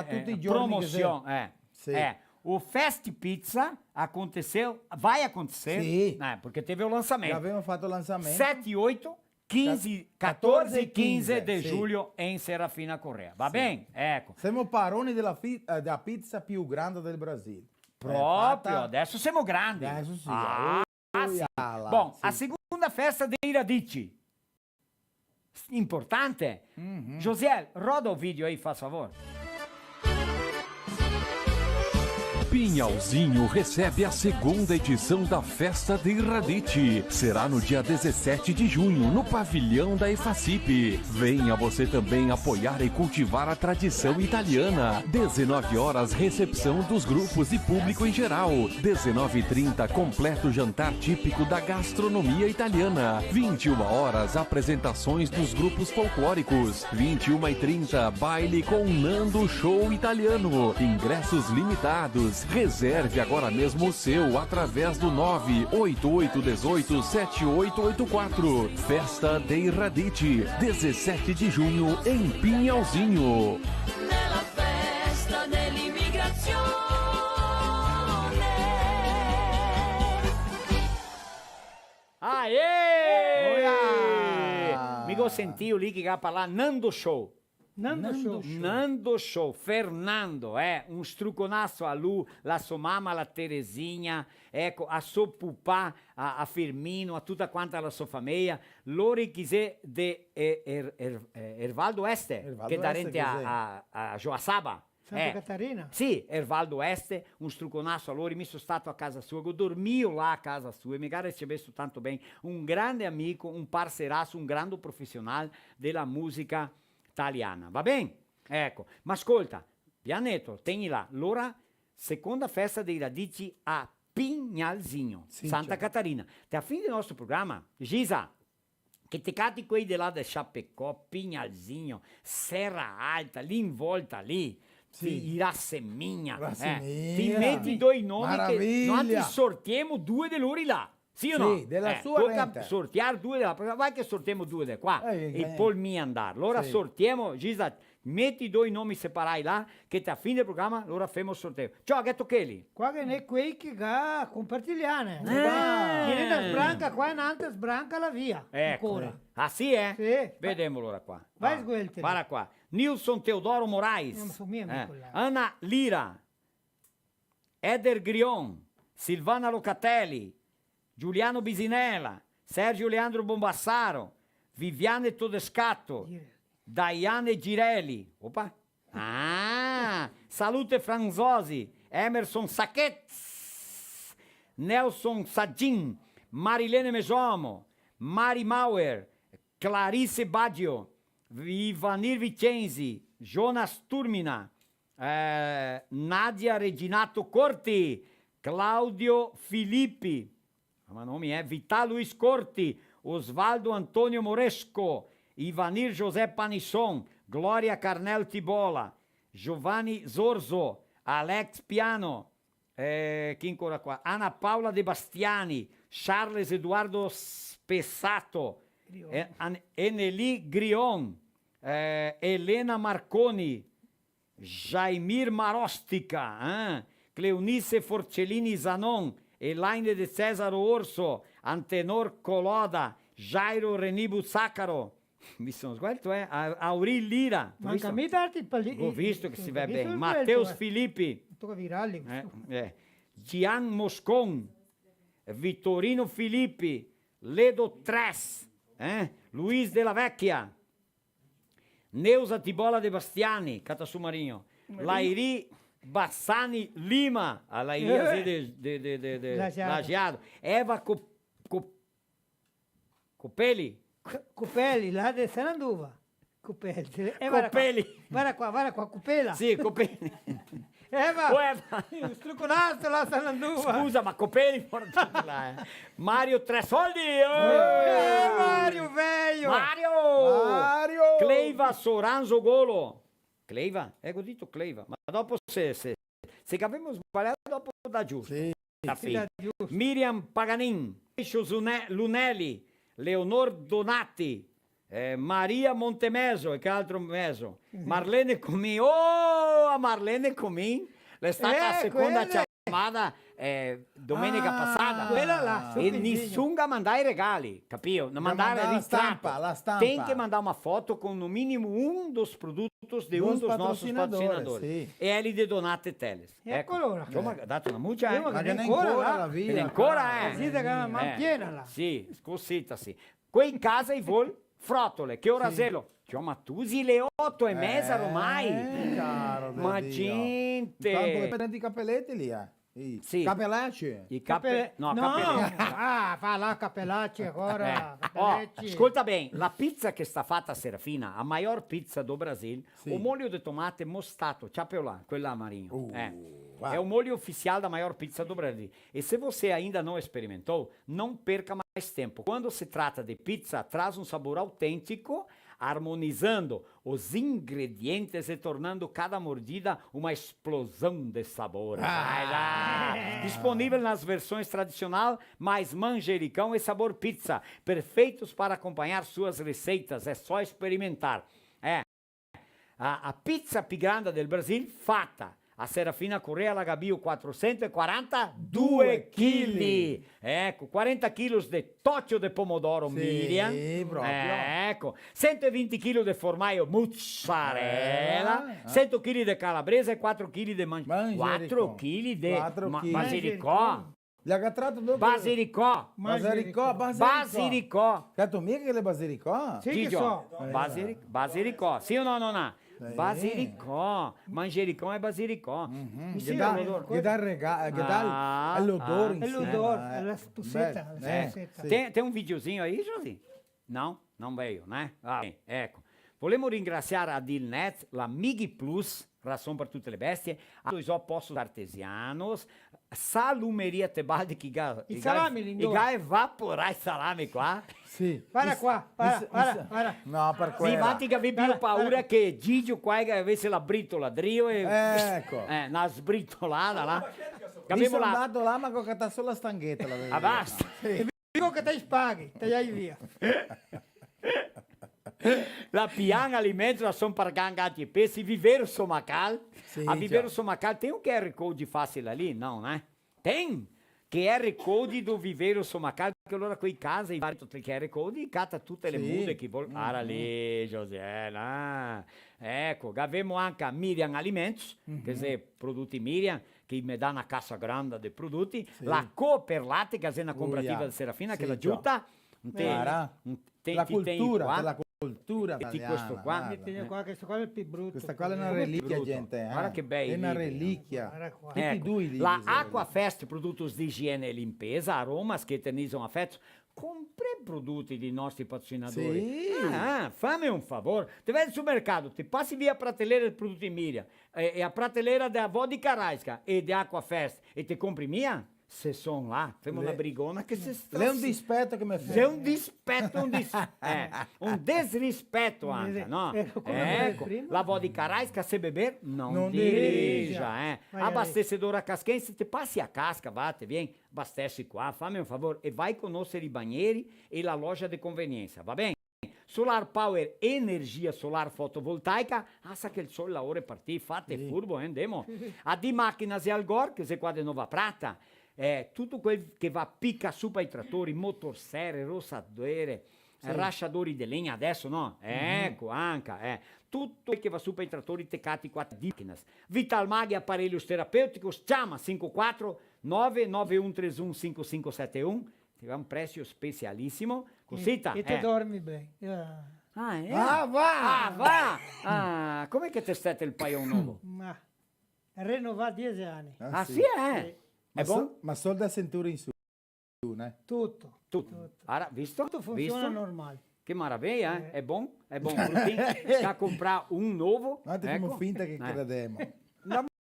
tutti i giorni promozione. Sì. O Fest Pizza aconteceu, vai acontecer, Sì. Perché teve o lançamento. Abbiamo fatto il lançamento. 7, 8, 15, 14 e 15 di sì. giugno in Serafina Correa. Va bene? Ecco. Siamo paroni della pizza più grande del Brasile. Proprio, adesso siamo grandi. Adesso sì. Sì. Là, Bom, sì. a seconda festa dei radici. Importante. Josiel, roda o vídeo aí, faz favor. Pinhalzinho recebe a segunda edição da Festa de Radicci. Será no dia 17 de junho, no pavilhão da EFACIP. Venha você também apoiar e cultivar a tradição italiana. 19 horas, recepção dos grupos e público em geral. 19h30, completo jantar típico da gastronomia italiana. 21 horas, apresentações dos grupos folclóricos. 21h30, baile com Nando Show Italiano. Ingressos limitados. Reserve agora mesmo o seu através do 988187884. Festa dei Radicci, 17 de junho em Pinhalzinho. Nella festa dell'immigrazione. Aê! Migo sentiu lì che va parlare Nando Show. Nando Show, Fernando, un struconasso a lui, la sua mamma, la Teresinha, ecco, a suo papà, a Firmino, a tutta quanta la sua famiglia, loro chiese di Ervaldo Este, che darente a Joaçaba. Santa Catarina? Sì, Ervaldo Este, un struconasso a loro, mi sono stato a casa sua, io dormio là a casa sua e mi ha ricevuto tanto bene, un grande amico, un parceiraço, un grande professionale della musica italiana, va bene? Ecco, ma ascolta, Pianetto, tieni là, l'ora seconda festa dei Radicci a Pinhalzinho, Sì, Santa certo. Catarina. Te a fine del nostro programma, Gisa, che ti cati quelli di là da Chapecó, Pinhalzinho, Serra Alta, lì in volta lì, Sì. Rassemigna, Rassemigna. ti metti due nomi che Maraviglia. noi ti sortiamo due di loro là. Sì o no? Sì, della sua tocca rete. sorteare due della prossima. Vai che sortiamo due da qua. E poi mi andare. Allora Sì. sortiamo, Gisa, metti due nomi separati là, che a fine del programma allora facciamo il sorteo. Ciao, che tocchi lì? Qua che ne quei che ga compartigliane. Che ne sbranca qua in alto sbranca la via. Ecco. Ancora. Ah sì, eh? Sì. Vediamo allora qua. Vai sgueltene. Guarda qua. Nilson Teodoro Moraes. Non so mio amico là. Anna Lira. Eder Grion. Silvana Locatelli. Giuliano Bisinella, Sergio Leandro Bombassaro, Viviane Todescatto, Diane Girelli, opa, Salute Franzosi, Emerson Sacchetti, Nelson Saggin, Marilene Mesomo, Mari Mauer, Clarice Baggio, Ivanir Vicenzi, Jonas Turmina, Nadia Reginato Corti, Claudio Filippi, ma nome è Vital Luiz Corti, Osvaldo Antonio Moresco, Ivanir José Panisson, Gloria Carnel Tibola, Giovanni Zorzo, Alex Piano, chi ancora qua? Ana Paola De Bastiani, Charles Eduardo Spessato, Eneli Grion, Elena Marconi, Jaimir Marostica, Cleonice Forcellini Zanon, Elaine de Cesaro Orso, Antenor Coloda, Jairo Renibu Saccaro, mi sono sguelto, Auril Lira. Manca mi darti il Ho visto che si va bene. Matteus Filippi, Tocca virarli. Gian Moscon, Vittorino Filippi, Ledo Tres, Luis della Vecchia, Neusa Tibola De Bastiani, Catasu Marinho, Lairi Bassani Lima, a Lairi de Lajeado, Eva Copelli, Copelli, là di Sananduva. Copelli. Copelli. Guarda qua, Copela. Sì, Copelli. Eva, struconato là stanno due. Scusa, ma Copelli porta là, Mario Tre Soldi! Mario veio! Mario! Cleiva Soranzo Golo. Cleiva? Ho detto Cleiva, ma dopo se abbiamo sbagliato dopo da giusto. Sì. Miriam Paganin, Lunelli, Leonor Donati, Maria Montemeso e che altro meso, Marlene Comin, a Marlene Comin, è stata la seconda chiamata domenica passata. Quella là, e nessuno mandare i regali, capito? Non mandare la stampa. Tem que mandar uma foto com no mínimo dos produtos de dos nossos patrocinadores. Sì. E ele de Donate Teles. Eccolo là. Insomma, ha dato una muccia, Ma che ne ancora la via. E ancora, Così che la man piena là. Sì, cosita, sì. Qui in casa i vol frotole, che ora zelo? Cioè, ma tu si le 8:30 ormai. Caro Ma Dio. gente. Tanto che prendi i capelletti lì, Sì. Capelacci. I No, capelletti. fa là capellacci ancora. Oh, capelletti. ascolta bene, la pizza che sta fatta a Serafina, a maior pizza do Brasil, Sì. o molho de tomate mostato, chapelá, quella marinho. wow. É o molho oficial da maior pizza do Brasil. E se você ainda não experimentou, não perca mais tempo. Quando se trata de pizza, traz um sabor autêntico, harmonizando os ingredientes e tornando cada mordida uma explosão de sabor. Vai lá! Disponível nas versões tradicional, mais manjericão e sabor pizza, perfeitos para acompanhar suas receitas. É só experimentar. A pizza più grande del Brasil fatta a Serafina Correa Lagabio 442 kg. Ecco, 40 kg di toccio di pomodoro Miriam. proprio. Ecco, 120 kg di formaggio mozzarella, 100 kg di calabrese e 4 kg di Manjericó. 4 kg di 4 chili. basilico. Gli ha cattato dopo. Basilico. Basilico. Cato mica che le basilico? Sì, che Gigio, so. Basilico. Sì o no, nonna? Basilico. Manjericão é basilico. Che dà l'odore in È sé. l'odore, è la spuzetta. Tem um videozinho aí, Josi? Não? Não veio, né? Bem, ecco. Volemos ringraziare a Dilnet, la Migi Plus, ração para tutte le bestie, a dois opostos artesianos, Salumeria Tebaldi, que Il salame, lindo. vai evaporar il salame qua. Sì. Guarda qua, guarda. No, per Sì, quello. infatti che vi più paura che Gigio qua che avesse la britola drio e Ecco. una sbritolata là. Mi Abbiamo sono la... andato là, ma ho cattato solo la stanghetta. La verità. Ah, basta. Dico che te spaghi, te vai via. La Pian Alimentos, nós somos para Gangati Peixe, Viveiro Somacal. Sim, A Viveiro Somacal tem um QR Code fácil ali? Não, né? Tem! QR Code do Viveiro Somacal, che allora qui in casa i vari QR Code e cata tutte le mude che vuol. Ara lì, José, là. Ecco, avemo anche a Miriam Alimentos, che se prodotti Miriam, che mi dà una cassa grande di prodotti, la Cooperlate, che è una cooperativa di Serafina, che l'aiuta. La cultura, la cultura Metti italiana. questo qua. guarda. Qua, questo qua è il più brutto. Questa qua è una Come reliquia, brutto. gente. Guarda che bei È una libri. reliquia. Guarda qua. Tutti Ecco, due i libri. la sono. Aquafest, produtos di igiene e limpeza, aromas che eternizzano affetto, compre prodotti dei nostri patrocinadori. Sì. Fammi un favore, ti vai al supermercato, ti passi via a prateleira di prodotti Miriam e a prateleira da avó di Caraisca e di Aquafest e ti compri mia? Se sono là, fai una brigona che se sta... È un dispetto che mi fa. C'è un dispetto, un desrispetto anche, no? Ecco, la avó di Caraisca se beber non dirija, Abastecedora Casquense, te passi a casca, vate, vem, abastece qua, fammi un favore e vai conoscere i banheiri e la loja di convenienza, va bene? Solar Power, energia solar fotovoltaica, sa che il sole la ora è partito, fate furbo, andiamo. A di Máquinas e Algor, che se qua di Nova Prata, tutto quel che va picca su per i trattori, motosserre, rossadere, rasciatori di legna adesso, no? Ecco, anche, tutto quel che va su per i trattori teccati qua di Máquinas. Vitalmag Aparelhos Terapêuticos, chiama 54 99131 5571, che ha un prezzo specialissimo. Cosita? E te dormi bene. Va! Com'è che ti state il paio nuovo? Ma rinnovare 10 anni. Sì, è? È buono? Ma solo da cintura in su, né? Tutto. Ora, visto? Tutto funziona Visto? normale. Che maraviglia, È buono? È buono. Da comprare un nuovo. Noi facciamo finta che Eh. credemo.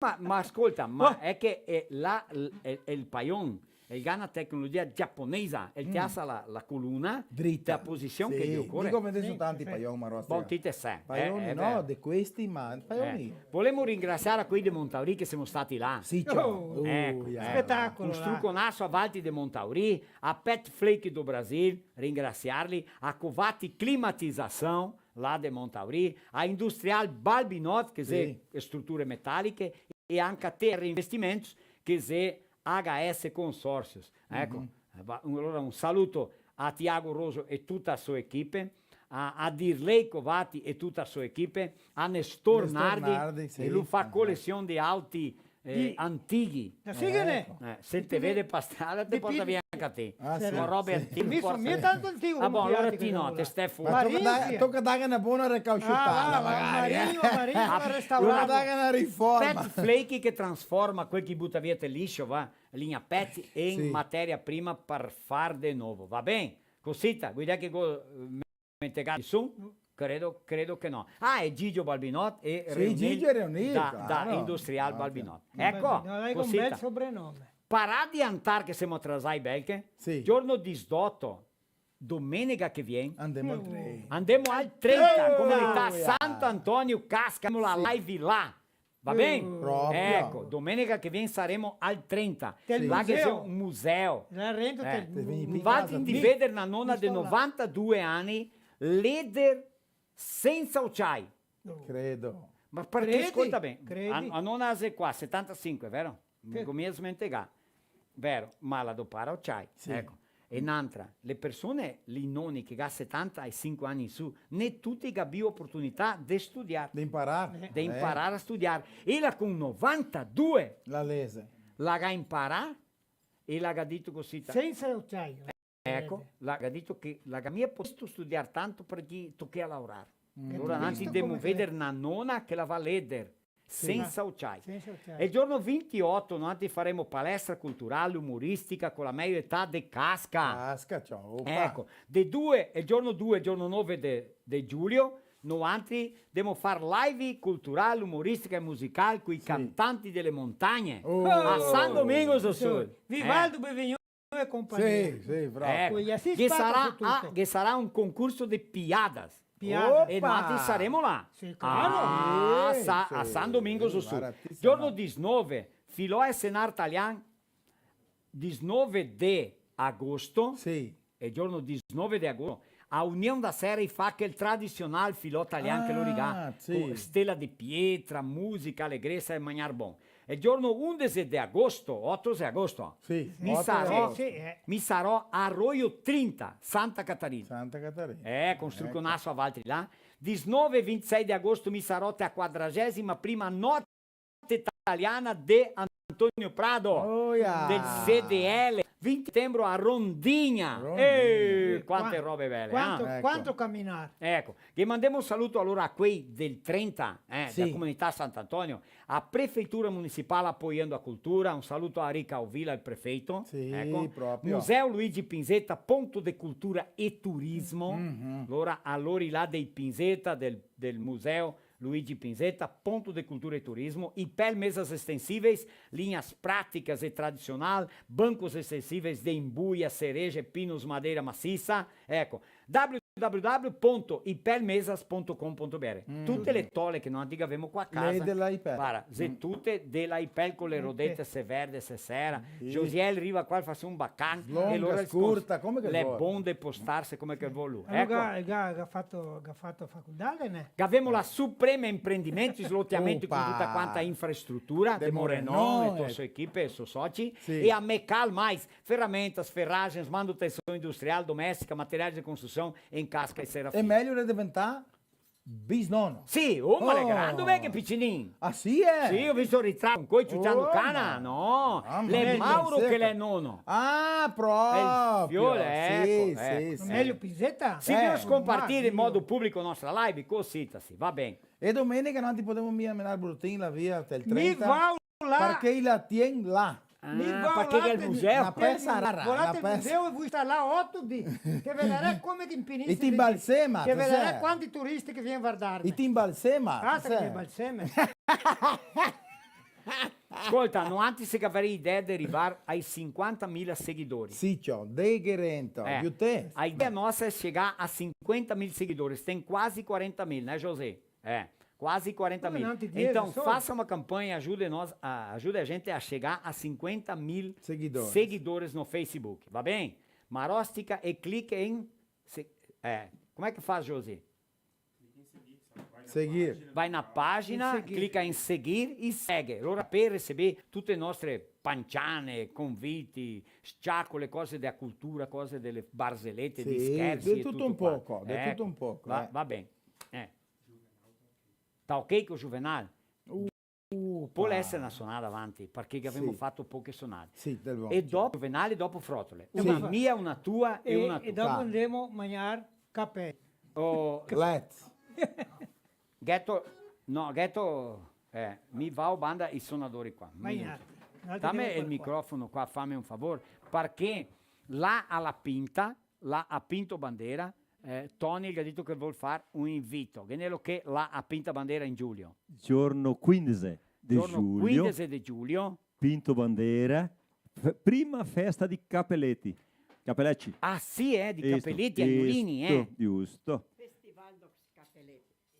Ma ascolta, ma è che il Paion, il Ghana tecnologia giapponese, il ti alza la colonna dritta, la posizione che gli occorre. Dico che sono tanti Paion Marostica. Voltite se. Paioni no, di questi, ma Paioni. Volevamo ringraziare quelli di Montauri che siamo stati là. Sì, ciao. Spettacolo. Costruco Nasso a Valti di Montauri, a Pet Flake do Brasil, ringraziarli, a Covati Climatizzação, lá de Montauri, a Industrial Balbinot, che è strutture metalliche, e anche a Terra Investimentos, che è HS Consórcios. Ecco, allora un saluto a Tiago Roso e tutta la sua equipe, a Dirley Covati e tutta la sua equipe, a Nestor Nardi, che lui fa collezione di auti antichi. Se te vede passare, te porta via anche a te. Con robe antiche. Mi tanto antico. Ah, buon, allora ti no, te stai fuori. Tocca dare una buona recauchutata, magari. Marino restaurato. Tocca dare una riforma. Pet Flake che trasforma quel che butta via il liscio, va, linea pezzi in materia prima per far de nuovo. Va bene? Cosita, guida che mentegati su? Credo che no. Ah, è Gigio Balbinot e Reunil da Industrial Balbinot. Ecco, un bel soprannome. Paradi Antar che siamo atrasati belche. Giorno di sdotto. Domenica che viene andiamo al 30, comunità Sant'Antonio Casca, la live là. Va bene? Ecco, domenica che viene saremo al 30. Là che c'è un museo. Infatti di vedere una nonna di 92 anni, leder senza occhiai. Credo. Ma perché ascolta bene, a nonna è qua, 75, vero? Come smentegà. Vero, ma la dopara occhiai. Ecco. E un'altra, le persone, gli nonni che ha 75 anni in su, ne tutti abbiano opportunità di studiare. Di imparare. Di imparare a studiare. E la con 92 la lese. L'ha imparata e l'ha detto così. Senza occhiaio. Ecco, l'ha detto che la mia posso studiare tanto perché tocca lavorare. Allora, anzi, dobbiamo vedere una nonna che la va a leggere. Senza occhiai. E il giorno 28 noi faremo palestra culturale, umoristica con la meglio età di Casca. Ciao. Ecco, il giorno 2 e il giorno 9 di giugno, noi dobbiamo fare live culturale, umoristica e musicale con i cantanti delle montagne a San Domingo do Sul. Vivaldo Bevignone e compagnia. Sì, bravo. Ecco. Che sarà un concorso di piadas. E noi saremo là a San Domingo do Sul. Giorno 19, Filò e Senar Talian, 19 di agosto. E il giorno 19 di agosto, a Unione da Serra fa che il tradizionale Filò Talian che lo riga, con stella di pietra, musica, allegrezza e mangiare buon. E il giorno 11 di agosto, 8 di agosto, mi sarò a Arroio 30, Santa Catarina. Construco Nasso a Valtri là. 19 e 26 di agosto mi sarò a 41ª notte italiana di Antonio Prado, del CDL. 20 settembre a Rondinha. Quante robe belle. Quanto camminare. Ecco, che mandiamo un saluto allora a quei del 30 della comunità Sant'Antonio, a Prefeitura Municipale appoggiando a cultura, un saluto a Rica Ovila, il prefeito. Proprio. Museo Luigi Pinzetta, punto di cultura e turismo. Allora là dei Pinzetta, del museo Luigi Pinzetta, ponto de cultura e turismo, IPEL mesas extensíveis, linhas práticas e tradicional, bancos extensíveis de embuia, cereja, pinos, madeira maciça. Ecco, www.ipelmesas.com.br. Tutte le tole che noi avevamo qua a casa, tutte della IPEL con le rodette se verde, se sera. Josiel arriva qua e fa un baccan e allora scurta, come che le bonde postarsi come che vuole. Ecco. Ha fatto facoltà, ne? Avevamo la suprema imprendimento, slottiamento con tutta quanta infrastruttura, De Moreno e la sua equipe e i suoi soci, e a Mecal mais, ferramentas, ferragens, manutenção industrial, domestica, materiais de construção em casca e serafim. É melhor diventare bisnonno. Sì, ma è grande, non è che piccinino. Ah sì, Sì, ho visto il ritratto con coi ciucciando cana, no. Le Mauro che le nonno. Ah, proprio. Il fiore, ecco. Meglio Pinzetta? Si deve scompartire in modo pubblico la nostra live, così, va bene. E domenica non ti potremo mandare il bruttino la via del 30. Mi va là. Perché la tieni là. Perché è il museo? Volate il museo e vuoi stare là 8 giorni, che vedrai come ti impinisci. E ti imbalsema. Che vedrai quanti turisti che vieni a guardarmi. E ti imbalsema. Ah, che ti imbalsema. Ascolta, non antes che avrei idea di arrivare ai 50.000 seguidori. Sì, ciò, dei Gerento, più te. A idea nostra è chegar a 50.000 seguidores. Tem quase 40.000, né, José? Quase 40.000. Então, faça uma campanha, ajude a gente a chegar a 50.000 seguidores no Facebook. Va bem? Marostica e clique em... como é que faz, José? Seguir. Vai na página, clica em seguir e segue. Allora per ricevere tutte le nostre panciane, conviti, sciacole, cose della cultura, cose delle barzellette, di scherzi. Di tutto un poco, tutto un poco. Va bene. Tá ok con Juvenal? Può essere una sonata avanti, perché abbiamo fatto poche sonate. Sì, e dopo Juvenale, dopo Frotole. Una mia, una tua e una tua. E dopo andremo a mangiare caffè. Let's. Ghetto, mi va a banda i suonatori qua. Dammi il microfono qua, fammi un favore, perché là alla Pinta, là a Pinto Bandera, Tony gli ha detto che vuol fare un invito. Genelo che là a Pinta Bandera in giugno. Giorno 15 di giugno. 15 di giugno. Pinto Bandera, prima festa di Capelletti. Capellecci. Ah sì, di Capelletti, Agnolini, Giusto.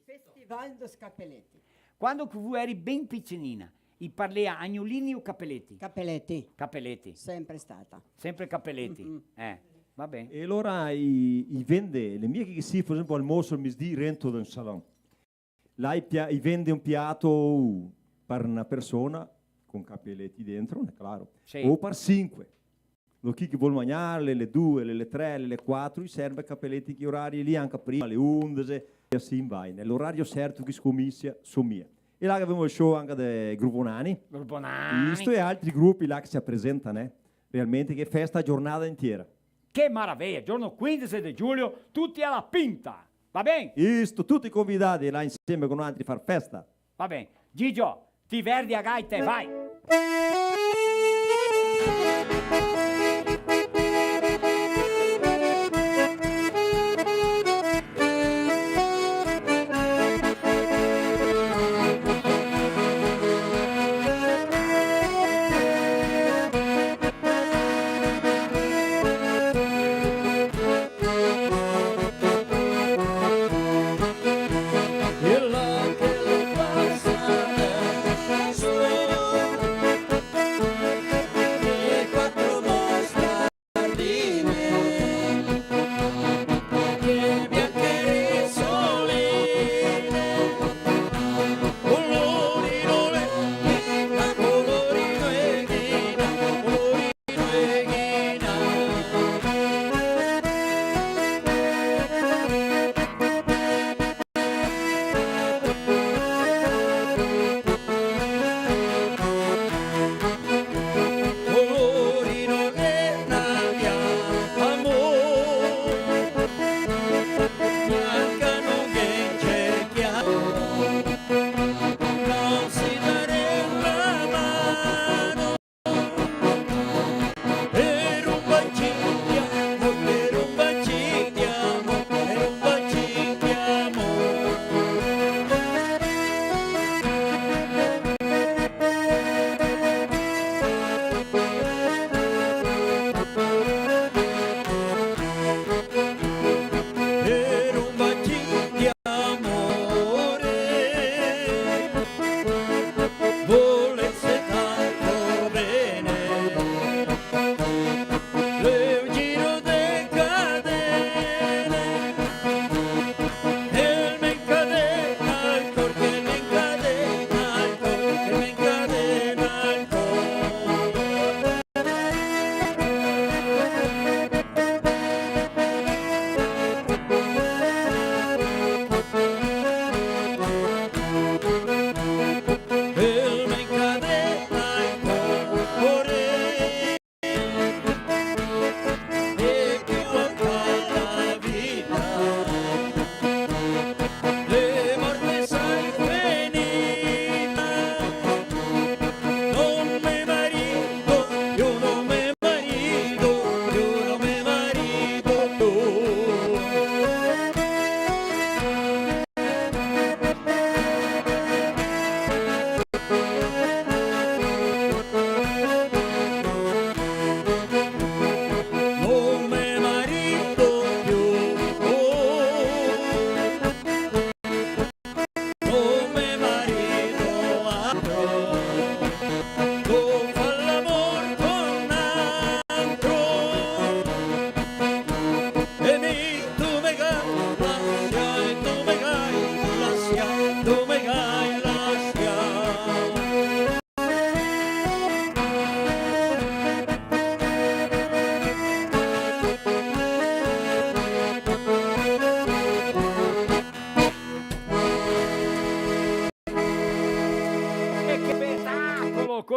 Festival dos Capelletti. Quando tu eri ben piccinina, i parli a Agnolini o Capelletti? Capelletti. Capelletti. Sempre stata. Sempre Capelletti. Va bene. E allora i vende, le mie che si, per esempio, al mosso il misdì rento del salone. Là i vende un piatto per una persona con capelletti dentro, è chiaro. Sì. O per 5. Lo chi che vuole mangiare, le 2, le 3, le 4, gli serve capelletti che orari lì anche prima, alle 11, e così vai. Nell'orario certo che scommissa, somia. E là abbiamo il show anche dei Gruponani. Questo e altri gruppi là che si presentano, realmente che festa giornata intera. Che meraviglia, giorno 15 di giugno, tutti alla Pinta, va bene? Isto, tutti convidati là insieme con altri far festa. Va bene. Gigio, ti verdi a gaite, vai!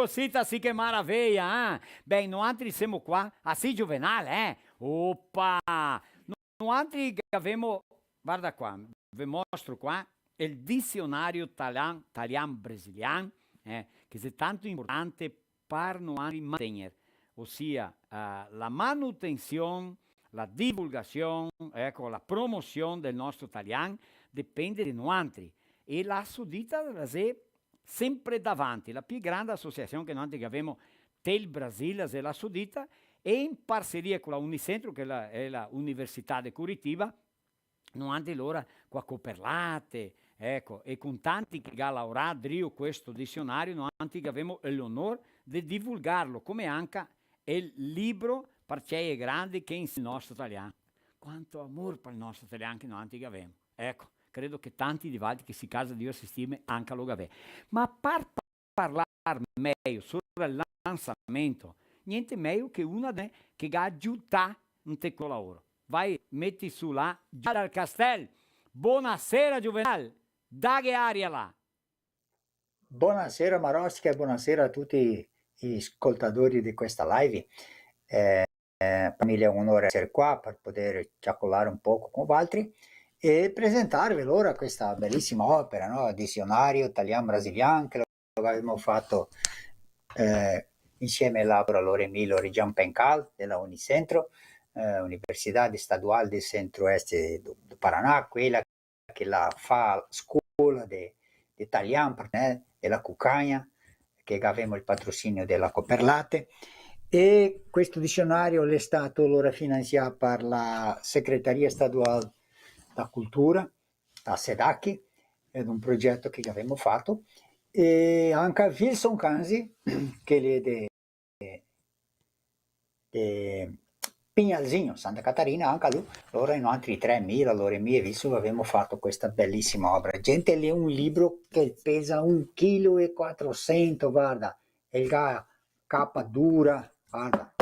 cosita, sì che maraviglia, beh, noi altri siamo qua, sì, Juvenale, Oppa! Noi altri abbiamo, guarda qua, vi mostro qua, il dizionario italiano-brasiliano, che è tanto importante per noi mantenere, ossia la manutenzione, la divulgazione, ecco, la promozione del nostro italiano dipende di noi altri. E la Sudita è sempre davanti, la più grande associazione che noi abbiamo del Brasile è la Sudita, e in parceria con la Unicentro, che è la Università di Curitiba, noi anche loro qua cooperate, ecco, e con tanti che hanno lavorato questo dizionario, noi anche abbiamo l'onore di divulgarlo, come anche il libro perché è grande che insegna il nostro italiano. Quanto amore per il nostro italiano che noi anche abbiamo, ecco. Credo che tanti di voi che si casa Dio si stime anche lo avere. Ma per parlare meglio sul lanzamento, niente meglio che una che ha aiutato un tecco lavoro. Vai, metti su là, già dal castello. Buonasera Juvenal, da che aria là? Buonasera Marostica e buonasera a tutti gli ascoltatori di questa live. Per me è un onore essere qua per poter chiacchierare un po' con voi altri e presentarvi allora questa bellissima opera, no? Dizionario italiano-brasiliano, che lo abbiamo fatto insieme all'autore Emilio Rigian Pencal della Unicentro, Università Estaduale del Centro-Est del Paraná, quella che la fa scuola di italiano della Cucagna, che avevamo il patrocinio della Coperlate. E questo dizionario è stato allora finanziato per la Segreteria Staduale da Cultura, a Sedacchi, è un progetto che abbiamo fatto, e anche Wilson Canzi, che è di Pignalzino, Santa Catarina, anche lui, loro in altri 3.000, allora me e Wilson abbiamo fatto questa bellissima opera. Gente, è un libro che pesa 1,4 kg, guarda, e il capa dura, guarda,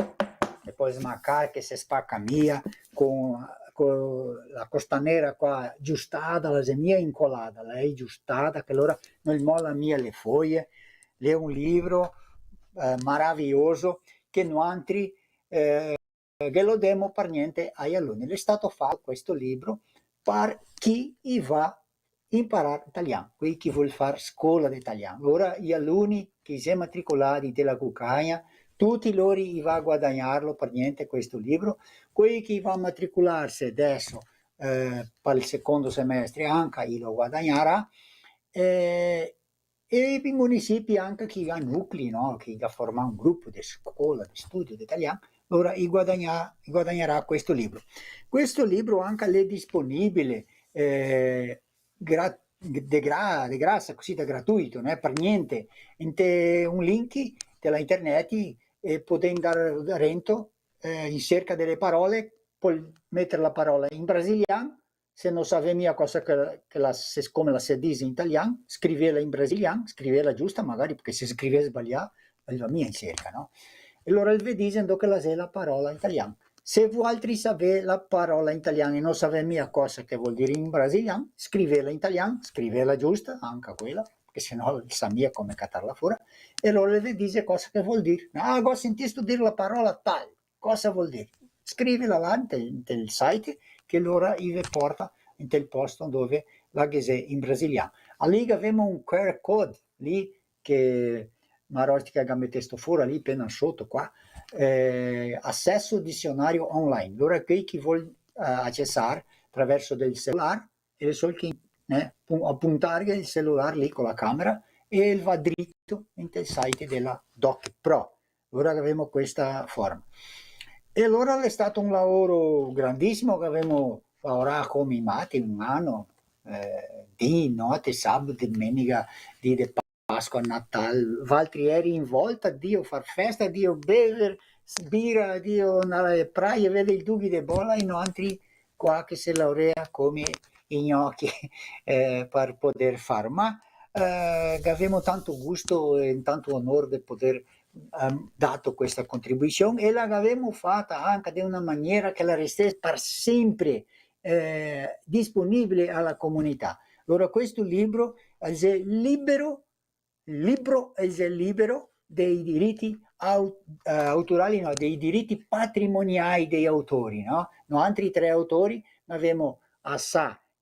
e poi smaccare che si spacca mia, con la costanera qua giustata, la mia incolata, lei aggiustata, che allora non molla mia le foglie. È un libro meraviglioso che noi che lo diamo per niente agli alunni. È stato fatto questo libro per chi va a imparare italiano, chi vuole fare scuola di italiano. Allora gli alunni che si sono matricolati della Cucagna, tutti loro va a guadagnarlo per niente questo libro. Quelli che va a matricolarsi adesso per il secondo semestre anche lo guadagnerà, e i municipi anche chi ha nuclei, no? Chi ha formato un gruppo di scuola di studio di italiano, allora guadagnerà questo libro. Questo libro anche è disponibile di grazia, così da gratuito, non è per niente. Un link della internet e potete andare dentro in cerca delle parole, poi mettere la parola in brasiliano, se non sapete mia cosa come la si dice in italiano, scriverla in brasiliano, scriverla giusta magari, perché se scrive sbagliato, la mia in cerca, no? E allora vi dicendo che la è la parola in italiano. Se voi altri sapete la parola in italiano e non sapete mia cosa che vuol dire in brasiliano, scriverla in italiano, scriverla giusta, anche quella, che se no sa mia come catarla fuori, e allora vi dice cosa che vuol dire. Ho sentito dire la parola tal, cosa vuol dire? Scrivila là nel site, che allora vi porta nel posto dove la è in brasiliano. Lì abbiamo un QR code, lì che Marostica che messo fuori, lì appena sotto qua, accesso dizionario online. Allora chi vuole accessare attraverso del cellulare, e solo che appuntare il cellulare lì con la camera e va dritto nel site della Doc Pro. Ora abbiamo questa forma. E allora è stato un lavoro grandissimo che abbiamo lavorato come i matti, un anno, di notte, sabato, domenica, di Pasqua, Natale, altri eri in volta, Dio far festa, Dio bere, birra, Dio andare praia, vede il dughi di bolla, e altri qua che si laurea come i gnocchi per poter fare. Ma abbiamo tanto gusto e tanto onore di poter dato questa contribuzione, e la abbiamo fatta anche di una maniera che la resti per sempre disponibile alla comunità. Allora questo libro è libero dei diritti autorali, no, dei diritti patrimoniali degli autori, no? Noi altri 3 autori abbiamo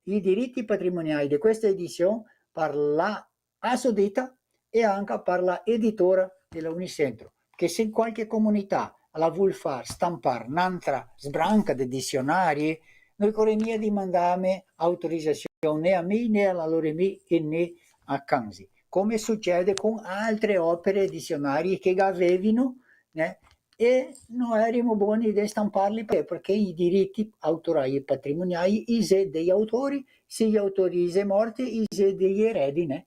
i diritti patrimoniali di questa edizione per la Assodita e anche per la editora della Unicentro, che se qualche comunità la vuol far stampare un'altra sbranca di dizionari, non corre mia di mandarmi autorizzazione né a me né alla loro me e né a Canzi, come succede con altre opere dizionari che avevano, e non eravamo buoni di stamparli perché i diritti autorali e patrimoniali degli autori, se gli autori sono morti, degli eredi,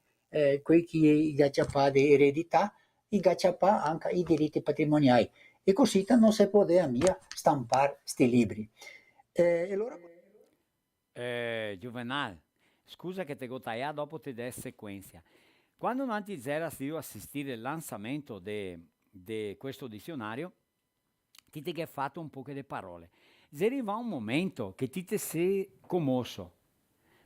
quei che gacciapà di eredità, i gacciapà anche i diritti patrimoniali, e così non si poteva mia stampare questi libri. Allora... Juvenal, scusa che te go tagliare, dopo ti do sequenza. Quando non ti era stato assistere al lanzamento di questo dizionario, ti ti fatto un po' di parole. Arriva un momento che ti sei commosso.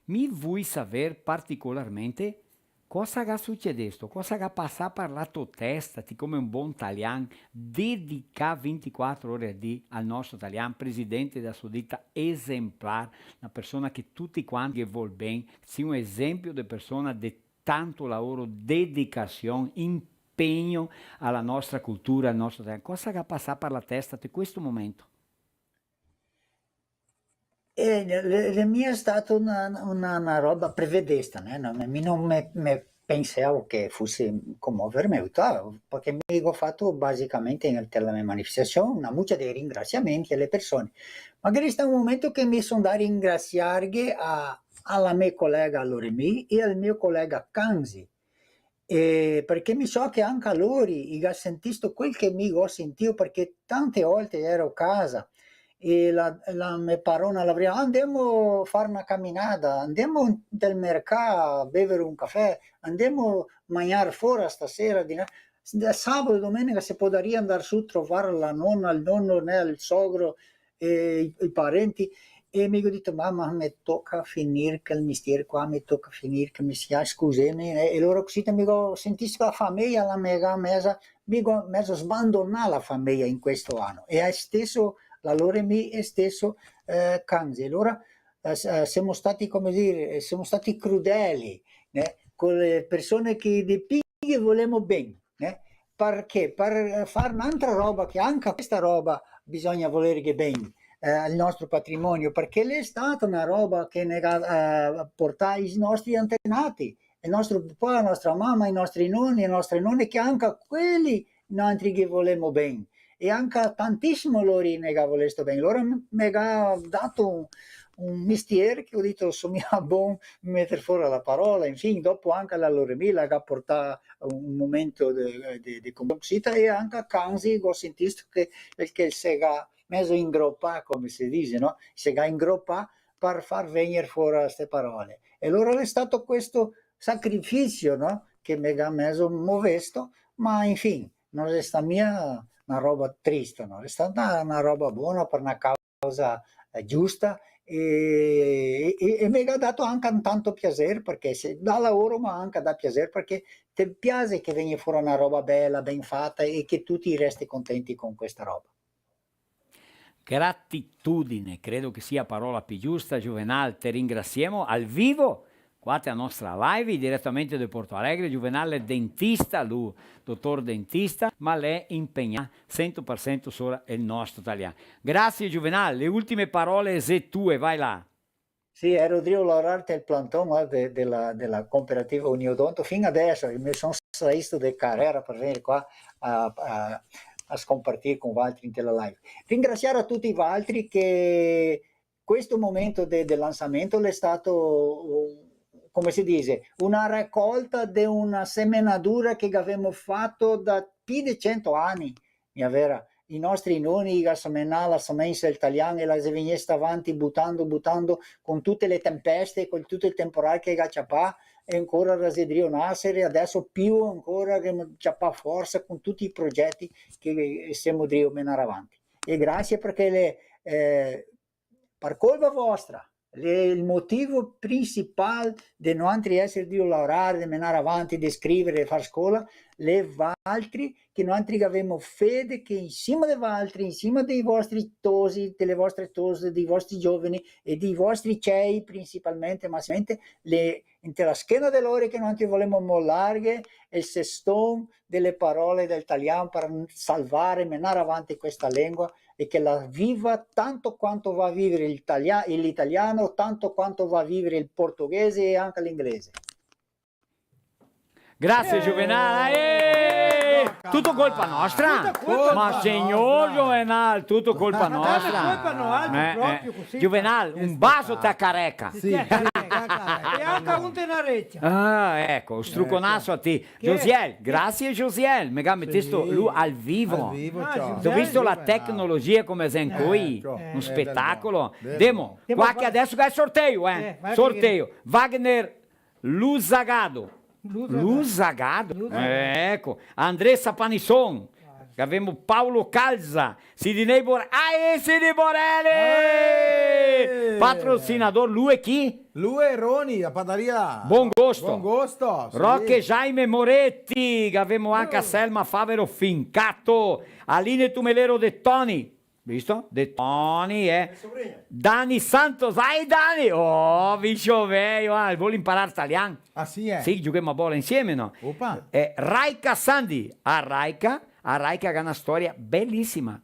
Mi vuoi sapere particolarmente cosa è successo, cosa è passato per la tua testa, ti come un buon italiano, dedica 24 ore al nostro italiano, presidente della sua ditta esemplare, una persona che tutti quanti vuol bene, sia un esempio di persona di tanto lavoro, dedicazione, impegno alla nostra cultura, al nostro italiano. Cosa è passato per la testa di questo momento? La mia è stata una roba prevedesta, non mi pensavo che fosse commuovermi, perché mi ho fatto basicamente nella mia manifestazione una muccia di ringraziamenti alle persone. Magari sta un momento che mi sono da ringraziare alla mia collega Loremi e al mio collega Canzi, perché mi so che anche a loro ho sentito quel che mi ho sentito, perché tante volte ero a casa e la mia parona l'avrà, andiamo a fare una camminata, andiamo del mercato a bere un caffè, andiamo a mangiare fuori stasera, sabato e domenica si può andare su a trovare la nonna, il nonno, il sogro, i parenti, e mi ho detto mamma mi tocca finire che il mestiere qua, mi tocca finire che mi sia, scusami, e loro così mi ho sentito la famiglia, la mia mesa, mi ho mezzo sbandonare la famiglia in questo anno, e è stesso la loro me e stesso Canzi. Allora siamo stati, come dire, siamo stati crudeli con le persone che di pighe volevamo bene, perché per fare un'altra roba, che anche questa roba bisogna volere che bene il nostro patrimonio, perché è stata una roba che porta i nostri antenati, il nostro papà, la nostra mamma, i nostri nonni, le nostre nonne, che anche quelli altri che volevamo bene, e anche tantissimo loro ne volevano bene. Loro mi hanno dato un mestiere che ho detto somiglia buon mettere fuori la parola, infine dopo anche la loro mila che ha portato un momento di complessità, e anche a Canzi ho sentito che si è messo in groppa, come si dice, no? Si è in groppa per far venire fuori queste parole, e allora è stato questo sacrificio, no? Che mi ha messo modesto, ma infine non è stata mia una roba triste, no? È stata una roba buona per una causa giusta, e mi ha dato anche un tanto piacere, perché da lavoro ma anche da piacere, perché ti piace che venga fuori una roba bella, ben fatta, e che tutti resti contenti con questa roba. Gratitudine, credo che sia parola più giusta. Juvenal, ti ringraziamo al vivo, qua a nostra live direttamente da Porto Alegre. Juvenal è dentista, lui dottor dentista, ma lei impegna 100% solo il nostro italiano. Grazie Juvenal, le ultime parole se tue, vai là. Sì, ero io a lavorare al plantone della cooperativa Uniodonto fino adesso, mi sono salito di carriera per venire qua a scompartire con Valtteri in tele live. Ringraziare a tutti i Valtteri che questo momento del lanciamento è stato, come si dice, una raccolta di una semenatura che avevamo fatto da più di 100 anni, mia vera. I nostri nonni la semenza italiana, e la si veniva avanti buttando con tutte le tempeste, con tutto il temporale che c'è, e ancora residrio nascere, adesso più ancora che c'è forza con tutti i progetti che stiamo menare avanti. E grazie perché per colpa vostra, il motivo principale di non essere di lavorare, di menare avanti, di scrivere, di fare scuola, le Valtri, che noi abbiamo fede che insieme alle Valtri, insieme dei vostri tosi, delle vostre tose, dei vostri giovani e dei vostri cei principalmente, massimamente, la schiena dell'ore che noi vogliamo mollare il sestone delle parole dell'italiano per salvare, menare avanti questa lingua e che la viva tanto quanto va a vivere l'italiano, tanto quanto va a vivere il portoghese e anche l'inglese. Grazie Juvenal. Tutto colpa nostra? Ma signor Juvenal, tutto colpa nostra. Juvenal, un bacio ta careca. Sì, e anche un tenareccia. Ah, ecco, struconasso a te. Josiel, grazie Josiel. Mi metteste lui al vivo. Ho visto la tecnologia come Zencoi, un spettacolo. Demo, qua che adesso è sorteio, sorteio. Wagner Luzagado. Luzagado? Ecco, Andressa Panisson, abbiamo Paolo Calza, Sidney Borelli. Sidney Borelli! Patrocinador, lui è chi? Lui è Roni, la padaria. Buon gusto. Buon gusto. Rocche Jaime Moretti, che abbiamo anche Selma Favero Fincato, Aline Tumelero De Toni. Visto? De Toni, Dani Santos, Dani! Oh, bicho velho, vuole imparare italiano? Ah, sì, Sì, giochiamo a bola insieme, no? Opa. Raika Sandi, a Raika ha una storia bellissima.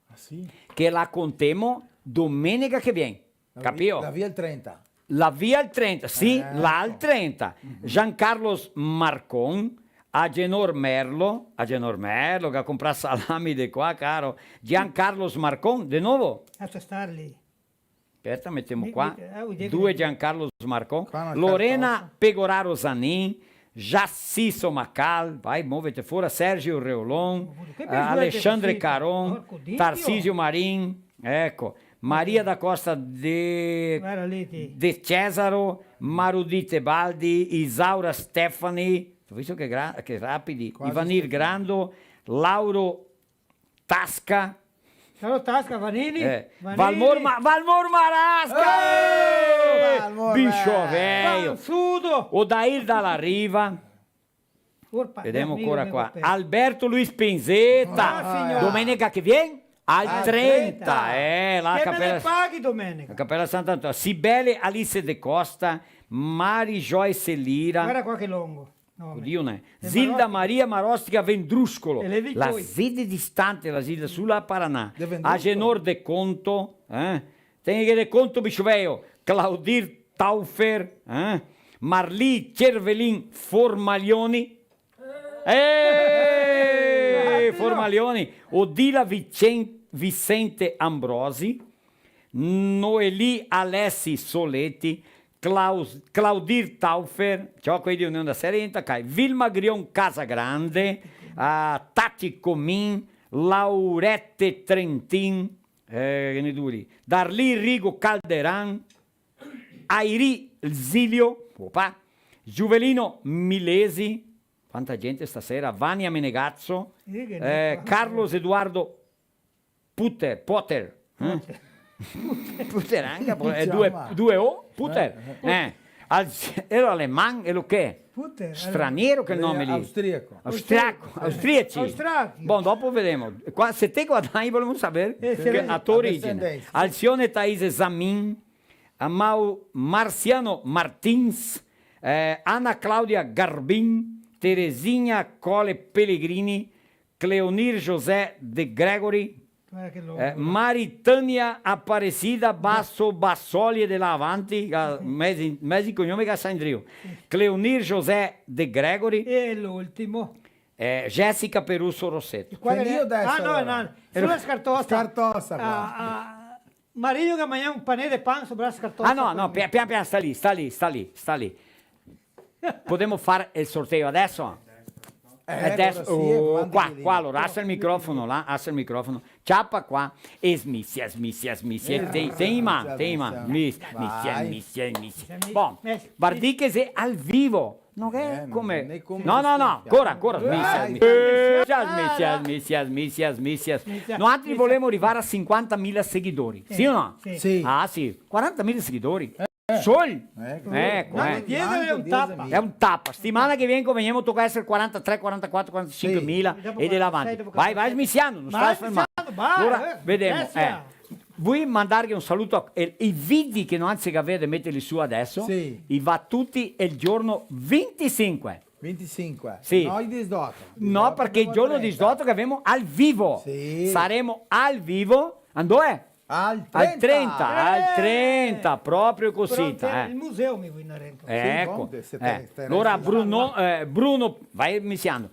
Ah, sì? Che la contiamo domenica che viene, capito? La via il 30. La via il 30, sì, la al 30. Giancarlo Marcon, Agenor Merlo, che ha comprato salami di qua, caro. Giancarlo Marcon, di nuovo. Lascia star lì. Aspetta, mettiamo qua. Due Giancarlo Marcon. Lorena Pegoraro Zanin, Jacisso Macal, vai, muovete fuori. Sergio Reolon, Alexandre Caron, Tarcísio Marin, ecco. Maria da Costa de Cesaro, Marudite Baldi, Isaura Stefani, ho visto che rapidi, Ivanir Grando, Lauro Tasca, Vanini, Valmor Marasca, Biscio Veio, Odair Dalla Riva, vediamo ancora qua, Alberto Luis Penzetta, domenica che viene? Al 30, la che Cappella, me ne paghi domenica? la Cappella Sant'Antonio, Sibele Alice De Costa, Mari Joyce Lira, Guarda qua che lungo. oddio, Zilda Maria Marostica Vendruscolo, E le la vicoi. sede distante, la Zilda sulla Paranà, Agenor De Conto, Tieni che De Conto Biscioveio, Claudir Taufer, Marlì Cervelin Formaglioni, Formaglioni, Odila Vicente Ambrosi, Noeli Alessi Soletti, Claudir Taufer, ciò qui di Unione da Serenta, Vilma Grion Casagrande, Tati Comin, Laurette Trentin, Darli Rigo Calderan, Airi Zilio, Giuvelino Milesi, quanta gente stasera, Vania Menegazzo, Carlos Eduardo Potter, Puter anche, due O, Puter. Era alemán, e lo che? Straniero che il nome lì? Austriaci. Buon, dopo vedremo. Qua, se te guadagni, volevo sapere a tua origine. Alcione Taise Zamin, Marciano Martins, Anna Claudia Garbin, Teresinha Cole Pellegrini, Cleonir José De Gregory, Maritânia Aparecida Basso Bassoli della Avanti, mesi cognome che sa in trio. Cleonir José De Gregory e l'ultimo Jessica Perusso Rossetto. No, sulla scartossa. Qua. Marino che mangia un panè di pan sopra la scartossa. No, pian sta lì. Potremmo fare il sorteio adesso? Adesso, qua, allora, alza il microfono, ciappa qua e smizia, tem in mano, smizia. Bon, guardi che sei al vivo, non è come, no, ancora, smizia. Noi altri volevamo arrivare a 50.000 seguidori, sì o no? Sì. Ah sì, 40.000 seguidori. Sol? Ecco. Ma mi diedero è un tappa. È un tappa. Settimana che viene veniamo tocca essere 43, 44, 45 mila e dell'avanti. Vai smissiando, non stai fermando. Allora, vediamo. Vuoi mandargli un saluto? I video che non si vede, metterli su adesso. Sì. I va tutti il giorno 25. 25. Sì. No, di sdotto. No, perché il giorno di sdotto che abbiamo al vivo. Sì. Saremo al vivo. Andò Al 30. Al 30, proprio così. Il museo mi vuoi Narento. Ecco. Sì, Allora Bruno, vai iniziando.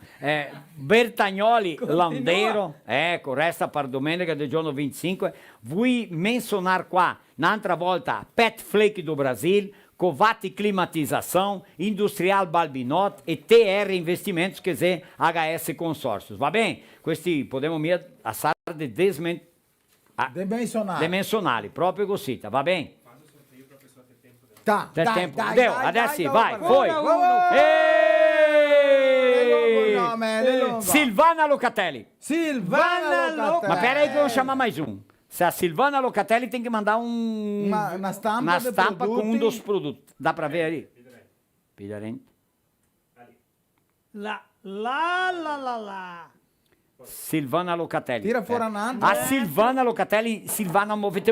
Bertagnoli, Landero, ecco, resta per domenica del giorno 25. Vuoi menzionar qua un'altra volta Pet Flake do Brasil, Covati Climatização, Industrial Balbinot e TR Investimentos, quer dizer, HS Consórcios. Va bene? Questi potremmo assare dimensionali, proprio così, va bene? Dai, adesso vai, poi. Silvana Locatelli. Ma peraí que eu vou chamar mais um. Se a Silvana Locatelli tem que mandar uma stampa com um dos produtos. Dá para ver ali? Pidarente. La. Silvana Locatelli. Tira fuori A Silvana Locatelli, Silvana, muovete,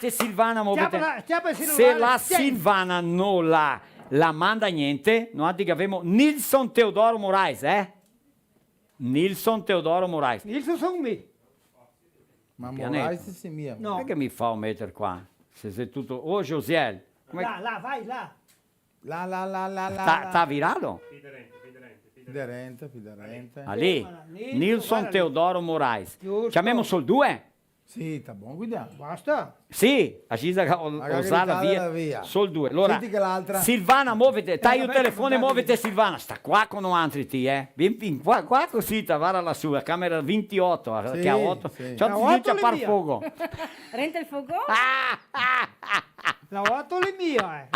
Silvana, muovete. Se la Silvana non la manda niente, noi abbiamo Nilson Teodoro Moraes, Nilson Teodoro Moraes. Nilson sono me. Ma Moraes si mia. No. Come è che mi fa un mettere qua? Se sei tutto... Oh, Josiel. Là, vai, là. Là. Tá virado? Fiderente. Ali, Nilson Teodoro Moraes. Chiamiamo solo due? Sì, tá bom, guidiamo. Basta. Sì, a Gisa usata via. Solo due. Allora, senti che l'altra... Silvana, muovete. Dai il telefono e muovete Silvana. Sta qua con altri Vieni qua così, guarda la sua, camera 28, che ha 8. Sì. C'ho ti a par fuoco. Renta il fuoco? La 8 è mia,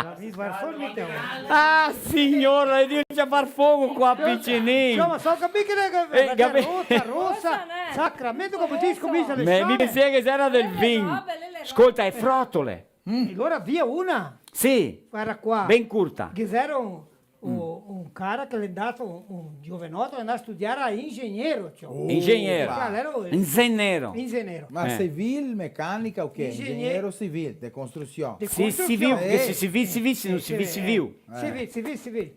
Ah, signora, le dice a par fuoco qua, piccinino. Insomma, so capire che rossa, sacramento come ti comincia le Mi pensava che era del vino. Ascolta, è frottole. Allora via una. Sì. Guarda qua. Ben curta. Quiseram un cara che è andato, un giovanotto, è andato a studiare a ingegnere. Ingegnere. Ingegnere. Ma civil, meccanica o che? Ingegnere civil, de costruzione. Sì, civil, che civil. Civil.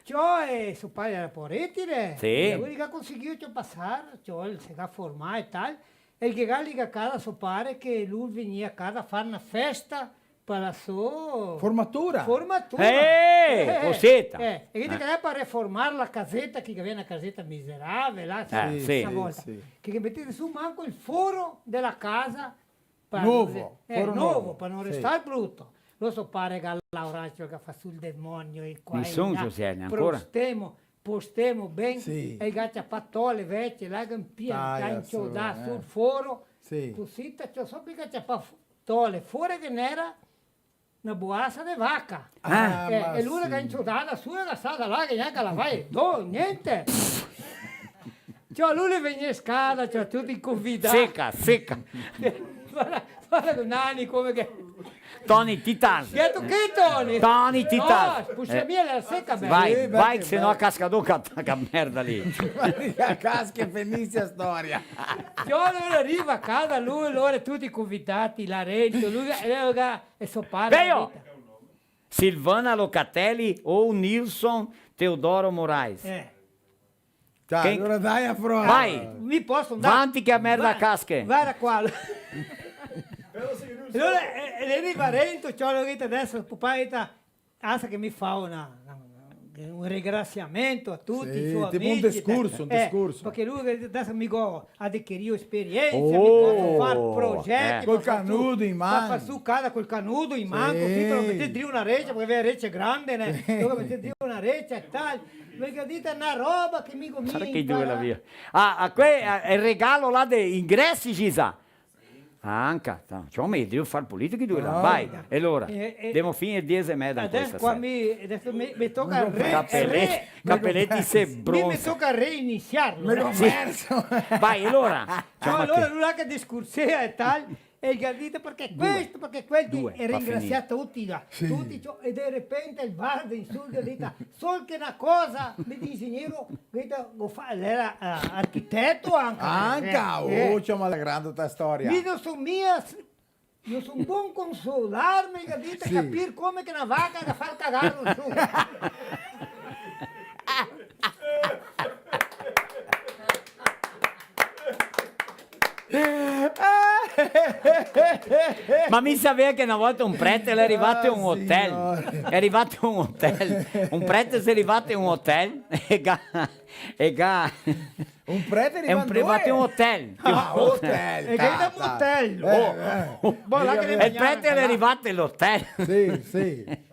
Ciò è suo padre era porretire. Sì. Lui che ha conseguito passare, cioè si è formato e tal. E che a casa suo padre che lui veniva a casa a fare una festa per la sua formatura. Cosetta. E quindi che per reformare la casetta, che aveva una casetta miserabile, là, volta, che mettete su manco il foro della casa nuovo, per non restare brutto. Lo so pare che Lauraccio che fa sul demonio e qua Nessun Giuseppe ancora. Postemo bene e gaccia patole vecchie, là che pian sul foro. Così, c'è so che c'è patole fuori che n'era una buassa di vacca. E lui che ha inciodata su e la stata là che neanche la fai. No, niente. Cioè lui veniva scada, cioè tutti convidati. Secca. Guarda con Nani come che... Tony Titan. Che Tony? Tony Titan. No, puxa mia la secca bene. Vai che se no a cascador che merda lì. A casca finizia storia. Io arrivo a casa, lui, loro tutti convitati, Larenzo, lui e suo padre. Veio! Silvana Locatelli ou Nilson Teodoro Moraes. Dai, allora dai a prova. Vai. Mi posso andare? Avanti che a merda casche. Vai da qua. Allora, lei Varento, c'ho adesso, il papà anche che mi fa un ringraziamento a tutti i suoi tipo amici. un discorso. Perché lui adesso mi ha adquirito esperienza, mi può fare progetti. Col canudo in mano. Fa su casa col canudo in mano, così per mettere giù una reccia, perché la reccia è grande, né? Dove mettere giù una reccia e tal. Perché dite una roba che mi comincia. Che due la via. Il regalo là degli ingressi, Gisa. Anche, c'ho meglio, devo fare politica di là. Vai, e allora, devo finire 10:30 adesso qua mi tocca Capelletti se bronzo. Mi tocca reiniziarlo. Me l'ho perso. Vai, allora. Allora lui che discursea e tal, E gli ha detto perché questo, perché quel, Due, e va ringrazia tutti, tutti, e di repente il guardia in studio ha detto, solo che una cosa, mi dice, era architetto anche. Anche, c'è malagrando questa storia. Io sono buon consolarmi, capite? Sì. Capire come che una vacca da far cagare non su. Ma mi sapeva che una volta un prete è arrivato a un hotel. È arrivato a un hotel. Un prete è arrivato a un hotel un prete è è un privato in un hotel. hotel. E che da un hotel. E il prete è arrivato all'hotel. Sì, sì.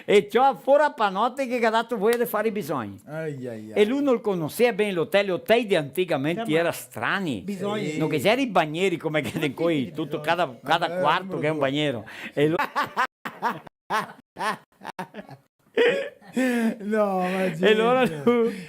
E c'ho fuori a panotte che ha dato voi di fare i bisogni. E lui non conosceva bene l'hotel. Gli hotel di anticamente erano strani. Bisogni. Non che c'erano i bagneri come che di qui, tutto cada quarto che è un bagnero. E lui... No, ma e allora lui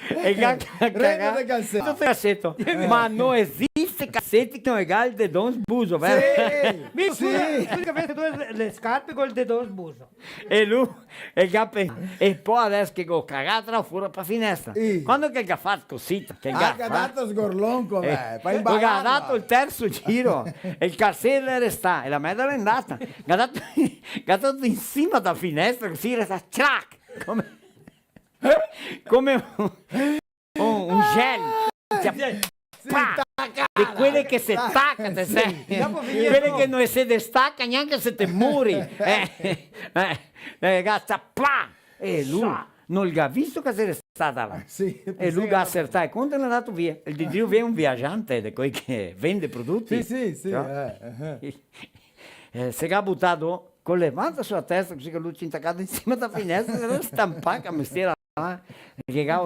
cassetto. Ma non esiste cassetti che non egali di Don Sbuso, vero? Mi scusa, che avete le scarpe col dedo sbuso. E lui e poi adesso che ho cagato fuori per finestra. Quando che ha fatto così, che ha dato sgorlonco, poi ha dato il terzo giro e il carcere resta e la medaglia è andata. Ha dato in cima da finestra così resta track. Come un gel di quelle che si staccano quelle che non si destacca neanche se te muri ragazza e lui non l'ha visto che era stata là e lui ha accertato e quando l'ha dato via il di Dio è un viaggiante di quelli che vende prodotti si è buttato con le mani sulla testa così che lui ci è intaccato insieme alla finestra e lo stampaca mestiera che ha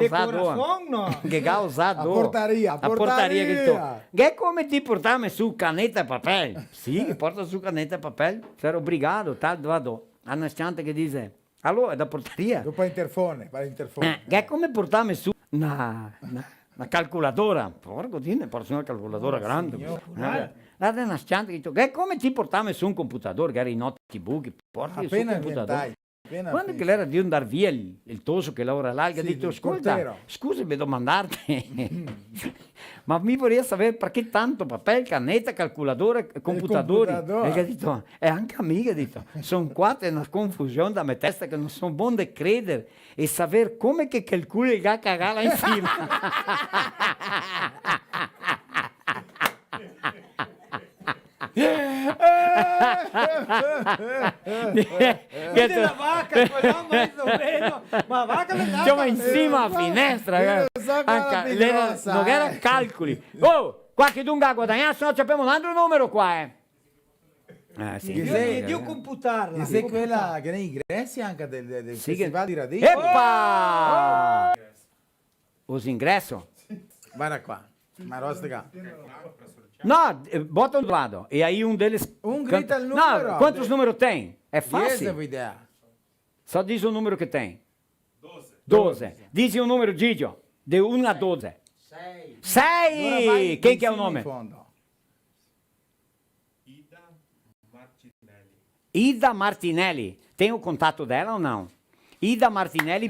usato a portaria che è come ti portami su canetta e papel sì porta su canetta e papel sei obbligato tal vado a una stante che dice allora è da portaria dopo interfone che è come portarmi su una calcoladora porco dine porta una calcoladora grande la una stante che è come ti portarmi su un computatore che era i notebook porti su un computatore quando che l'era di andare via il toso che lavora là, ha detto, ascolta, scusami domandarti, ma mi vorrei sapere perché tanto papel, cannetta, calcolatore, computatori. E ha detto, e anche a me, ha detto, sono qua, è una confusione da me testa che non sono buono di credere e sapere come che calcoli il ga cagare in cima. Vede la vacca, quella mais o meno, ma la vacca siamo in cima alla finestra, non era calcoli. Oh, qualche dunga ha guadagnato, se no abbiamo un altro numero qua, sì, io computarla. Sei quella che nei ingressi anche del festival di Radici. Eppa! Os ingresso? Guarda qua, ma rostica. No, bota um lado. E aí deles. Grita o número. Não, quantos números tem? É fácil. Ideia. Só diz o número que tem. 12. Diz o número, Didio. De 1 a 12. 6. Quem que é o nome? Ida Martinelli. Tem o contato dela ou não? Ida Martinelli,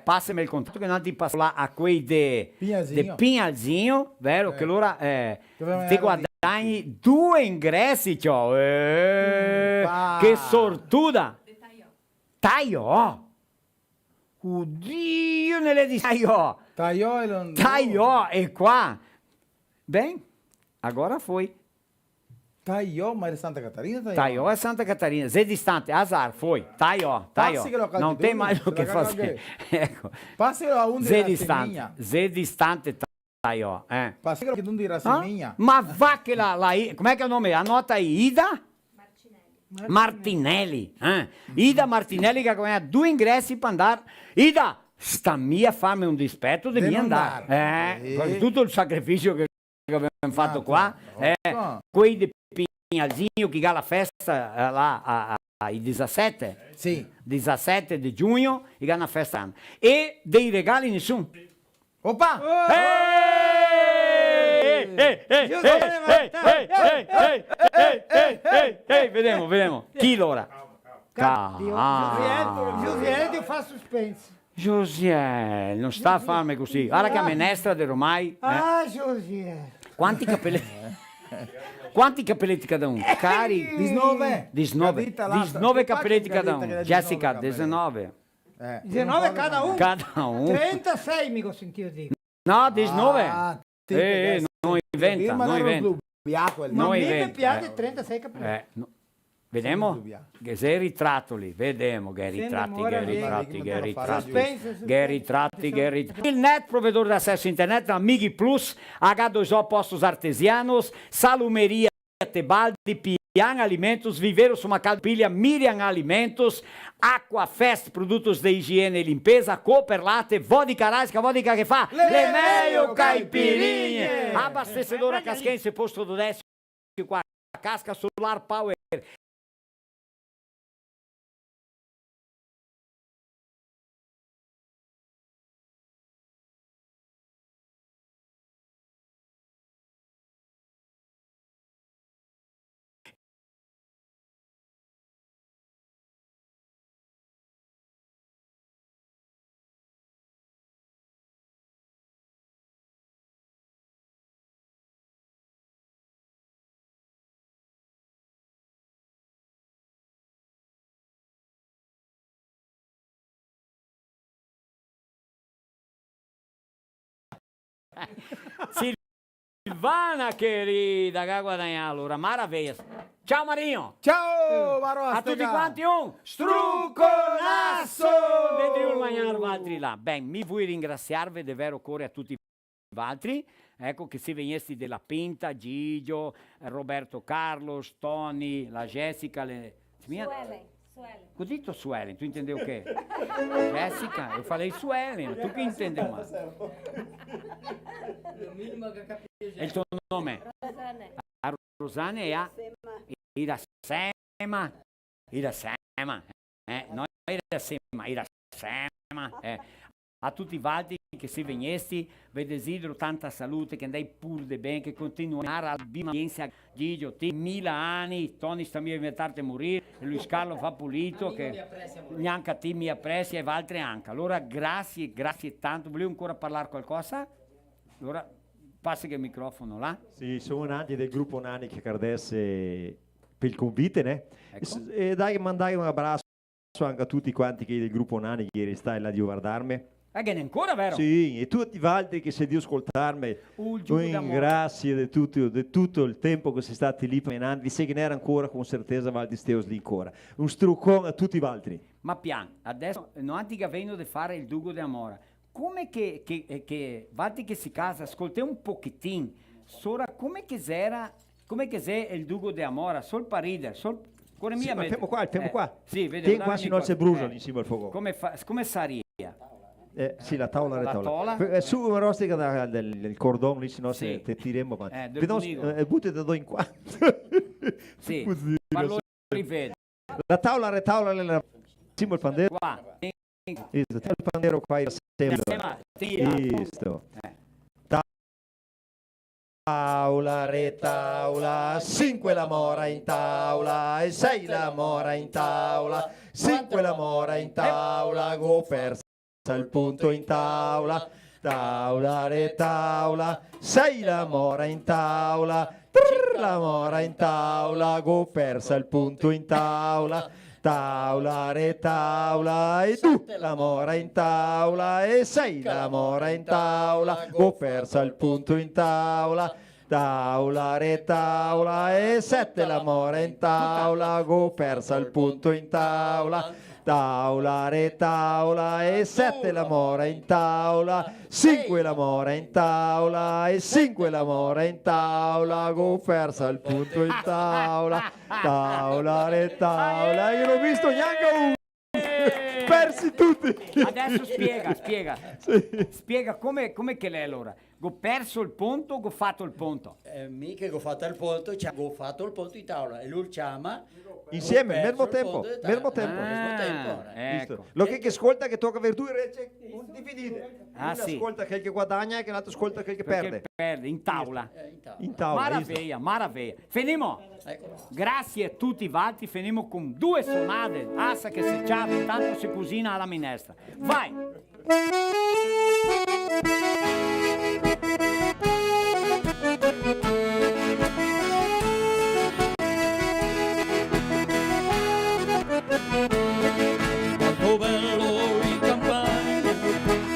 passami il contatto che non ti passo là a quei de Pinhalzinho, vero? Che allora ti guadagni 2 ingressi, ciao. Che sortuda! Tagliò! Oddio, nelle di Tagliò! Tagliò, e qua! Bem, agora foi. Taió, mas é Santa Catarina? Taió é Santa Catarina. Zé distante, azar, foi. Taió. Não tem mais o que fazer. Ecco. Passilo a un Zé distante. Zé distante, Taió. Passilo a un di Rasseminha. Ma va che come è che è il nome? Anota aí. Ida? Martinelli. Ida Martinelli che ha 2 ingressi per andare. Ida, sta mia a farmi un dispetto, devi andare. Con tutto il sacrificio che abbiamo fatto qua. Quei di Pinhalzinho che ha la festa là ai 17, 17 di giugno, che ha una festa e dei regali nessuno. Opa! vediamo. Chi l'ora? Giusiello fa suspense. Josiel, non sta a farmi così. Guarda che ammenestra ormai. Giusiello. Quanti capelletti cada uno? Cari? 19 capelletti cada uno. Jessica, 19. 19 cada uno? Cada uno. 36 mi ho sentito dire. No, 19. Non inventa. Ma mi inventa. piace 36 capelletti. Vediamo che sei ritrattoli, vediamo che ritratti. Il net provedor de acesso à internet na Migi Plus, H2O Postos Artesianos, Salumeria Tebaldi, Pian Alimentos, Viveiro Sumacal Pilha, Miriam Alimentos, Aquafest, produtos de higiene e limpeza, Cooper Latte, vodka Raiska, vodka che fa le meglio caipirinhe, abastecedora Casquense, posto do Décio, com a casca Solar Power. Silvana querida, che ha guadagnato allora, maravilha. Ciao Marinho. Ciao Marostica. A tutti quanti un strucconasso. Vedremo mangiare altri là. Ben, mi vuoi ringraziarvi di vero cuore a tutti gli altri. Ecco che se venesti della Pinta, Gigio, Roberto Carlos, Tony, la Jessica, Suelen. Ho detto Suelen, tu intendi o che? Jessica, io farei Suelen, tu che intendi? E il tuo nome? Rosane. A Rosane e a Irasema. No, Irasema. A tutti i altri che se venesti, vi desidero tanta salute, che andai pur de bene, che continuare a bienza Gigio, ti 1000 anni, Tony sta mi inventarte a morire, e Luis Carlo fa pulito, che neanche a te mi apprezza e altri anche. Allora grazie tanto, volevo ancora parlare qualcosa? Allora passi che il microfono là. Sì, sono Nani del gruppo Nani che cardesse per il convite, né? Ecco. E dai, mandai un abbraccio anche a tutti quanti che del gruppo Nani che ieri là di guardarmi. Che ne ancora, vero? Sì, e tutti gli altri che se di ascoltarmi, ringrazio di tutto il tempo che sei stati lì per vi sai che ne era ancora con certezza Valdi Steus lì ancora. Un struccone a tutti gli altri. Ma pian, adesso non antica vengo di fare il Dugo de Amora. Come che Valdi che si casa, ascoltai un pochettino, sora come che c'è il Dugo de Amora, sol paride, sol con Sì, ma fermo qua. Sì, vedi. Tieni qua, se no si bruciano insieme al fuoco. Come saria? Sì, la tavola. tola. Su una rostica del cordone lì, se no Sì. te tiremo. del bunico. Butti da dove in qua. Sì, ma lo rivedo. La tavola insieme al pandero. Qua. Il pandero qua Insieme, Visto. Taula, retaula, 5 la mora in taula e 6 la mora in taula, 5 la mora in taula, go persa il punto in taula, taula, retaula, 6 la mora in taula, 3 la mora in taula, go persa il punto in taula, taula, retaula e 2 la mora in taula e 6 la mora in taula, go persa il punto in taula, taula, retaula e 7 la mora in taula, go persa il punto in taula, taula, retaula e 7 la mora in taula, 5 la mora in taula e 5 la mora in taula, go persa il punto in taula, taula, retaula, io non ho visto neanche uno. Persi tutti. Adesso spiega. Sì. Spiega come che lei allora. Go perso il ponto o go fatto il ponto? Mica go fatto il ponto, go fatto il ponto in tavola e lui chiama Insieme, al mesmo tempo. Ecco. Lo che ascolta che tocca per due dividite. Ah, Uno sì. ascolta quel che guadagna e l'altro ascolta quel che Perché perde. in tavola. In tavola. Maravilha, maravilha. Finimo. Grazie a tutti Valti, finimo con 2 sonate. Assa che si ciava, intanto si cucina alla minestra. Vai! Molto bello in campagna,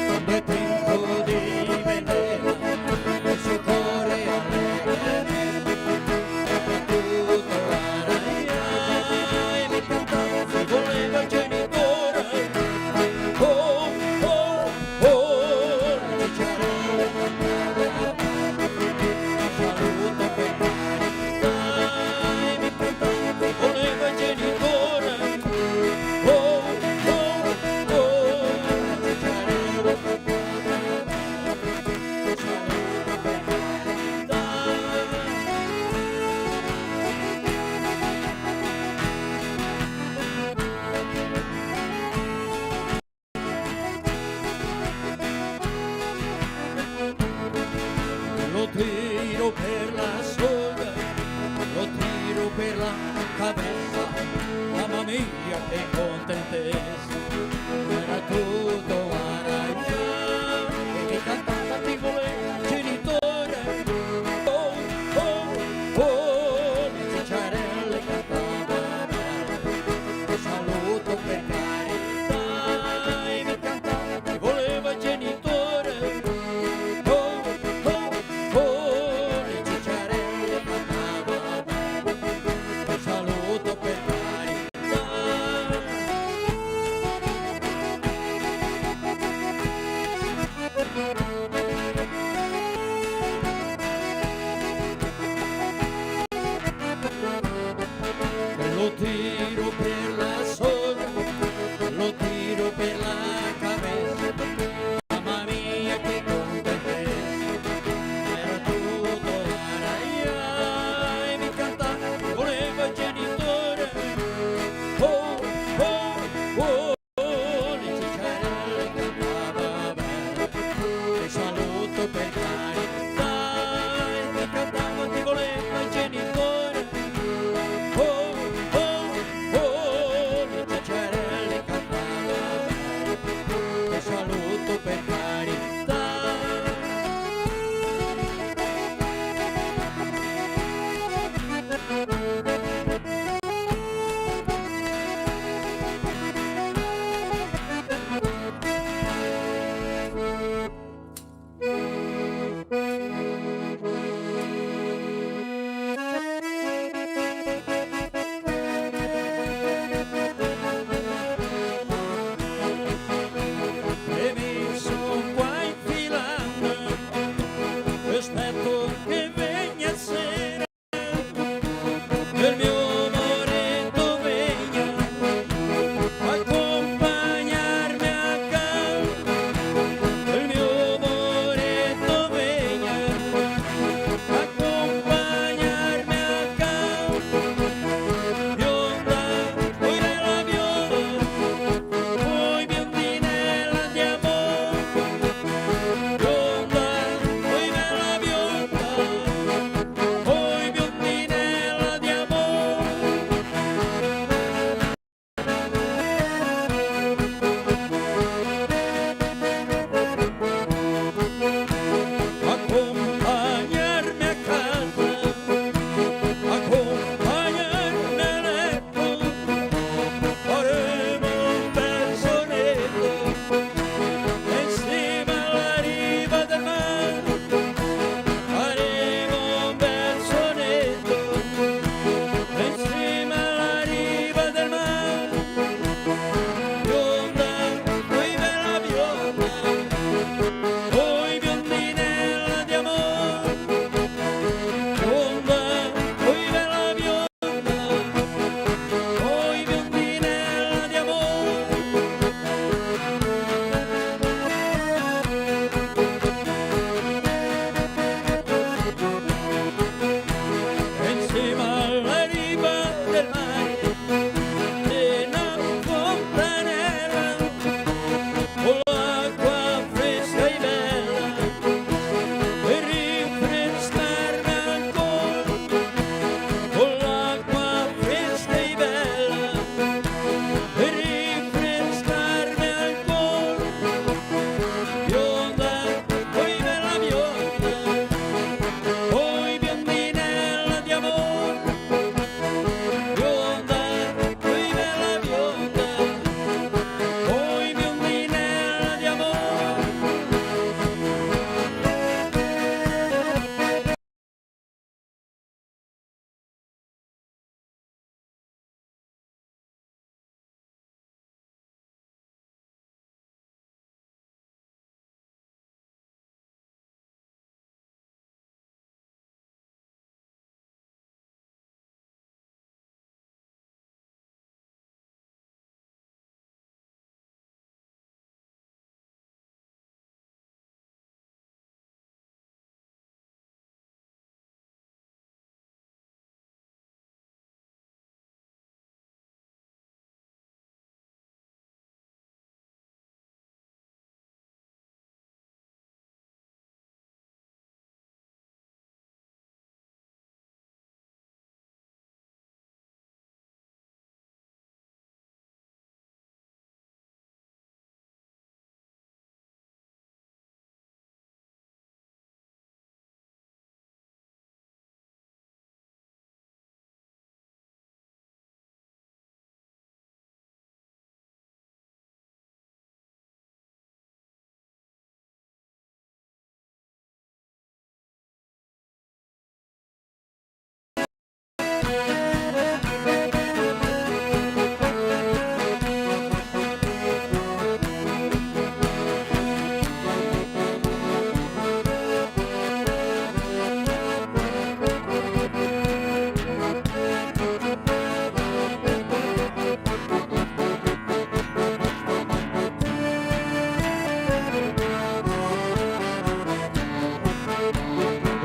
quando è tempo di vendemmia, il suo cuore allegre, tutto e mi cantava se voleva il genitore. Oh, oh, oh, la cicciarella.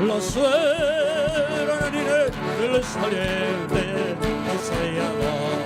La sera di le saliente che sei amata